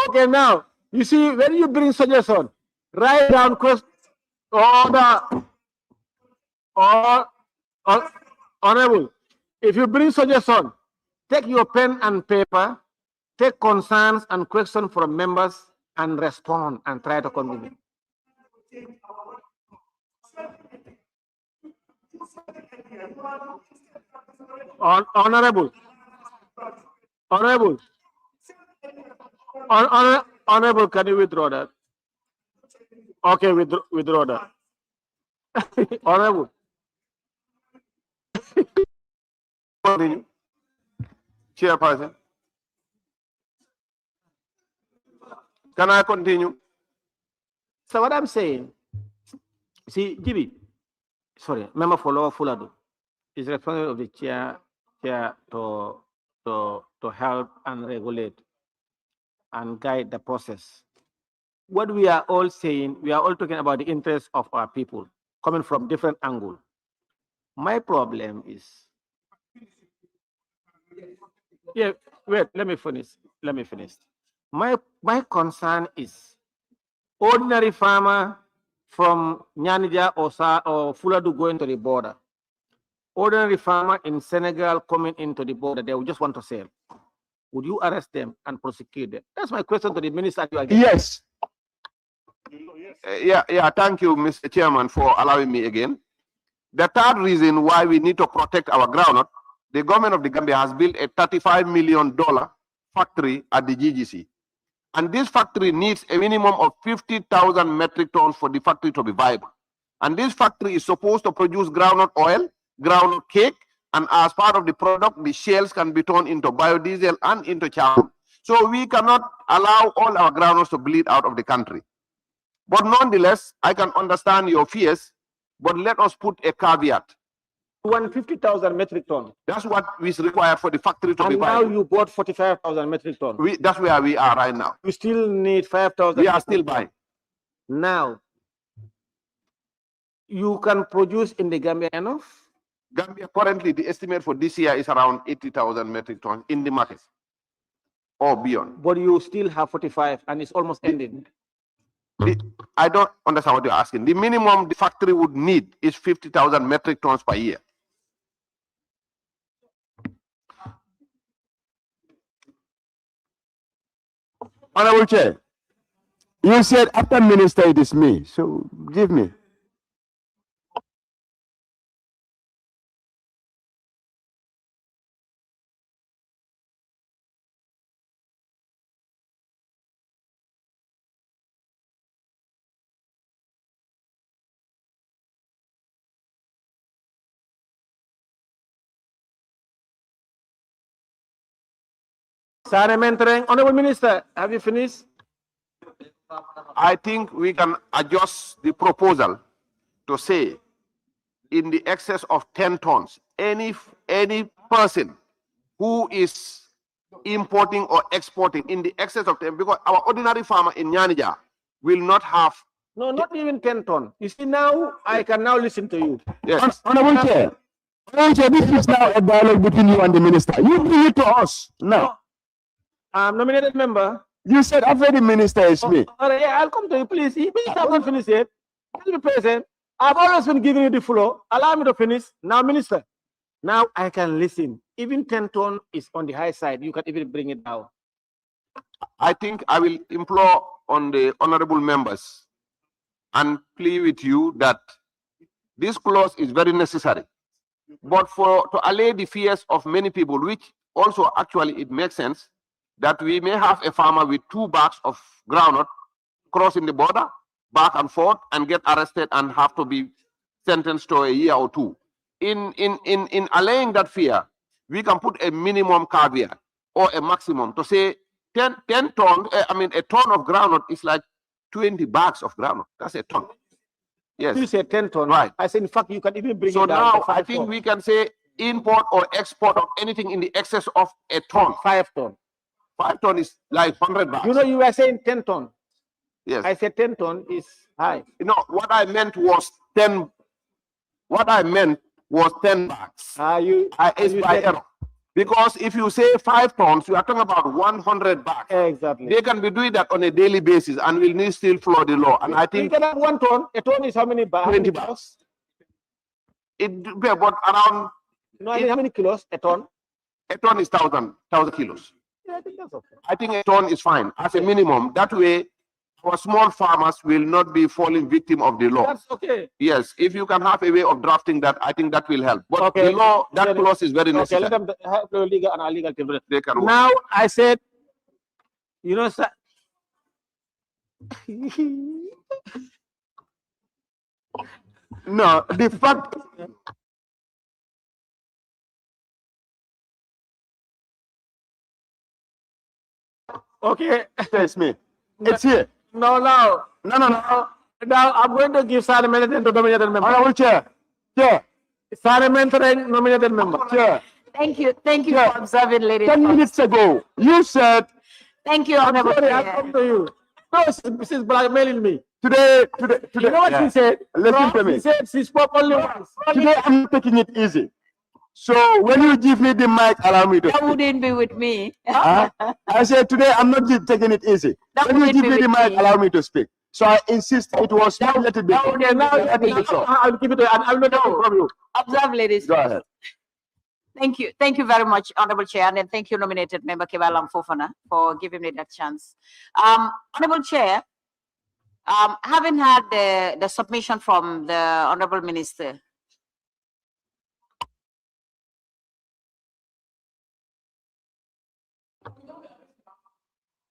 Okay, now, you see, when you bring suggestion, write down Honorable, if you bring suggestion, take your pen and paper, take concerns and questions from members and respond and try to convince. Honorable, can you withdraw that? Okay, withdraw that. Honorable. Continue. Chairperson. Can I continue? So what I'm saying, see, Gibi, sorry, member for Lower Fuladu is responsible of the chair to help and regulate and guide the process. What we are all saying, we are all talking about the interests of our people coming from different angles. My problem is, yeah, wait, let me finish. My concern is ordinary farmer from Nyanija or Fuladu going to the border. Ordinary farmer in Senegal coming into the border, they will just want to sell. Would you arrest them and prosecute them? That's my question to the minister. Yes. Yeah, thank you, Mr. Chairman, for allowing me again. The third reason why we need to protect our groundnut, the government of the Gambia has built a $35 million factory at the GGC. And this factory needs a minimum of 50,000 metric tons for the factory to be viable. And this factory is supposed to produce groundnut oil, groundnut cake, and as part of the product, the shells can be turned into biodiesel and into charcoal. So we cannot allow all our groundnuts to bleed out of the country. But nonetheless, I can understand your fears, but let us put a caveat. 150,000 metric tons. That's what is required for the factory to be And now viable. you bought 45,000 metric tons. That's where we are right now. You still need 5,000. We are still buying. Now, you can produce in the Gambia enough? Gambia, currently, the estimate for this year is around 80,000 metric tons in the market or beyond. But you still have 45 and it's almost ending. I don't understand what you're asking. The minimum the factory would need is 50,000 metric tons per year. Honorable Chair, you said after minister it is me, so give me. Honorable Minister, have you finished? I think we can adjust the proposal to say in the excess of 10 tons, any person who is importing or exporting in the excess of 10, because our ordinary farmer in Nyanija will not have. No, not even 10 tons. You see, now I can now listen to you. Yes. Honorable Chair, this is now a dialogue between you and the minister. You bring it to us now. Nominated member. You said after the minister is me. All right, yeah, I'll come to you, please. Minister, I'm not finished yet. Let me present. I've always been giving you the floor. Allow me to finish. Now, Minister, now I can listen. Even 10 tons is on the high side. You can even bring it down. I think I will implore on the honorable members and plea with you that this clause is very necessary. But to allay the fears of many people, which also actually it makes sense, that we may have a farmer with 2 bags of groundnut crossing the border, back and forth, and get arrested and have to be sentenced to a year or 2. In allaying that fear, we can put a minimum caveat or a maximum to say 10 tons, a ton of groundnut is like 20 bags of groundnut. That's a ton. Yes. You say 10 tons. Right. I said, in fact, you can even bring So it down. now I think we can say import or export of anything in the excess of a ton. 5 tons. 5 tons is like 100 bags. You know, you were saying 10 tons. Yes. I said 10 tons is high. You know, what I meant was 10. What I meant was 10 bags. It's by error. Because if you say 5 tons, you are talking about 100 bags. Exactly. They can be doing that on a daily basis and will need still follow the law. And I think you can have 1 ton. A ton is how many bags? 20 bags. But around. No, I mean, how many kilos? A ton? A ton is 1,000 kilos. Yeah, I think that's okay. I think a ton is fine as a minimum. That way, our small farmers will not be falling victim of the law. That's okay. Yes, if you can have a way of drafting that, I think that will help. But Okay. the law, that clause is very necessary. Okay, let them have the legal and illegal team. They can work. Now, I said, you know, sir. No, the fact. Okay. It's me. It's here. No. No. Now I'm going to give Sara Meneteng to nominated member. Honorable Chair. Chair. Sara Meneteng nominated member. Chair. Thank you Yeah. for observing, ladies. 10 minutes ago, you said Thank you, Honorable Sorry, I Chair. come to you. No, she's blackmailing me. today. You know what she said? Listen to me. She said she's properly once. Today I'm taking it easy. So when you give me the mic, allow me to That speak. wouldn't be with me. Huh? I said today I'm not taking it easy. That When you wouldn't give be me the with mic, me. allow me to speak. So I insist it was not let it be. Okay, now Let it be so. I'll give it to you. I'll not take it from you. Observe, ladies. Go ahead. Thank you very much, Honorable Chair, and then thank you, nominated member Kebalam Fofana, for giving me that chance. Honorable Chair, having had the submission from the Honorable Minister,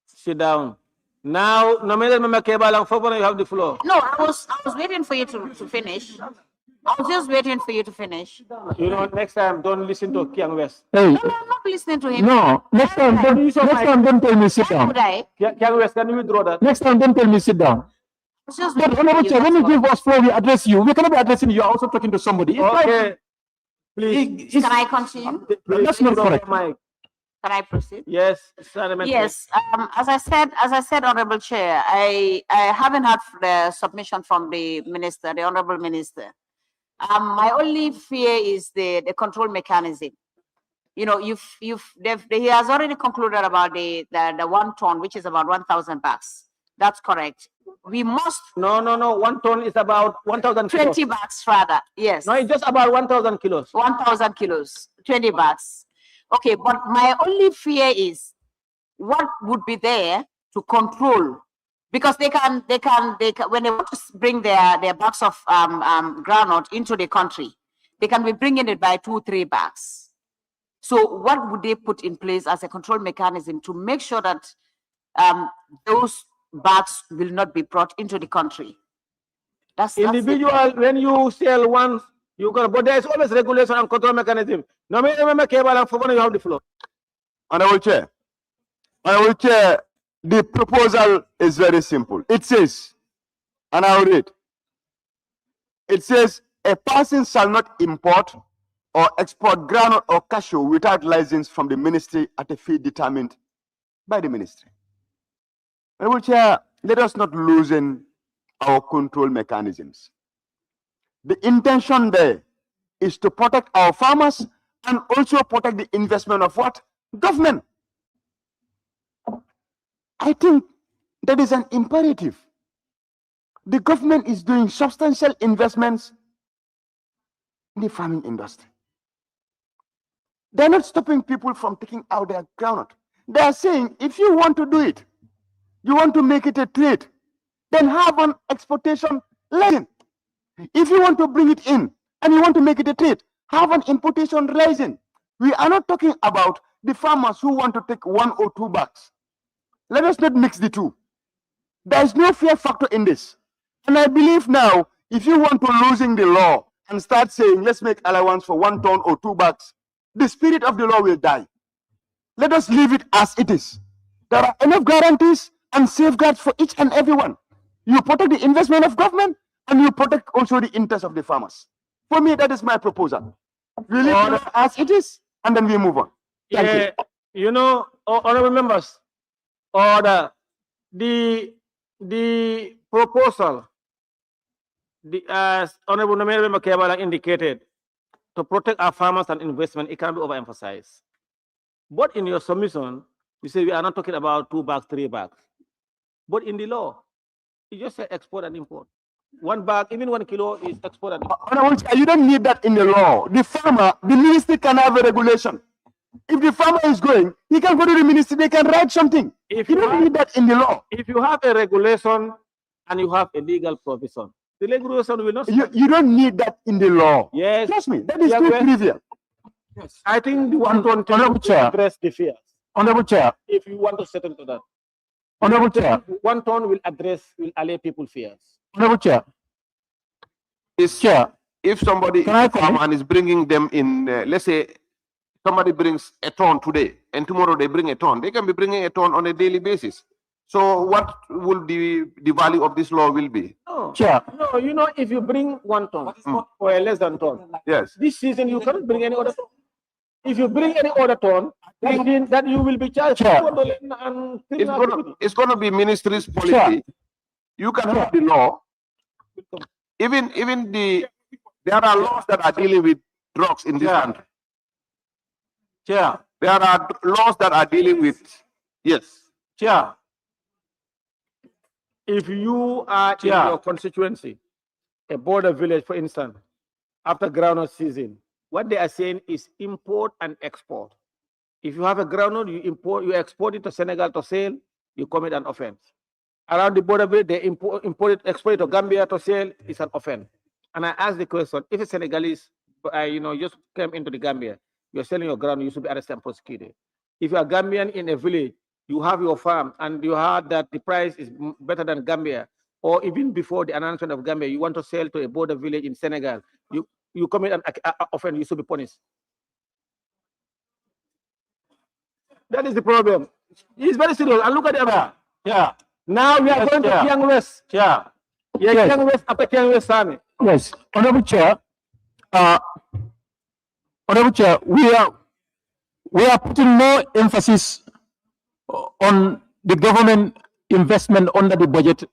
Sit down. Now, nominated member Kebalang Fofana, you have the floor. no, I was waiting for you to finish. I was just waiting for you to finish. You know, next time, don't listen to Kiang West. Hey, No, I'm not listening to him. no, next time don't tell me sit Why down. would I? Kiang West, can you withdraw that? Next time don't tell me sit down. I was just But waiting for Honorable you, Chair, when that's you all. give us floor, we address you. We cannot be addressing you. You're also talking to somebody. It's like- Okay. Please. Can I continue? Please, That's not withdraw correct. the mic. Can I proceed? Yes, Sara Meneteng. Yes, as I said, Honorable Chair, I haven't had the submission from the minister, the Honorable Minister. My only fear is the control mechanism. You know, he has already concluded about the 1 ton, which is about 1,000 bags. That's correct. We must No. 1 ton is about 1,000 kilos. 20 bags rather. Yes. No, it's just about 1,000 kilos. 1,000 kilos, 20 bags. Okay, but my only fear is what would be there to control, because they can when they want to bring their bags of groundnut into the country, they can be bringing it by 2-3 bags. So what would they put in place as a control mechanism to make sure that those bags will not be brought into the country? That's the- Individual, when you sell one, you got, but there is always regulation and control mechanism. Nominated member Kebalang Fofana, you have the floor. Honorable Chair. Honorable Chair, the proposal is very simple. It says, and I'll read. It says, a person shall not import or export groundnut or cashew without license from the ministry at a fee determined by the ministry. Honorable Chair, let us not loosen our control mechanisms. The intention there is to protect our farmers and also protect the investment of what? Government. I think that is an imperative. The government is doing substantial investments in the farming industry. They're not stopping people from taking out their groundnut. They are saying, if you want to do it, you want to make it a trade, then have an exportation license. If you want to bring it in and you want to make it a trade, have an importation license. We are not talking about the farmers who want to take 1 or 2 bags. Let us not mix the two. There is no fear factor in this. And I believe now, if you want to losing the law and start saying, let's make allowance for 1 ton or 2 bags, the spirit of the law will die. Let us leave it as it is. There are enough guarantees and safeguards for each and everyone. You protect the investment of government and you protect also the interest of the farmers. For me, that is my proposal. We leave it as it is and then we move on. Thank you. You know, honorable members, order the proposal, as Honorable nominated member Kebalang indicated, to protect our farmers and investment, it cannot be overemphasized. But in your submission, you say we are not talking about 2 bags, 3 bags. But in the law, you just say export and import. 1 bag, even 1 kilo is export and import. Honorable Chair, you don't need that in the law. The farmer, the ministry can have a regulation. If the farmer is going, he can go to the ministry, they can write something. If You you don't have- need that in the law. If you have a regulation and you have a legal provision, the regulation will not. You don't need that in the law. Yes. Trust me, that is Yeah, too well- trivial. I think the one to Honorable Chair. address the fears. Honorable Chair, If you want to settle to that, Honorable Chair, 1 ton will allay people fears. Honorable Chair, Is Chair, if somebody Can I is a farmer comment? and is bringing them in, let's say somebody brings a ton today and tomorrow they bring a ton, they can be bringing a ton on a daily basis. So what will the value of this law will be? No, Chair. no, you know, if you bring 1 ton or a less than ton, Yes. this season you cannot bring any other ton. If you bring any other ton, that means that you will be charged Chair. $4 and It's gonna be ministry's policy. You can have the law. Even there are laws that are dealing with drugs in this country. Chair, There are laws that are dealing with, yes. Chair, if you are in Chair. your constituency, a border village, for instance, after groundnut season, what they are saying is import and export. If you have a groundnut, you export it to Senegal to sell, you commit an offense. Around the border village, they export it to Gambia to sell, it's an offense. And I asked the question, if a Senegalese, just came into the Gambia, you're selling your ground, you should be arrested and prosecuted. If you're a Gambian in a village, you have your farm and you heard that the price is better than Gambia, or even before the announcement of Gambia, you want to sell to a border village in Senegal, you commit an offense, you should be punished. That is the problem. It's very serious. And look at the other. Yeah. Now we are going to Kiang West. Yeah. Yeah, Yes. Kiang West after Kiang West Army. Yes, Honorable Chair, we are putting more emphasis on the government investment under the budget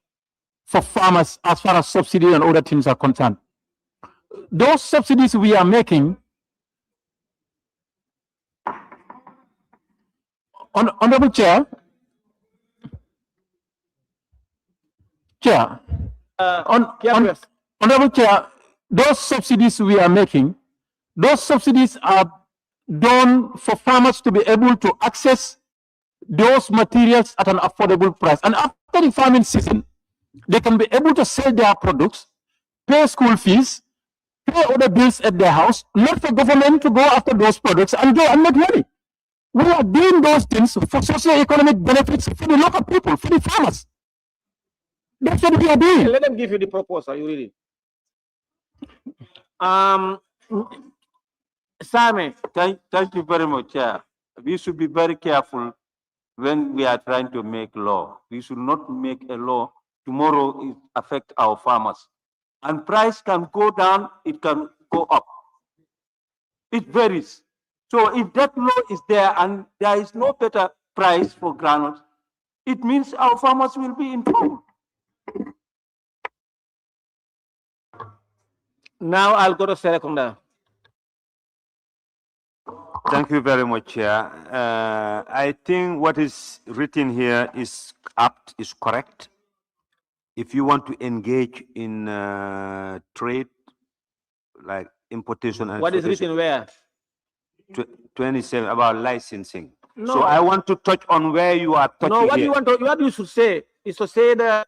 for farmers as far as subsidy and other things are concerned. Those subsidies we are making, Honorable Chair, Honorable Chair, those subsidies we are making, those subsidies are done for farmers to be able to access those materials at an affordable price. And after the farming season, they can be able to sell their products, pay school fees, pay other bills at their house, not for government to go after those products and go and make money. We are doing those things for socio-economic benefits for the local people, for the farmers. That's what we are doing. Let them give you the proposal. You read it. Same. Thank you very much, Chair. We should be very careful when we are trying to make law. We should not make a law tomorrow it affect our farmers. And price can go down, it can go up. It varies. So if that law is there and there is no better price for granules, it means our farmers will be in trouble. Now I'll go to Serekunda. Thank you very much, Chair. I think what is written here is apt, is correct. If you want to engage in trade, like importation and What is written where? 27 about licensing. No. So I want to touch on where you are touching No, here. what you should say is to say that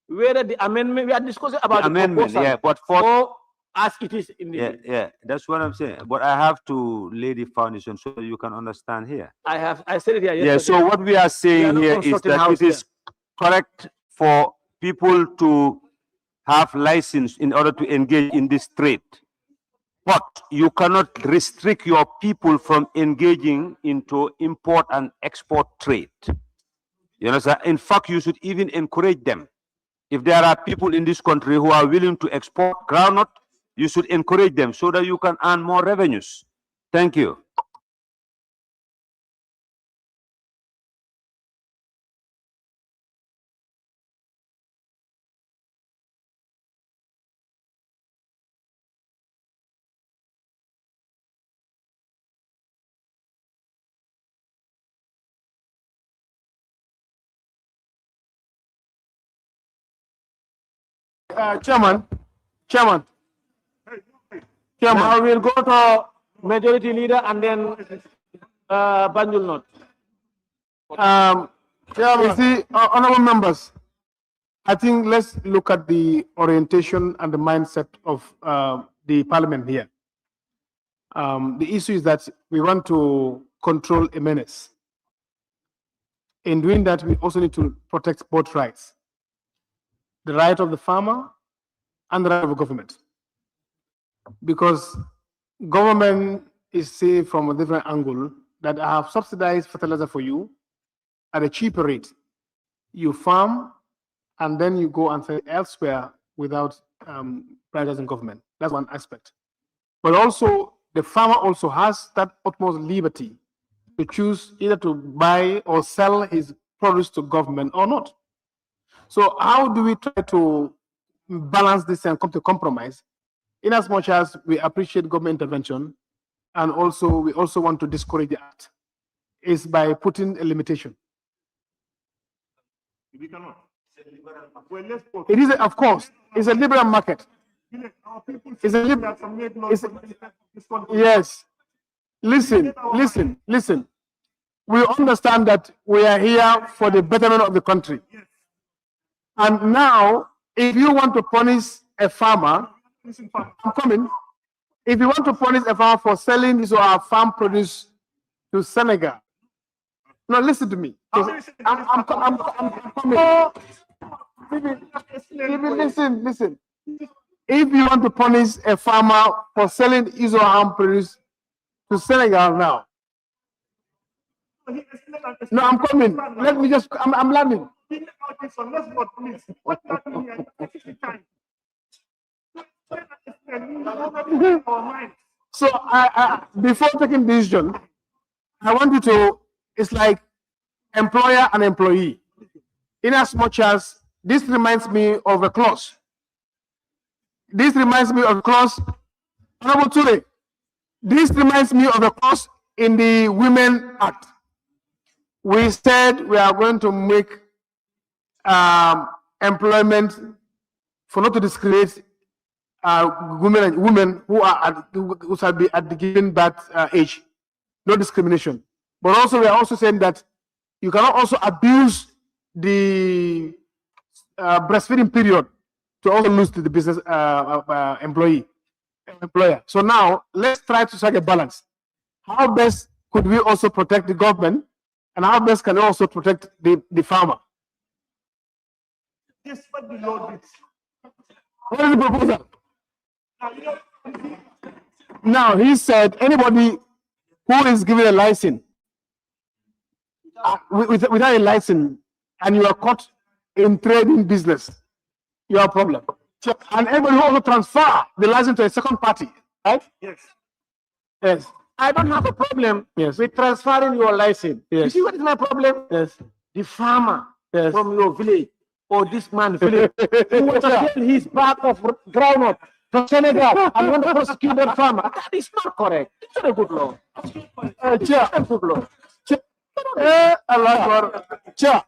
whether the amendment, we are discussing about the amendment, proposal, yeah, but for or as it is in the yeah, that's what I'm saying. But I have to lay the foundation so you can understand here. I said it here Yeah, yesterday. so what we are saying not here is constructing that house it is correct for people to have license in order to engage in this trade. But you cannot restrict your people from engaging into import and export trade. You understand? In fact, you should even encourage them. If there are people in this country who are willing to export groundnut, you should encourage them so that you can earn more revenues. Thank you. Chairman. Now we'll go to majority leader and then Banjul North. You see, honorable members, I think let's look at the orientation and the mindset of the parliament here. The issue is that we want to control a menace. In doing that, we also need to protect both rights. The right of the farmer and the right of the government. Because government is seen from a different angle that I have subsidized fertilizer for you at a cheaper rate. you farm, and then you go and sell it elsewhere without prioritizing government. That's one aspect. But also, the farmer also has that utmost liberty to choose either to buy or sell his produce to government or not. So how do we try to balance this and come to compromise? In as much as we appreciate government intervention, and also we also want to discourage the act, is by putting a limitation. We cannot. Well, let's go. It is, of course, it's a liberal market. It's a liberal. Yes. Listen. We understand that we are here for the betterment of the country. And now, if you want to punish a farmer, I'm coming. If you want to punish a farmer for selling his or our farm produce to Senegal, no, listen to me. I'm coming. Listen. If you want to punish a farmer for selling his or her produce to Senegal now, no, I'm coming. Let me just, I'm landing. So before taking decision, I want you to, it's like employer and employee. In as much as this reminds me of a clause. This reminds me of a clause, Honorable Ture, this reminds me of a clause in the Women Act. We said we are going to make employment for not to discriminate women who are who shall be at the given birth age, no discrimination. But also we are also saying that you cannot also abuse the breastfeeding period to also lose to the business employer. So now let's try to strike a balance. How best could we also protect the government, and how best can we also protect the farmer? Yes, what the law did. What is the proposal? Now he said anybody who is given a license without a license and you are caught in trading business, you have a problem. And everybody who also transfer the license to a second party, right? Yes. Yes. I don't have a problem Yes. with transferring your license. You Yes. see what is my problem? Yes. The farmer Yes. from your village or this man village who was sell his bag of groundnut to Senegal and want to prosecute that farmer. That is not correct. It's not a good law. It's not a good law. Chair.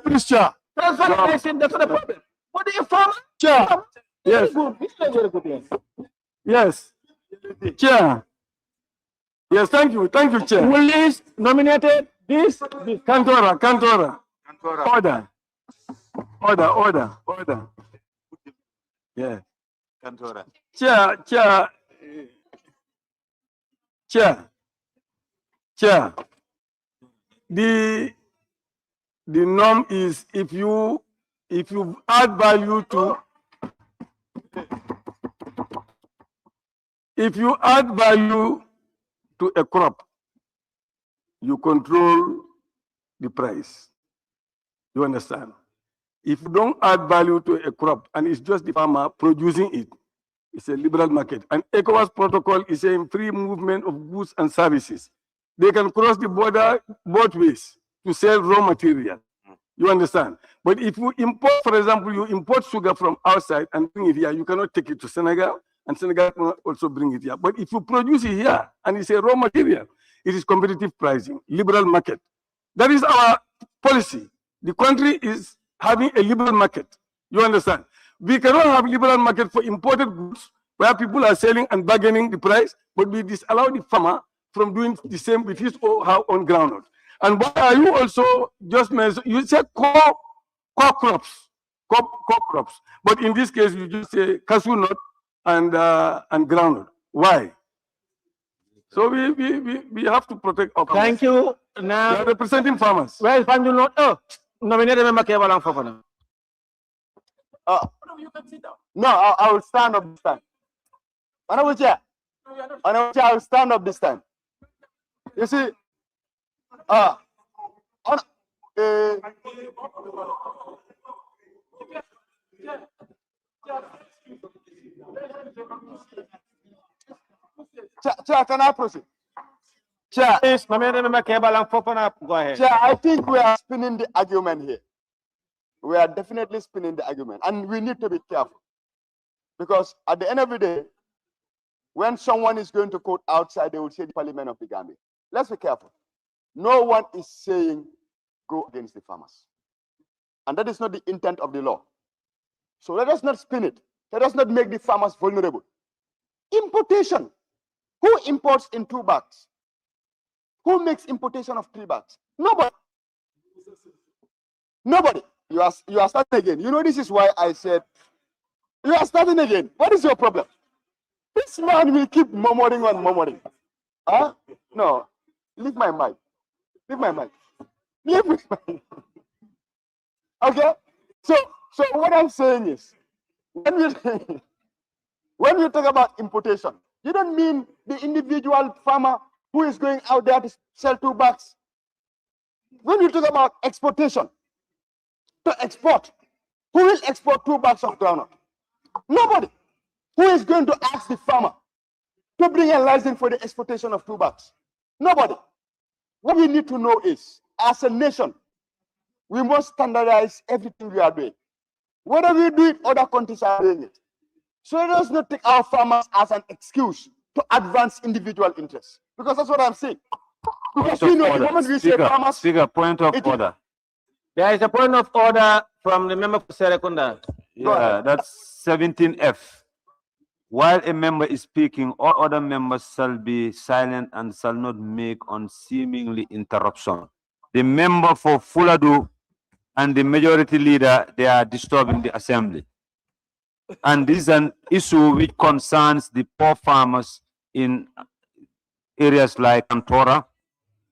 Please, Chair. Transfer the license, that's not a problem. But the farmer, Chair. Yes. very good. It's not very good. Yes. Chair. Yes, thank you, Chair. Police nominated this. Cantora. Order. Yeah. Cantora. Chair, the norm is if you add value to a crop, you control the price. You understand? If you don't add value to a crop and it's just the farmer producing it, it's a liberal market. And ECOWAS protocol is saying free movement of goods and services. They can cross the border both ways to sell raw material. You understand? But if you import, for example, you import sugar from outside and bring it here, you cannot take it to Senegal, and Senegal cannot also bring it here. But if you produce it here and it's a raw material, it is competitive pricing, liberal market. That is our policy. The country is having a liberal market. You understand? We cannot have liberal market for imported goods where people are selling and bargaining the price, but we disallow the farmer from doing the same with his or her own groundnut. And why are you also just mentioned? You said core crops, but in this case you just say cashew nut and groundnut. Why? So we have to protect our farmers. Thank you. We Now, are representing farmers. where is Banjul not? Oh, nominated member Kebalang Fofana. No, I will stand up this time. Honorable Chair, I will stand up this time. You see, Chair, can I proceed? Chair, Please, nominated member Kebalang Fofana, go ahead. Chair, I think we are spinning the argument here. We are definitely spinning the argument, and we need to be careful. Because at the end of the day, when someone is going to quote outside, they will say the Parliament of the Gambia. Let's be careful. No one is saying go against the farmers. And that is not the intent of the law. So let us not spin it. Let us not make the farmers vulnerable. Importation. Who imports in 2 bags? Who makes importation of 3 bags? Nobody. Nobody. You are starting again. You know, this is why I said, you are starting again. What is your problem? This man will keep murmuring and murmuring. Huh? No. Leave my mic. Leave my mic. Leave my mic. Okay? So what I'm saying is, when you talk about importation, you don't mean the individual farmer who is going out there to sell 2 bags. When you talk about exportation, to export, who will export 2 bags of groundnut? Nobody. Who is going to ask the farmer to bring a license for the exportation of 2 bags? Nobody. What we need to know is, as a nation, we must standardize everything we are doing. Whether we do it, other countries are doing it. So let us not take our farmers as an excuse to advance individual interests. Because that's what I'm saying. Because we know the moment we say farmers... Speaker, point of order. There is a point of order from the member for Serekunda. Yeah, that's 17F. While a member is speaking, all other members shall be silent and shall not make unseemly interruption. The member for Fuladu and the majority leader, they are disturbing the assembly. And this is an issue which concerns the poor farmers in areas like Antora.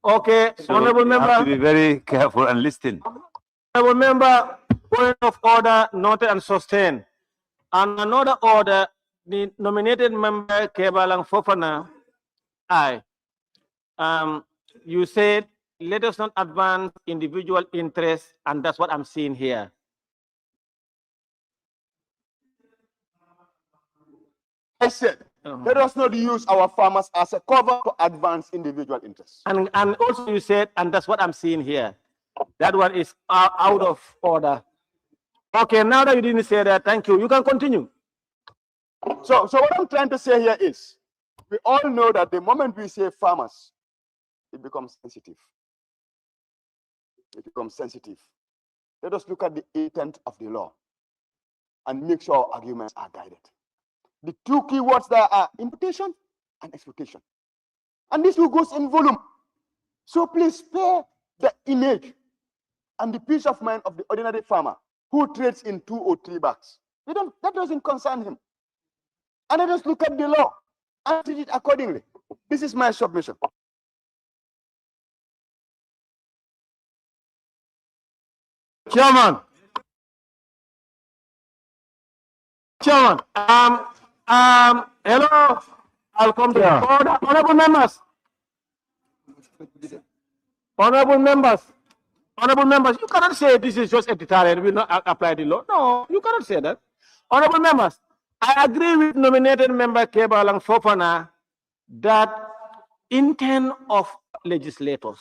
Okay, So honorable you have member. to be very careful and listen. Honorable member, point of order noted and sustained. And another order, the nominated member Kebalang Fofana, aye. You said, let us not advance individual interests, and that's what I'm seeing here. I said, let us not use our farmers as a cover to advance individual interests. And also you said, and that's what I'm seeing here. That one is out of order. Okay, now that you didn't say that, thank you. You can continue. So what I'm trying to say here is, we all know that the moment we say farmers, it becomes sensitive. It becomes sensitive. Let us look at the intent of the law and make sure our arguments are guided. The 2 keywords there are importation and exportation. And this will go in volume. So please spare the image and the peace of mind of the ordinary farmer who trades in 2 or 3 bags. That doesn't concern him. And let us look at the law and treat it accordingly. This is my submission. Chairman. Hello. I'll come to order. Honorable members. Honorable members, you cannot say this is just editorial, we not apply the law. No, you cannot say that. Honorable members, I agree with nominated member Kebalang Fofana that intent of legislators,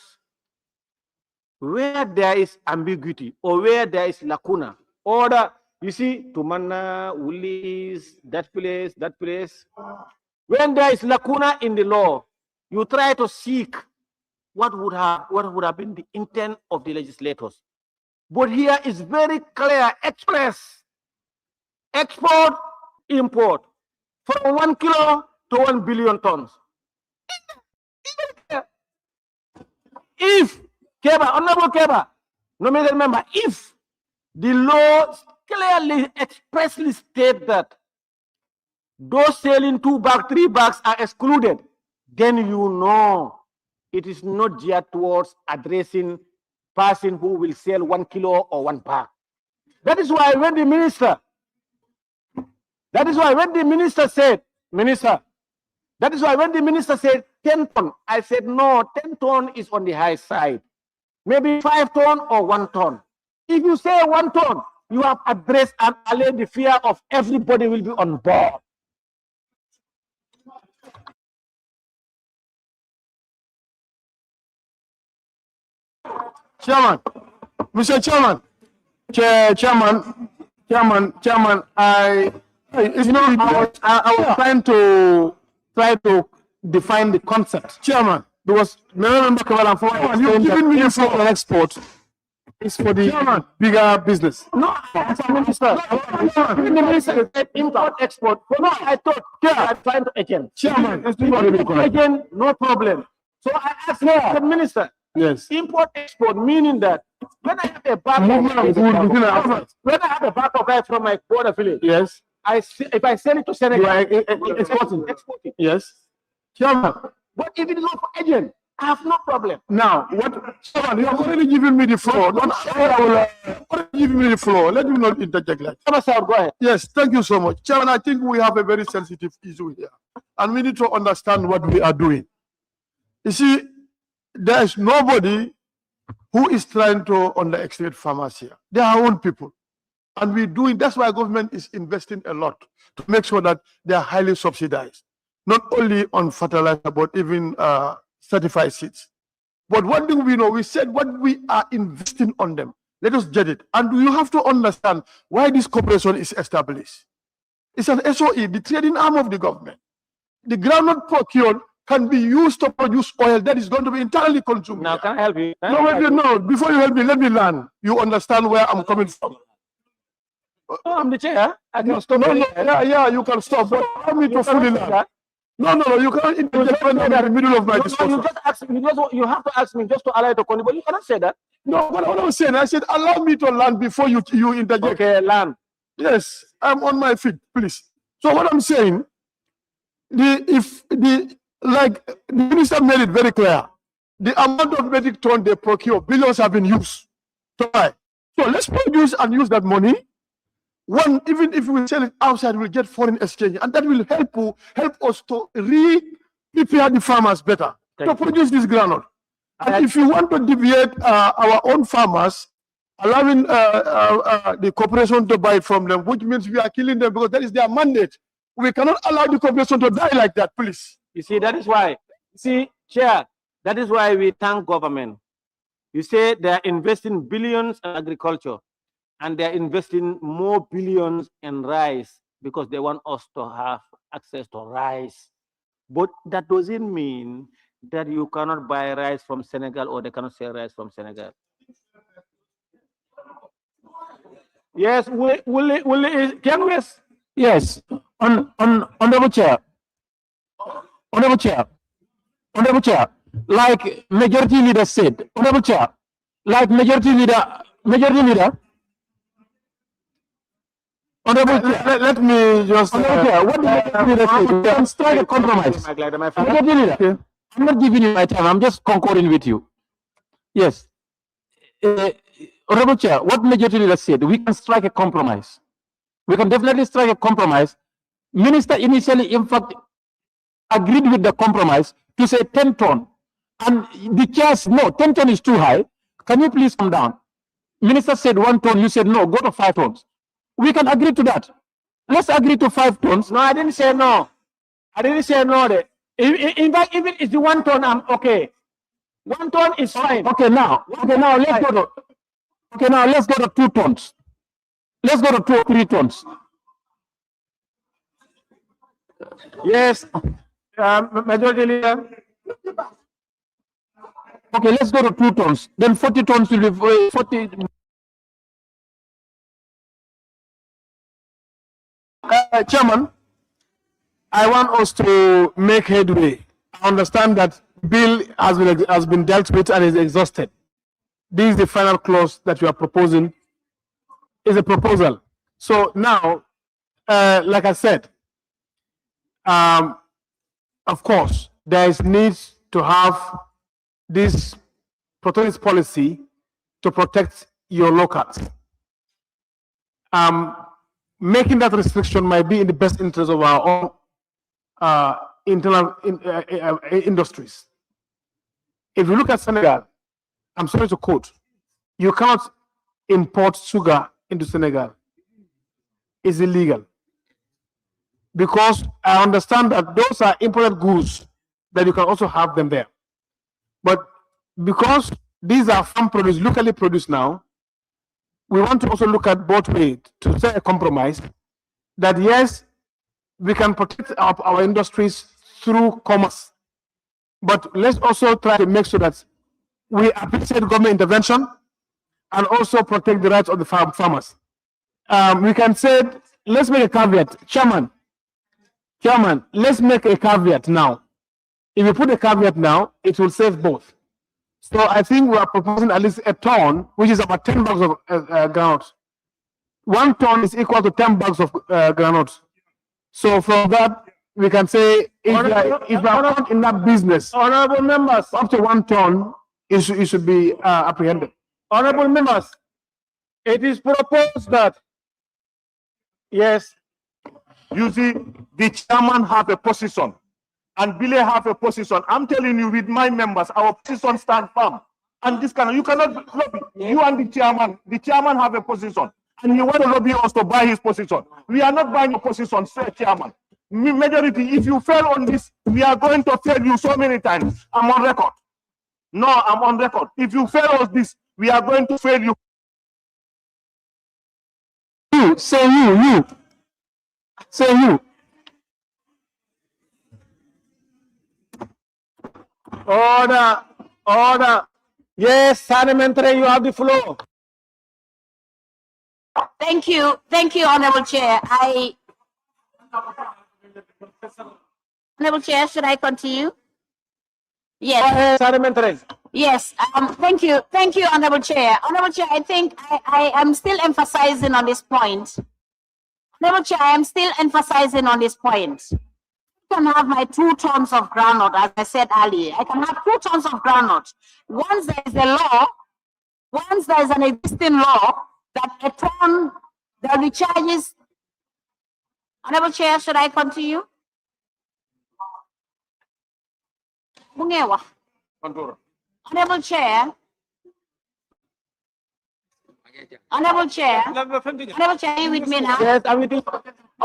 where there is ambiguity or where there is lacuna, order, you see, Tumana, Woolies, that place. When there is lacuna in the law, you try to seek what would have been the intent of the legislators. But here is very clear, express, export, import, from 1 kilo to 1 billion tons. If Keba, Honorable Keba, nominated member, if the law clearly, expressly state that those selling 2 bags, 3 bags are excluded, then you know it is not geared towards addressing person who will sell 1 kilo or 1 bag. That is why when the minister said, that is why when the minister said 10 ton, I said no, 10 ton is on the high side. maybe 5 ton or 1 ton. If you say 1 ton, you have addressed and allayed the fear of everybody will be on board. Chairman, Mr. Chairman, Chairman, I was try to define the concept. Chairman, because you've given me the floor on export. It's for the bigger business. No, as a minister, the minister said import export. But no, I thought you are trying to agent. Chairman, Agent, no problem. So I asked the minister. yes. Import export meaning that when I have a bag Movement of food within an hour. when I have a bag of rice from my border village, Yes. if I sell it to Senegal, You are exporting. Yes. Chairman, but if it is not for agent, I have no problem. now Chairman, you have already given me the floor. Already given me the floor. Let me not interject like that. Sir, go ahead. Yes, thank you so much. Chairman, I think we have a very sensitive issue here. And we need to understand what we are doing. You see, there is nobody who is trying to underestimate farmers here. They are our own people. And we're doing, that's why government is investing a lot to make sure that they are highly subsidized, not only on fertilizer, but even certified seeds. But one thing we know, we said what we are investing on them. Let us get it. And you have to understand why this corporation is established. It's an SOE, the trading arm of the government. The groundnut procured can be used to produce oil that is going to be entirely consumed. Now, can I help you? No, before you help me, let me learn. You understand where I'm coming from. No, I'm the chair. I can stop. Yeah, you can stop. But allow me to fully learn. No, you can't interject in the middle of my discussion. You just ask me. You have to ask me just to allow it to continue. But you cannot say that. No, what I was saying, I said, allow me to learn before you interject. Okay, learn. Yes, I'm on my feet, please. So what I'm saying, the minister made it very clear, the amount of metric ton they procure, billions have been used to buy. So let's produce and use that money. One, even if we sell it outside, we'll get foreign exchange, and that will help us to prepare the farmers better to produce this groundnut. And if you want to deviate our own farmers, allowing the corporation to buy it from them, which means we are killing them because that is their mandate. We cannot allow the corporation to die like that, please. You see, that is why. See, Chair, that is why we thank government. You say they are investing billions in agriculture, and they are investing more billions in rice because they want us to have access to rice. But that doesn't mean that you cannot buy rice from Senegal or they cannot sell rice from Senegal. Yes, can we? Yes, Honorable Chair, like majority leader said, Honorable Chair, like majority leader, Honorable Chair, let me just, Honorable Chair, what the majority leader said, we can strike a compromise. Majority leader, I'm not giving you my time, I'm just concurring with you. Yes. Honorable Chair, what majority leader said, we can strike a compromise. We can definitely strike a compromise. Minister initially, in fact, agreed with the compromise to say 10 ton. And the chair said, no, 10 ton is too high. Can you please come down? Minister said 1 ton, you said no, go to 5 tons. We can agree to that. Let's agree to 5 tons. No, I didn't say no. I didn't say no. In fact, even if it's the 1 ton, I'm okay. 1 ton is fine. Okay, now let's go to. Okay, now let's go to 2 tons. Let's go to 2 or 3 tons. Yes, majority leader. Okay, let's go to 2 tons. Then 40 tons will be 40. Chairman, I want us to make headway. I understand that bill has been dealt with and is exhausted. This is the final clause that you are proposing. Is a proposal. So now, like I said, of course, there is need to have this protectionist policy to protect your locals. Making that restriction might be in the best interest of our own internal industries. If you look at Senegal, I'm sorry to quote, you cannot import sugar into Senegal. It's illegal. Because I understand that those are imported goods that you can also have them there. But because these are farm produce, locally produced now, we want to also look at both ways to say a compromise that yes, we can protect our industries through commerce, but let's also try to make sure that we appreciate government intervention and also protect the rights of the farmers. We can say, let's make a caveat, Chairman, let's make a caveat now. If you put a caveat now, it will save both. So I think we are proposing at least a ton, which is about 10 bags of groundnuts. 1 ton is equal to 10 bags of groundnuts. So from that, we can say if you are not in that business, honorable members, up to 1 ton, it should be apprehended. Honorable members, it is proposed that, yes, You see, the chairman have a position and Billy have a position. I'm telling you, with my members, our position stand firm. And this you cannot lobby. You and the chairman have a position. And he want to lobby us to buy his position. We are not buying a position, sir, chairman. Majority, if you fail on this, we are going to fail you so many times. I'm on record. No, I'm on record. If you fail us this, we are going to fail you. You, say you. Say you. Order. Yes, parliamentary, you have the floor. Thank you, Honorable Chair. Honorable Chair, should I continue? Yes. Parliamentary. Yes, thank you, Honorable Chair. Honorable Chair, I think I am still emphasizing on this point. Honorable Chair, I am still emphasizing on this point. I can have my 2 tons of groundnut, as I said earlier. I can have 2 tons of groundnut. Once there is a law, once there is an existing law that a ton that recharges. Honorable Chair, should I continue? Bungewa. Honorable Chair, are you with me now? Yes, I'm with you.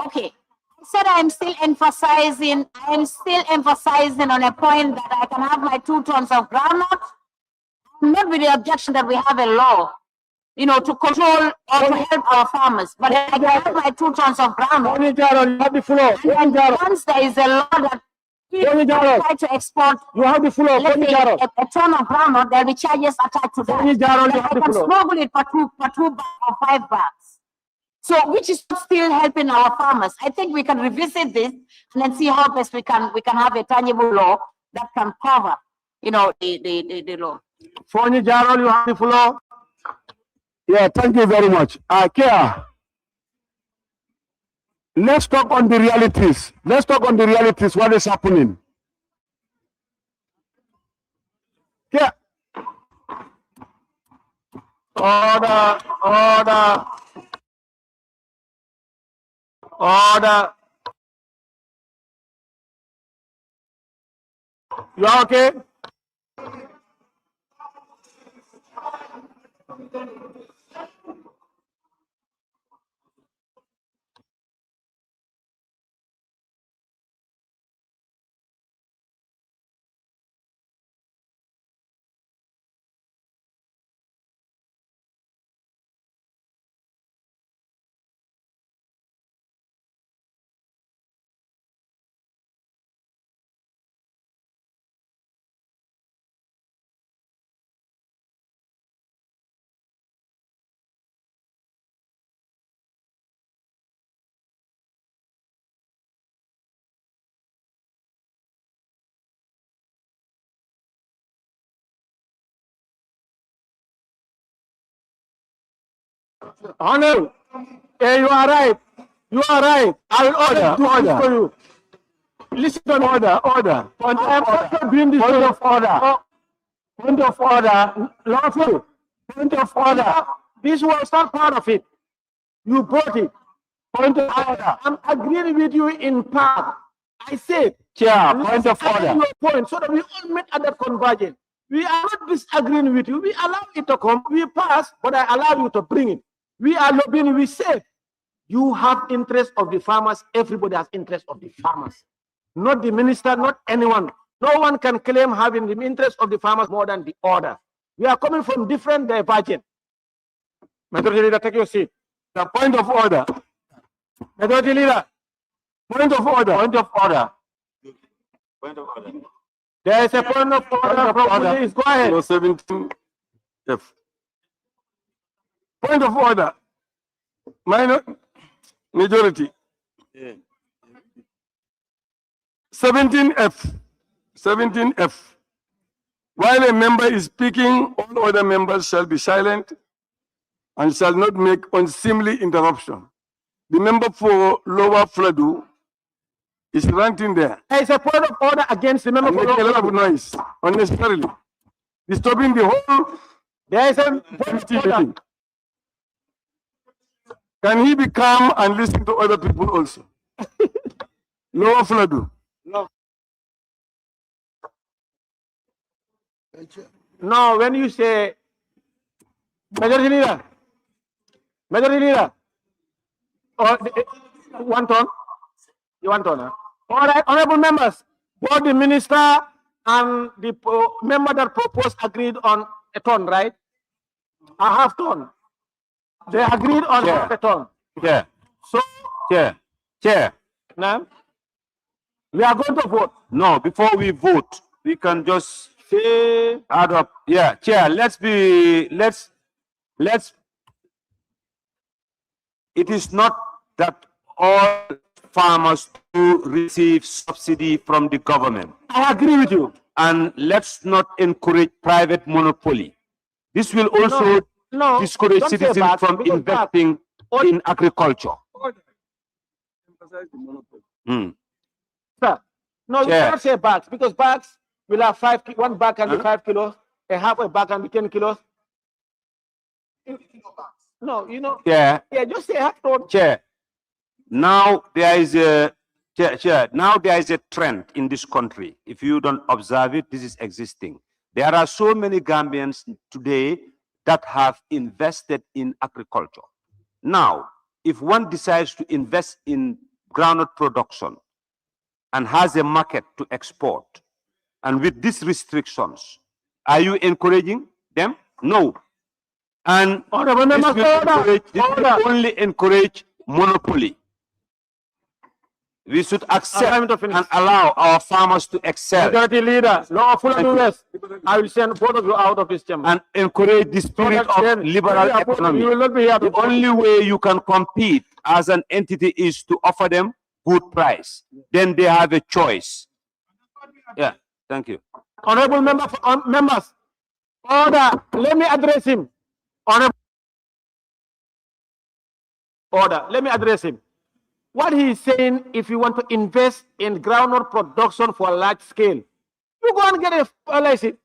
Okay. I said I am still emphasizing on a point that I can have my 2 tons of groundnut, not with the objection that we have a law, to control or to help our farmers. But I can have my 2 tons of groundnut. You have the floor. And once there is a law that try to export, You have the floor. let's say, a ton of groundnut, there will be charges attached to that. Tony Jarrell, you Then have I the can floor. smuggle it for two bags or 5 bags. So, which is still helping our farmers. I think we can revisit this and then see how best we can have a tangible law that can cover, the law. Tony Jarrell, you have the floor. Yeah, thank you very much. Kia, let's talk on the realities. What is happening? Kia. Order. You are okay? Honor, you are right. I will order for you. Listen to me. Order. And I am also doing this point of order. Point of order. Lawful. Point of order. This was not part of it. You brought it. Point of order. I'm agreeing with you in part. I said, Chair, point of order. your point so that we all meet at that convergence. We are not disagreeing with you. We allow it to come. We pass, but I allow you to bring it. We are lobbying. We say you have interest of the farmers. Everybody has interest of the farmers, not the minister, not anyone. No one can claim having the interest of the farmers more than the other. We are coming from different divergent. Majority Leader, take your seat. The point of order. Majority Leader, Point of order. Point of order. there is a point of order from police. Go ahead. Clause 17F. Point of order. Majority. 17F. 17F. While a member is speaking, all other members shall be silent and shall not make unseemly interruption. The member for Lower Fladu is ranting there. There is a point of order against the member And for making a lot local. of noise unnecessarily, disturbing the whole There is a point of committee order. meeting. Can he be calm and listen to other people also? Lower Fladu. No, when you say Majority Leader, or one turn, you want turn, huh? All right, honorable members, both the minister and the member that proposed agreed on a turn, right? A half turn. They agreed on Yeah. half a turn. Chair, So Chair. now we are going to vote. No, before we vote, we can just Say add up. Yeah, Chair, let's, it is not that all farmers do receive subsidy from the government. I agree with you. And let's not encourage private monopoly. This will also No, discourage don't say citizens back, from because back- investing in agriculture. Hmm. Sir, no, you Chair. cannot say bags because bags will have one bag can be 5 kilos, a half a bag can be 10 kilos. No, Yeah, just say half ton. Chair. Now there is a Chair, now there is a trend in this country. If you don't observe it, this is existing. There are so many Gambians today that have invested in agriculture. Now, if one decides to invest in groundnut production and has a market to export, and with these restrictions, are you encouraging them? No. And Honorable this members, will only encourage monopoly. We should accept and allow our farmers to excel Majority Leader, lawful and West, I will send both of you out of this chamber. and encourage the spirit of liberal economy. You will not be here to The only way you can compete as an entity is to offer them good price. Then they have a choice. Yeah, thank you. Honorable members, order, let me address him. Order, let me address him. What he is saying, if you want to invest in groundnut production for large scale, you go and get a license.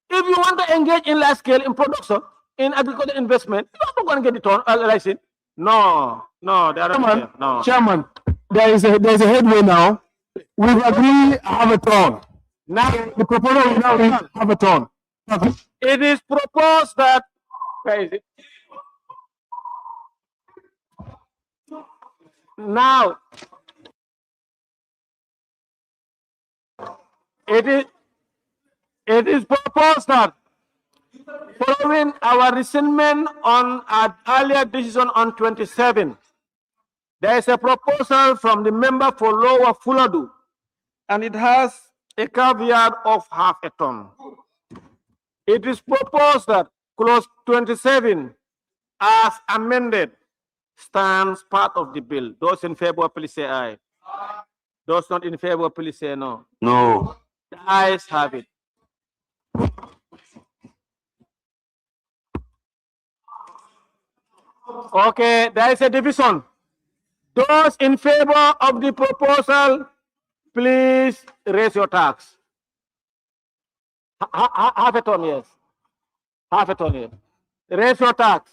If you want to engage in large scale in production, in agriculture investment, you have to go and get a license. No, they are not. No. Chairman, there is a headway now. We've agreed have a turn. Now, The proposal is now is have a turn. it is proposed that, where is it? Now, it is proposed that following our resentment on our earlier decision on 27, there is a proposal from the member for Lower Fuladu, and it has a caveat of half a ton. It is proposed that clause 27, as amended, stands part of the bill. Those in favor, please say aye. Those not in favor, please say no. No. The ayes have it. Okay, there is a division. Those in favor of the proposal, please raise your tax. Half a ton, yes. Half a ton, yes. Raise your tax.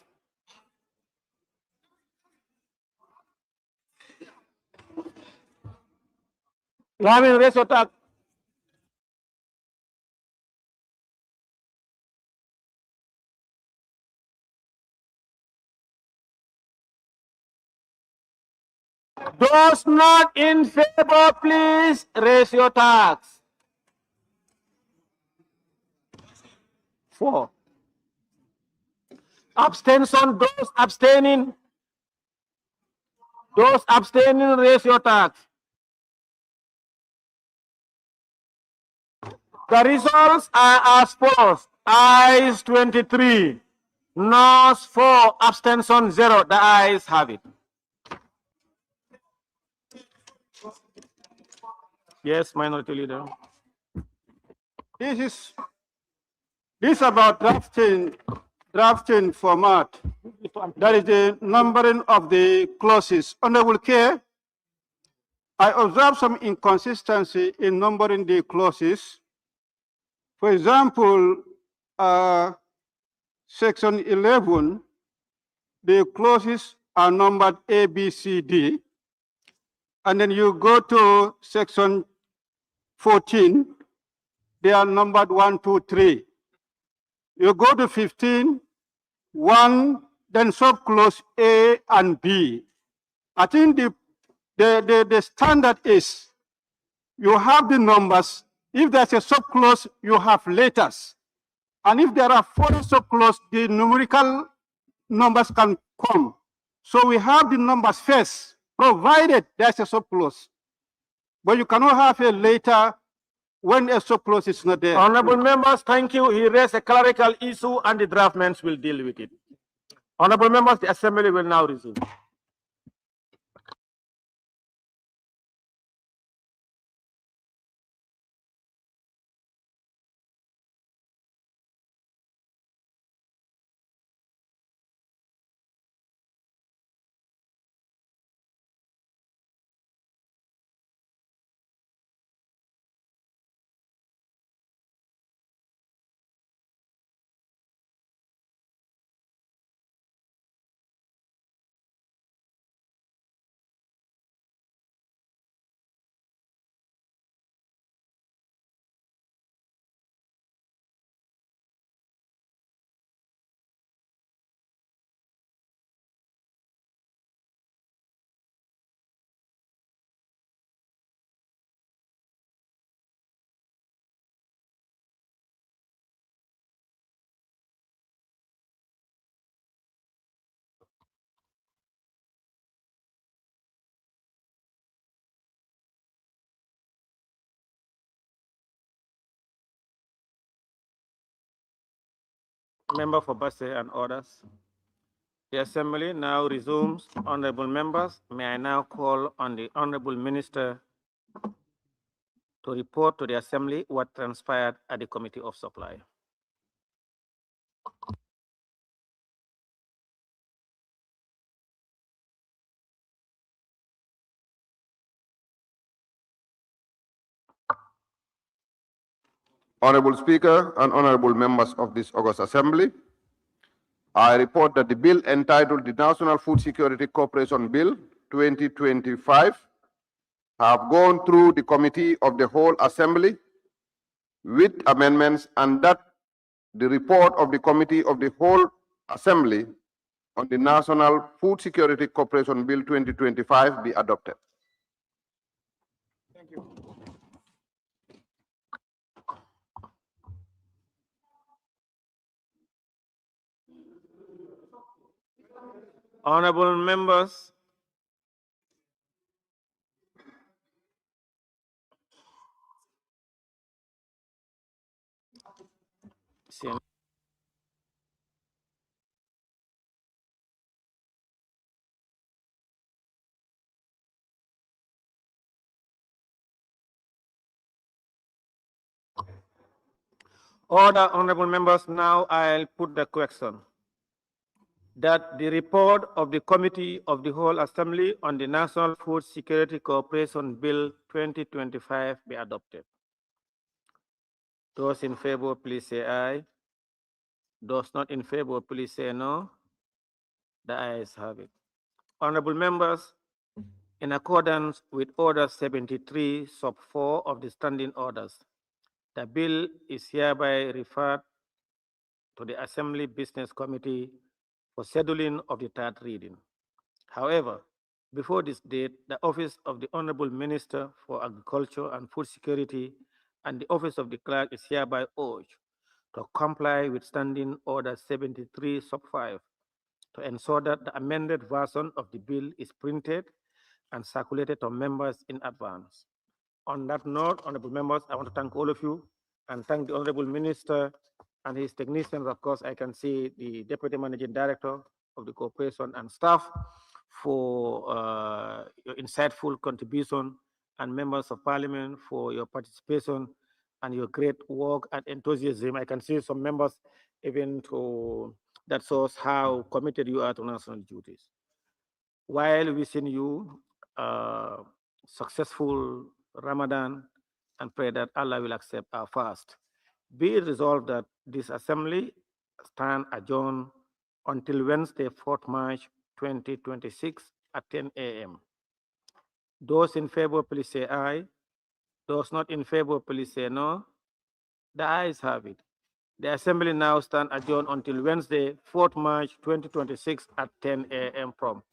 Raise your tax. Those not in favor, please raise your tags. 4. Abstention, those abstaining, raise your tags. The results are as follows. Ayes 23, noes 4, abstention 0. The ayes have it. Yes, Minority Leader. This is about drafting format. That is the numbering of the clauses. Honorable Chair, I observe some inconsistency in numbering the clauses. For example, section 11, the clauses are numbered A, B, C, D. And then you go to section 14, they are numbered 1, 2, 3. You go to 15, 1, then subclause A and B. I think the standard is you have the numbers. If there's a subclause, you have letters. And if there are further subclause, the numerical numbers can come. So we have the numbers first, provided there's a subclause. But you cannot have a letter when a subclause is not there. Honorable members, thank you. He raised a clerical issue and the draftments will deal with it. Honorable members, the assembly will now resume. Member for Basse and others. The assembly now resumes. Honorable members, may I now call on the Honorable Minister to report to the assembly what transpired at the Committee of Supply. Honorable Speaker and honorable members of this August Assembly, I report that the bill entitled the National Food Security Corporation Bill 2025 have gone through the Committee of the Whole Assembly with amendments, and that the report of the Committee of the Whole Assembly on the National Food Security Corporation Bill 2025 be adopted. Thank you. Honorable members, order, honorable members, now I'll put the question that the report of the Committee of the Whole Assembly on the National Food Security Corporation Bill 2025 be adopted. Those in favor, please say aye. Those not in favor, please say no. The ayes have it. Honorable members, in accordance with Order 73, Sub 4 of the Standing Orders, the bill is hereby referred to the Assembly Business Committee for scheduling of the third reading. However, Before this date, the Office of the Honorable Minister for Agriculture and Food Security and the Office of the Clerk is hereby urged to comply with Standing Order 73 sub 5 to ensure that the amended version of the bill is printed and circulated to members in advance. On that note, honorable members, I want to thank all of you and thank the Honorable Minister and his technicians. Of course, I can see the Deputy Managing Director of the Corporation and staff for your insightful contribution, and members of Parliament for your participation and your great work and enthusiasm. I can see some members even to that shows how committed you are to national duties. While wishing you successful Ramadan and pray that Allah will accept our fast. Be it resolved that this assembly stand adjourned until Wednesday, 4th March 2026 at 10 a.m. Those in favor, please say aye. Those not in favor, please say no. The ayes have it. The assembly now stand adjourned until Wednesday, 4th March 2026 at 10 a.m. prompt.